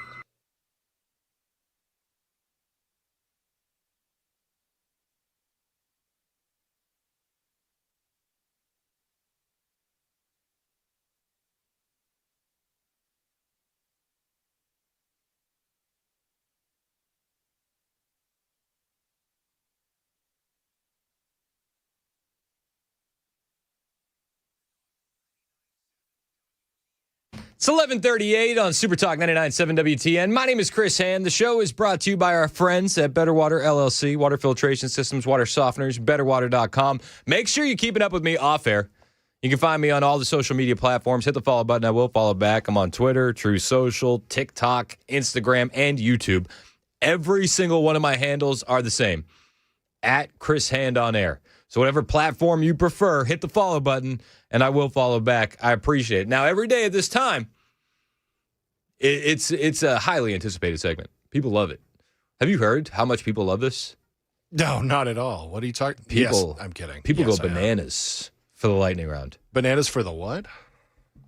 It's 11:38 on Super Talk 99.7 WTN. My name is Chris Hand. The show is brought to you by our friends at Better Water LLC, water filtration systems, water softeners, betterwater.com. Make sure you're keeping up with me off air. You can find me on all the social media platforms. Hit the follow button. I will follow back. I'm on Twitter, True Social, TikTok, Instagram, and YouTube. Every single one of my handles are the same, at Chris Hand on air. So whatever platform you prefer, hit the follow button, and I will follow back. I appreciate it. Now, every day at this time, it's a highly anticipated segment. People love it. Have you heard how much people love this? No, not at all. What are you talking? People, yes, I'm kidding. People Yes, go bananas for the lightning round. Bananas for the what?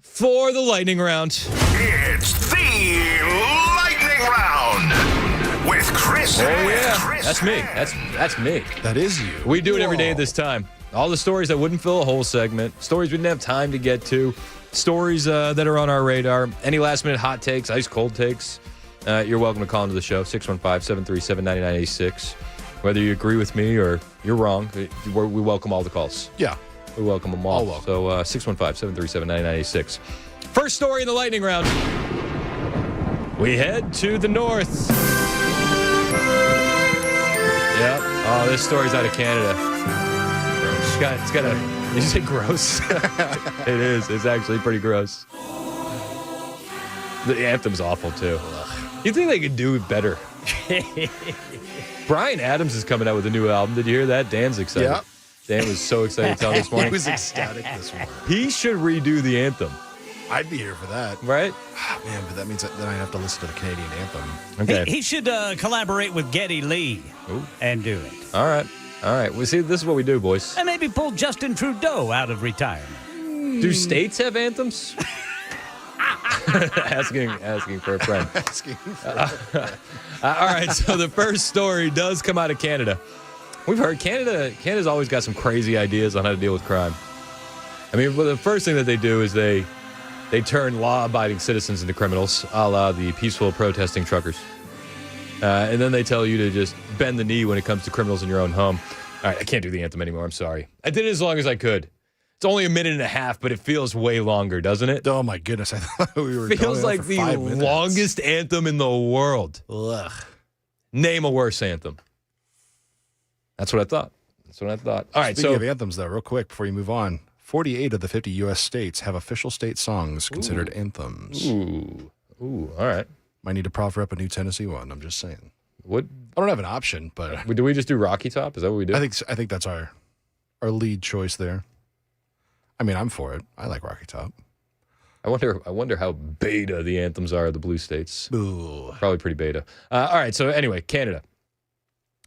For the lightning round. It's the lightning round with Chris. Oh yeah, that's me. That's me. That is you. We do it every day at this time. All the stories that wouldn't fill a whole segment, stories we didn't have time to get to, stories that are on our radar, any last-minute hot takes, ice-cold takes, you're welcome to call into the show, 615-737-9986. Whether you agree with me or you're wrong, we welcome all the calls. Yeah. We welcome them all. So 615-737-9986. First story in the lightning round. We head to the north. Yep. Oh, this story's out of Canada. It's got a... Did you say gross? It is. It's actually pretty gross. The anthem's awful, too. You think they could do it better? Bryan Adams is coming out with a new album. Did you hear that? Dan's excited. Yeah. Dan was so excited to tell me this morning. He was ecstatic this morning. He should redo the anthem. I'd be here for that. Right? Oh, man, but that means that then I have to listen to the Canadian anthem. Okay. He should collaborate with Geddy Lee and do it. All right. Well, see, this is what we do, boys. And maybe pull Justin Trudeau out of retirement. Do states have anthems? asking for a friend. All right, so the first story does come out of Canada. We've heard Canada's always got some crazy ideas on how to deal with crime. I mean, well, the first thing that they do is they turn law-abiding citizens into criminals, a la the peaceful protesting truckers. And then they tell you to just bend the knee when it comes to criminals in your own home. All right, I can't do the anthem anymore. I'm sorry. I did it as long as I could. It's only a minute and a half, but it feels way longer, doesn't it? Oh, my goodness. I thought we were feels like the 5 minutes. longest anthem in the world. Ugh. Name a worse anthem. That's what I thought. All right, Speaking of anthems, though, real quick before you move on, 48 of the 50 U.S. states have official state songs considered anthems. Ooh, all right. Might need to proffer up a new Tennessee one. I'm just saying. What? I don't have an option, but do we just do Rocky Top? Is that what we do? I think that's our lead choice there. I mean, I'm for it. I like Rocky Top. I wonder how beta the anthems are of the blue states. Ooh. Probably pretty beta. All right. So anyway, Canada.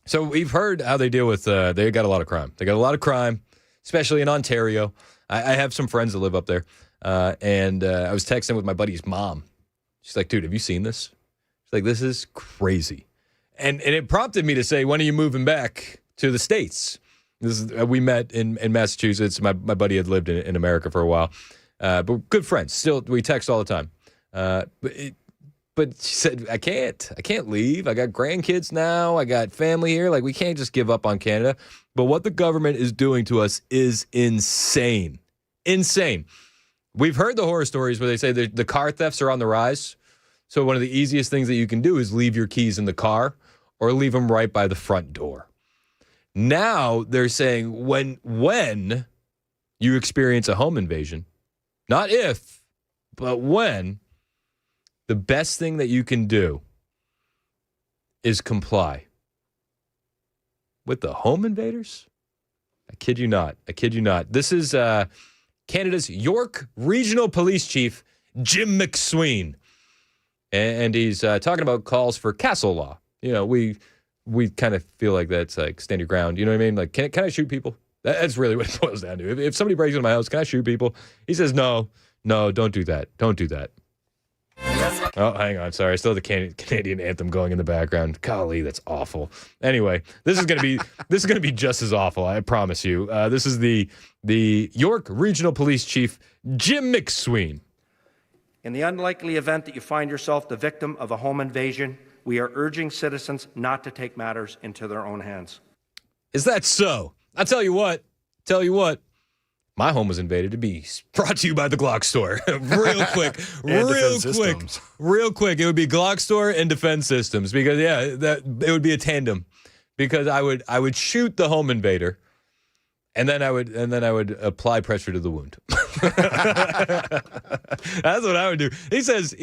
So we've heard how they deal with. They got a lot of crime. They got a lot of crime, especially in Ontario. I have some friends that live up there, and I was texting with my buddy's mom. She's like, "Dude, have you seen this?" She's like, "This is crazy," and it prompted me to say, "When are you moving back to the States?" We met in Massachusetts. My buddy had lived in America for a while, but we're good friends. Still, we text all the time. But she said, I can't leave. I got grandkids now. I got family here. Like, we can't just give up on Canada. But what the government is doing to us is insane. Insane. We've heard the horror stories where they say the car thefts are on the rise. So one of the easiest things that you can do is leave your keys in the car or leave them right by the front door. Now they're saying when you experience a home invasion, not if, but when, the best thing that you can do is comply with the home invaders. I kid you not. This is Canada's York Regional Police Chief, Jim McSween. And he's talking about calls for castle law. You know, we kind of feel like that's like stand your ground. You know what I mean? Like, can I shoot people? That's really what it boils down to. If somebody breaks into my house, can I shoot people? He says, no, don't do that. Don't do that. Oh, hang on. Sorry. I still have the Canadian anthem going in the background. Golly, that's awful. Anyway, this is gonna be just as awful. I promise you. This is the York Regional Police Chief, Jim McSween. In the unlikely event that you find yourself the victim of a home invasion, we are urging citizens not to take matters into their own hands. Is that so? I'll tell you what. My home was invaded. To be brought to you by the Glock store. Real quick. It would be Glock store and defense systems because it would be a tandem because I would shoot the home invader and then I would apply pressure to the wound. That's what I would do. He says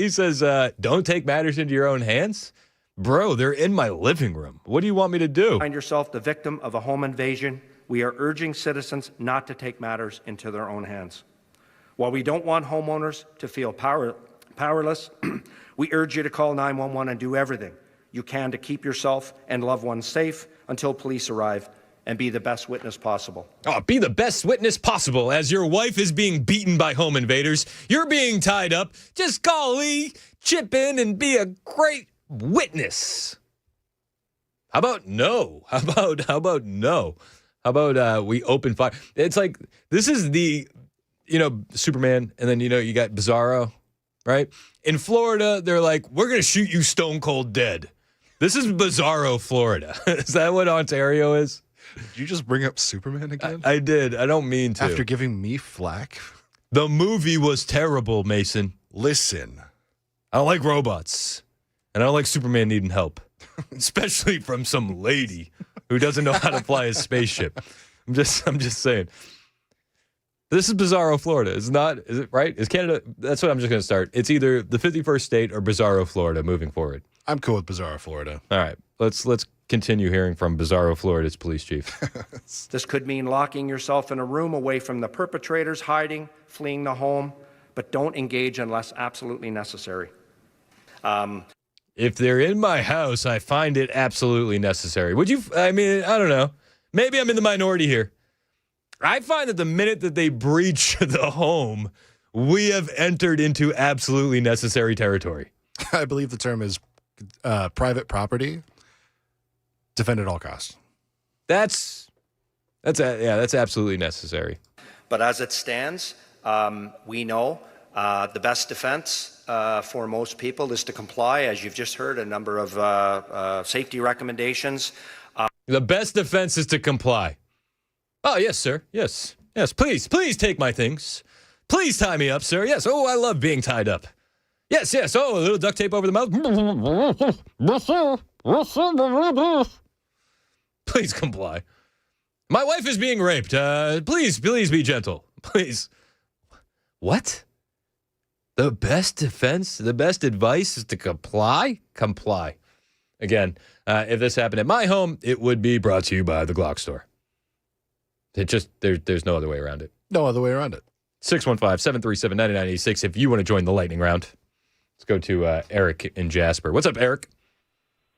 don't take matters into your own hands. Bro, they're in my living room. What do you want me to do? Find yourself the victim of a home invasion. We are urging citizens not to take matters into their own hands. While we don't want homeowners to feel powerless, we urge you to call 911 and do everything you can to keep yourself and loved ones safe until police arrive and be the best witness possible. Oh, be the best witness possible as your wife is being beaten by home invaders. You're being tied up. Just golly, chip in and be a great witness. How about no? How about no? How about we open fire? It's like, this is the, Superman, and then, you got Bizarro, right? In Florida, they're like, we're going to shoot you stone cold dead. This is Bizarro, Florida. Is that what Ontario is? Did you just bring up Superman again? I did. I don't mean to. After giving me flack? The movie was terrible, Mason. Listen. I don't like robots. And I don't like Superman needing help. Especially from some lady who doesn't know how to fly a spaceship. I'm just saying. This is Bizarro, Florida. Is it right? Is Canada? That's what I'm just going to start. It's either the 51st state or Bizarro, Florida moving forward. I'm cool with Bizarro, Florida. All right. Let's continue hearing from Bizarro, Florida's police chief. This could mean locking yourself in a room away from the perpetrators, hiding, fleeing the home, but don't engage unless absolutely necessary. If they're in my house, I find it absolutely necessary. I don't know. Maybe I'm in the minority here. I find that the minute that they breach the home, we have entered into absolutely necessary territory. I believe the term is private property. Defend at all costs. That's absolutely necessary. But as it stands, we know the best defense for most people is to comply, as you've just heard, a number of safety recommendations. The best defense is to comply. Oh, yes, sir. Yes. Please take my things. Please tie me up, sir. Yes. Oh, I love being tied up. Yes. Oh, a little duct tape over the mouth. Please comply. My wife is being raped. Please be gentle. Please. What? The best defense, the best advice is to comply? Comply. Again, if this happened at my home, it would be brought to you by the Glock store. There's no other way around it. No other way around it. 615-737-9986 if you want to join the lightning round. Let's go to Eric in Jasper. What's up, Eric?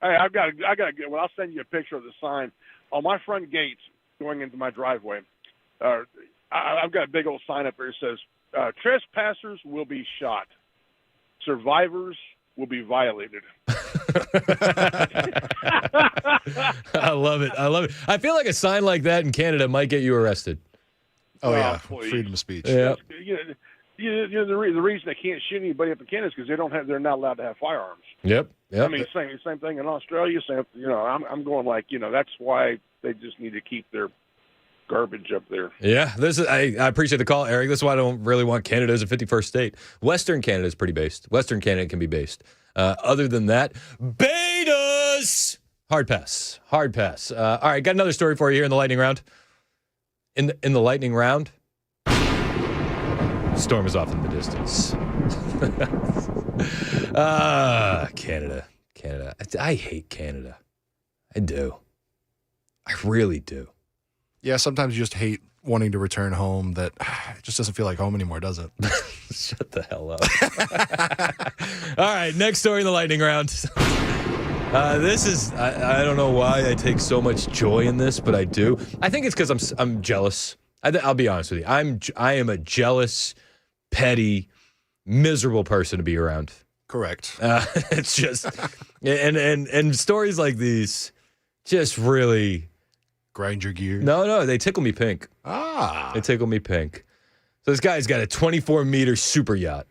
Hey, I got to get. Well, I'll send you a picture of the sign on my front gate going into my driveway. I've got a big old sign up there that says, "Trespassers will be shot. Survivors will be violated." I love it. I feel like a sign like that in Canada might get you arrested. Oh, yeah. Please. Freedom of speech. Yeah. The reason they can't shoot anybody up in Canada is because they're not allowed to have firearms. Yep. I mean, same thing in Australia. I'm going like, that's why they just need to keep their garbage up there. Yeah, I appreciate the call, Eric. That's why I don't really want Canada as a 51st state. Western Canada is pretty based. Western Canada can be based. Other than that, betas! Hard pass. All right, got another story for you here in the lightning round. In the lightning round, storm is off in the distance. Canada. I hate Canada. I do. I really do. Yeah, sometimes you just hate wanting to return home. That it just doesn't feel like home anymore, does it? Shut the hell up. All right, next story in the lightning round. This is, I don't know why I take so much joy in this, but I do. I think it's because I'm jealous. I'll be honest with you. I am a jealous, petty, miserable person to be around. Correct. It's just, and stories like these just really grind your gears. No, they tickle me pink. They tickle me pink. So this guy's got a 24-meter super yacht.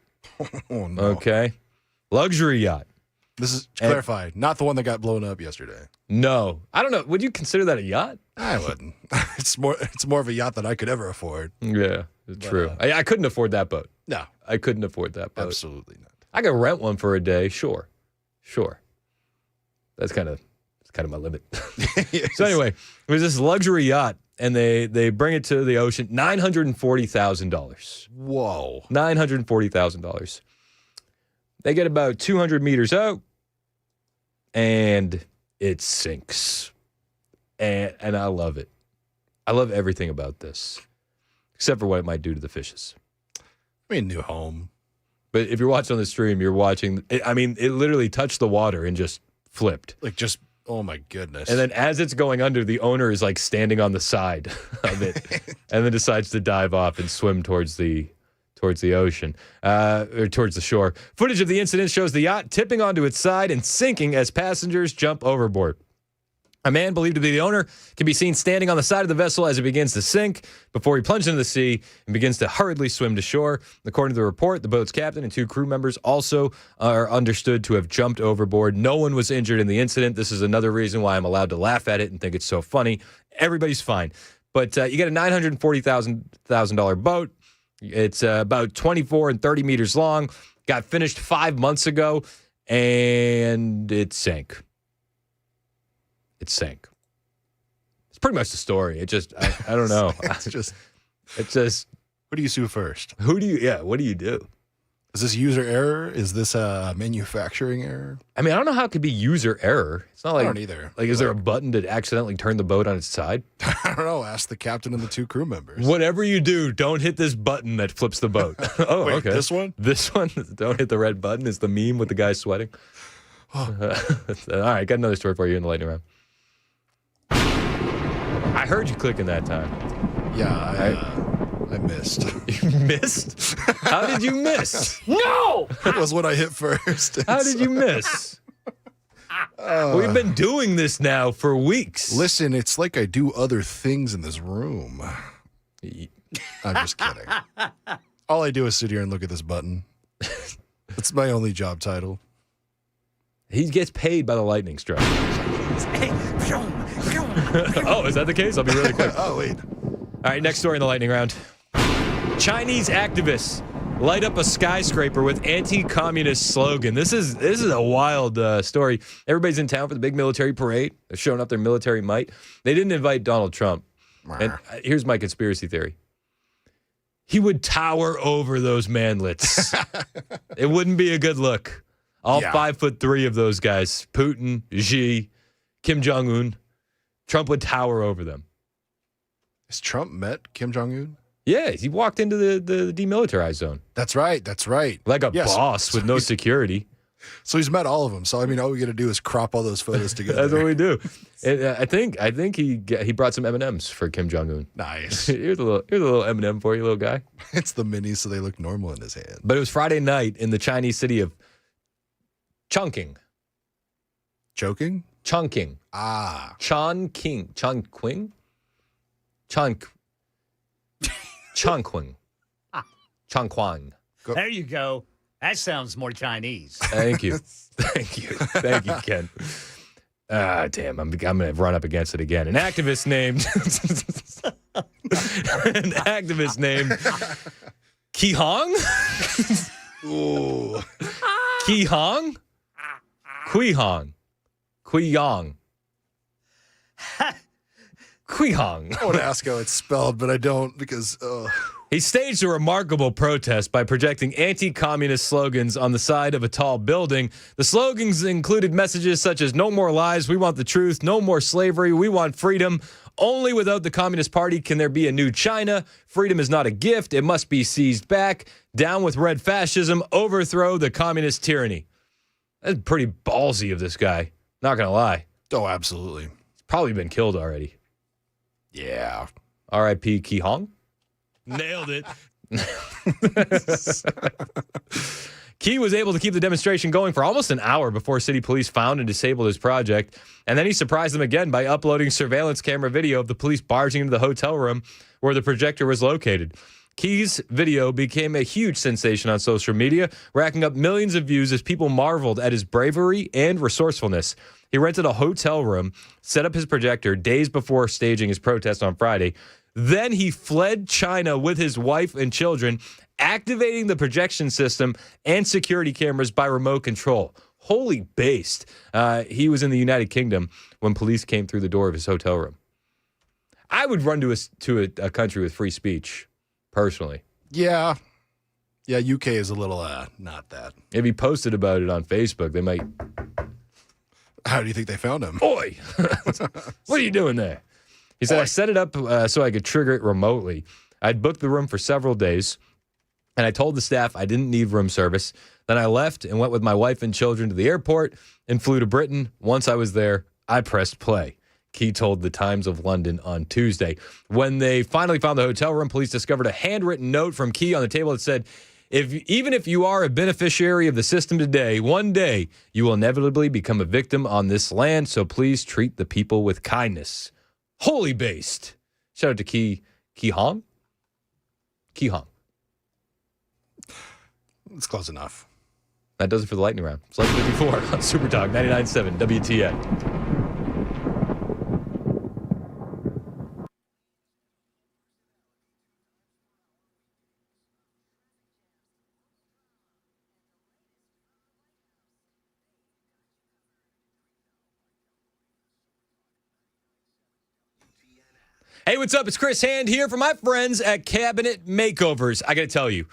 Oh, no. Okay. Luxury yacht. This is clarified, not the one that got blown up yesterday. No. I don't know. Would you consider that a yacht? I wouldn't. It's more of a yacht than I could ever afford. Yeah, true. I couldn't afford that boat. No. I couldn't afford that boat. Absolutely not. I could rent one for a day, sure. That's kind of my limit. Yes. So anyway, it was this luxury yacht, and they bring it to the ocean, $940,000. Whoa. $940,000. They get about 200 meters out, and it sinks. And I love it. I love everything about this, except for what it might do to the fishes. I mean, new home. But if you're watching on the stream, you're watching, it literally touched the water and just flipped. Oh my goodness. And then as it's going under, the owner is like standing on the side of it and then decides to dive off and swim towards the ocean, or towards the shore. Footage of the incident shows the yacht tipping onto its side and sinking as passengers jump overboard. A man believed to be the owner can be seen standing on the side of the vessel as it begins to sink before he plunges into the sea and begins to hurriedly swim to shore. According to the report, the boat's captain and 2 crew members also are understood to have jumped overboard. No one was injured in the incident. This is another reason why I'm allowed to laugh at it and think it's so funny. Everybody's fine. But you get a $940,000 boat. It's about 24 and 30 meters long. Got finished 5 months ago, and it sank. It sank. It's pretty much the story. It just, I don't know. It's just. Who do you sue first? What do you do? Is this user error? Is this a manufacturing error? I mean, I don't know how it could be user error. It's not like, I don't either. Like, is there a button to accidentally turn the boat on its side? I don't know. Ask the captain and the 2 crew members. Whatever you do, don't hit this button that flips the boat. Oh, Wait, okay. this one? This one? Don't hit the red button. Is the meme with the guy sweating. All right, got another story for you in the lightning round. I heard you clicking that time. Yeah, I missed. You missed? How did you miss? No! That was what I hit first. How did you miss? We've been doing this now for weeks. Listen, it's like I do other things in this room. I'm just kidding. All I do is sit here and look at this button. That's my only job title. He gets paid by the lightning strike. Oh, is that the case? I'll be really quick. Oh, wait. All right, next story in the lightning round. Chinese activists light up a skyscraper with anti-communist slogan. This is a wild story. Everybody's in town for the big military parade. They're showing up their military might. They didn't invite Donald Trump. And here's my conspiracy theory. He would tower over those manlets. It wouldn't be a good look. All 5'3" of those guys, Putin, Xi, Kim Jong-un, Trump would tower over them. Has Trump met Kim Jong-un? Yeah, he walked into the demilitarized zone. That's right. Like a boss with no security. So he's met all of them. So, I mean, all we got to do is crop all those photos together. That's what we do. And, I think he brought some M&Ms for Kim Jong-un. Nice. Here's a little M&M for you, little guy. It's the minis, so they look normal in his hand. But it was Friday night in the Chinese city of Chongqing. Choking? Chongqing. Chongqing. Chongqing? Chongqing. Chongqing. There you go. That sounds more Chinese. Thank you. Thank you, Ken. Damn, I'm gonna run up against it again. An activist named Ki Hong? Ooh. Ki Hong? Qui Hong. Qui Yong. Qui Hong. I want to ask how it's spelled, but I don't because... He staged a remarkable protest by projecting anti-communist slogans on the side of a tall building. The slogans included messages such as "No more lies, we want the truth," "No more slavery, we want freedom," Only without the Communist Party can there be a new China. Freedom is not a gift. It must be seized back. Down with red fascism. Overthrow the communist tyranny. That's pretty ballsy of this guy. Not going to lie. Oh, absolutely. He's probably been killed already. Yeah. R.I.P. Ki Hong. Nailed it. Key was able to keep the demonstration going for almost an hour before city police found and disabled his project. And then he surprised them again by uploading surveillance camera video of the police barging into the hotel room where the projector was located. Key's video became a huge sensation on social media, racking up millions of views as people marveled at his bravery and resourcefulness. He rented a hotel room, set up his projector days before staging his protest on Friday. Then he fled China with his wife and children, activating the projection system and security cameras by remote control. Holy based. He was in the United Kingdom when police came through the door of his hotel room. I would run to a country with free speech, personally. Yeah. Yeah, UK is a little, not that. If he posted about it on Facebook, they might... How do you think they found him? Oi! What are you doing there? He said, I set it up so I could trigger it remotely. I'd booked the room for several days, and I told the staff I didn't need room service. Then I left and went with my wife and children to the airport and flew to Britain. Once I was there, I pressed play. Key told the Times of London on Tuesday. When they finally found the hotel room, police discovered a handwritten note from Key on the table that said, even if you are a beneficiary of the system today, one day you will inevitably become a victim on this land, so please treat the people with kindness. Holy based. Shout out to Ki Hong? Ki Hong. It's close enough. That does it for the lightning round. It's 11:54 on Super Talk 99.7 WTN. Hey, what's up? It's Chris Hand here for my friends at Cabinet Makeovers. I got to tell you,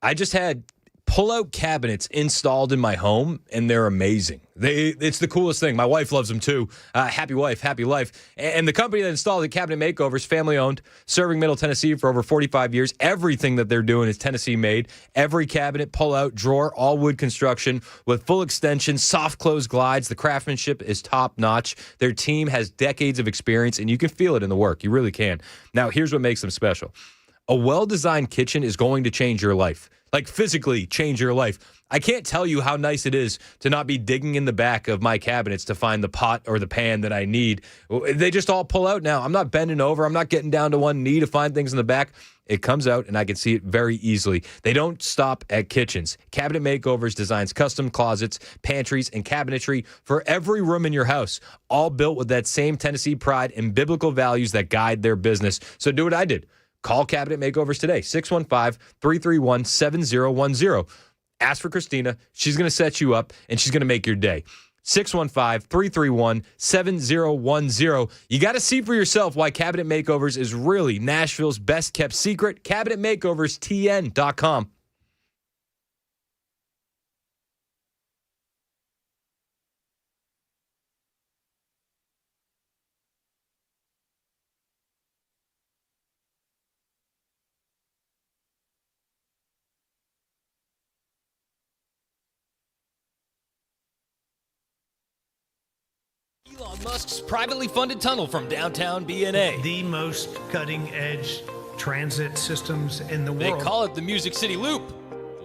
I just had pull-out cabinets installed in my home, and they're amazing. It's the coolest thing. My wife loves them, too. Happy wife, happy life. And the company that installed the Cabinet Makeovers, family-owned, serving Middle Tennessee for over 45 years. Everything that they're doing is Tennessee-made. Every cabinet, pull-out, drawer, all wood construction with full extensions, soft-close glides. The craftsmanship is top-notch. Their team has decades of experience, and you can feel it in the work. You really can. Now, here's what makes them special. A well-designed kitchen is going to change your life. Like physically change your life. I can't tell you how nice it is to not be digging in the back of my cabinets to find the pot or the pan that I need. They just all pull out now. I'm not bending over. I'm not getting down to one knee to find things in the back. It comes out and I can see it very easily. They don't stop at kitchens. Cabinet Makeovers designs custom closets, pantries, and cabinetry for every room in your house, all built with that same Tennessee pride and biblical values that guide their business. So do what I did. Call Cabinet Makeovers today, 615-331-7010. Ask for Christina. She's going to set you up, and she's going to make your day. 615-331-7010. You got to see for yourself why Cabinet Makeovers is really Nashville's best-kept secret. CabinetMakeoversTN.com. Elon Musk's privately funded tunnel from downtown BNA. The most cutting-edge transit systems in the world. They call it the Music City Loop.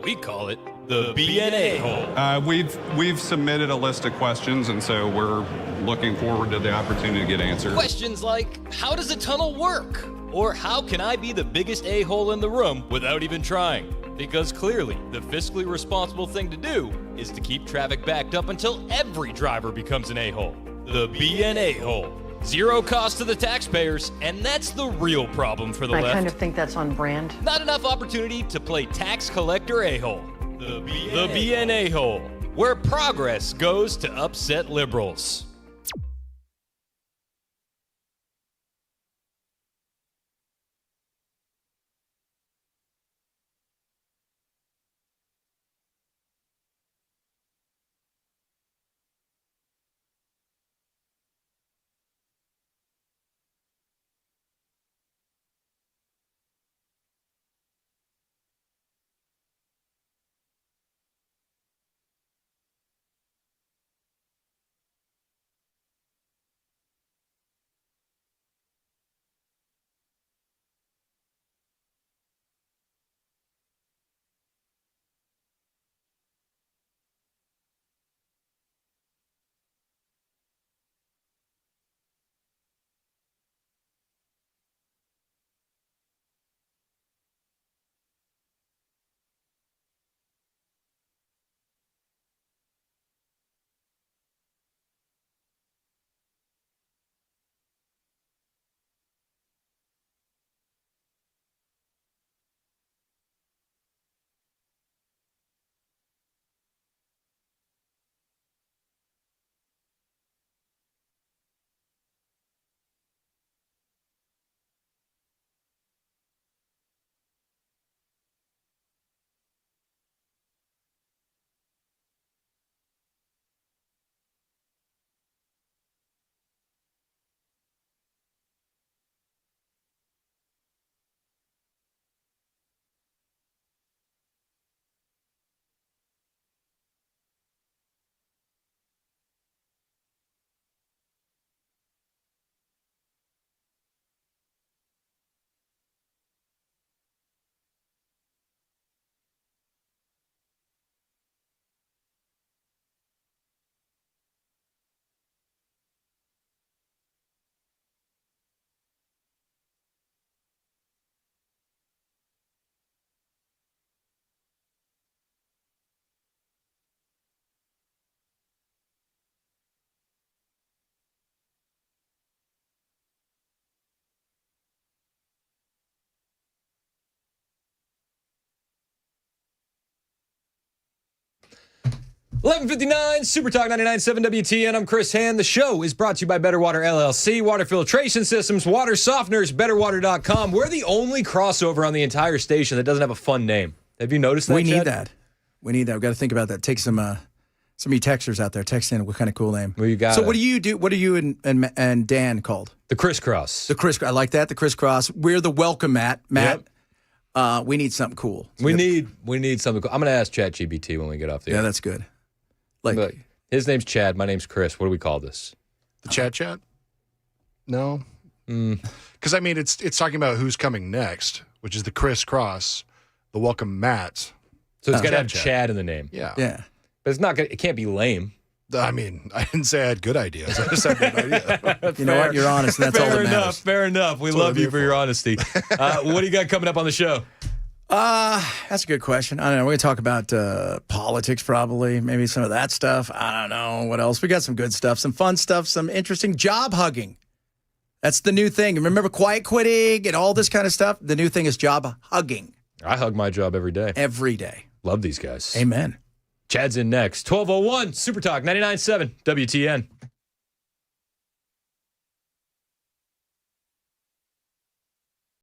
We call it the BNA hole. We've submitted a list of questions, and so we're looking forward to the opportunity to get answers. Questions like, how does a tunnel work? Or how can I be the biggest a-hole in the room without even trying? Because clearly, the fiscally responsible thing to do is to keep traffic backed up until every driver becomes an a-hole. The BNA hole. Zero cost to the taxpayers, and that's the real problem for the left. I kind of think that's on brand. Not enough opportunity to play tax collector a-hole. The BNA hole, where progress goes to upset liberals. 11:59, Super Talk 99.7 WTN. I'm Chris Hand. The show is brought to you by Better Water LLC, water filtration systems, water softeners, betterwater.com. We're the only crossover on the entire station that doesn't have a fun name. Have you noticed that, We need Chad? that. We need that. We've got to think about that. Take some of you texters out there. Text in what kind of cool name. Well, you got So it. what do you do? What are you and Dan called? The crisscross. The crisscross. I like that. The crisscross. We're the welcome mat. Matt. We need something cool. We need something cool. I'm going to ask ChatGPT when we get off the air. Yeah, that's good. But his name's Chad. My name's Chris. What do we call this? The chat? No. Because, I mean, it's talking about who's coming next, which is the crisscross, the welcome mat. So it's got to have Chad in the name. Yeah. Yeah. But it's not. It can't be lame. I mean, I didn't say I had good ideas. I just had an idea. You know what? You're honest, and that's all that matters. Fair enough. We love you for your honesty. What do you got coming up on the show? That's a good question. I don't know. We're going to talk about politics probably, maybe some of that stuff. I don't know. What else? We got some good stuff, some fun stuff, some interesting job hugging. That's the new thing. Remember quiet quitting and all this kind of stuff? The new thing is job hugging. I hug my job every day. Every day. Love these guys. Amen. Chad's in next. 12:01, Super Talk 99.7 WTN.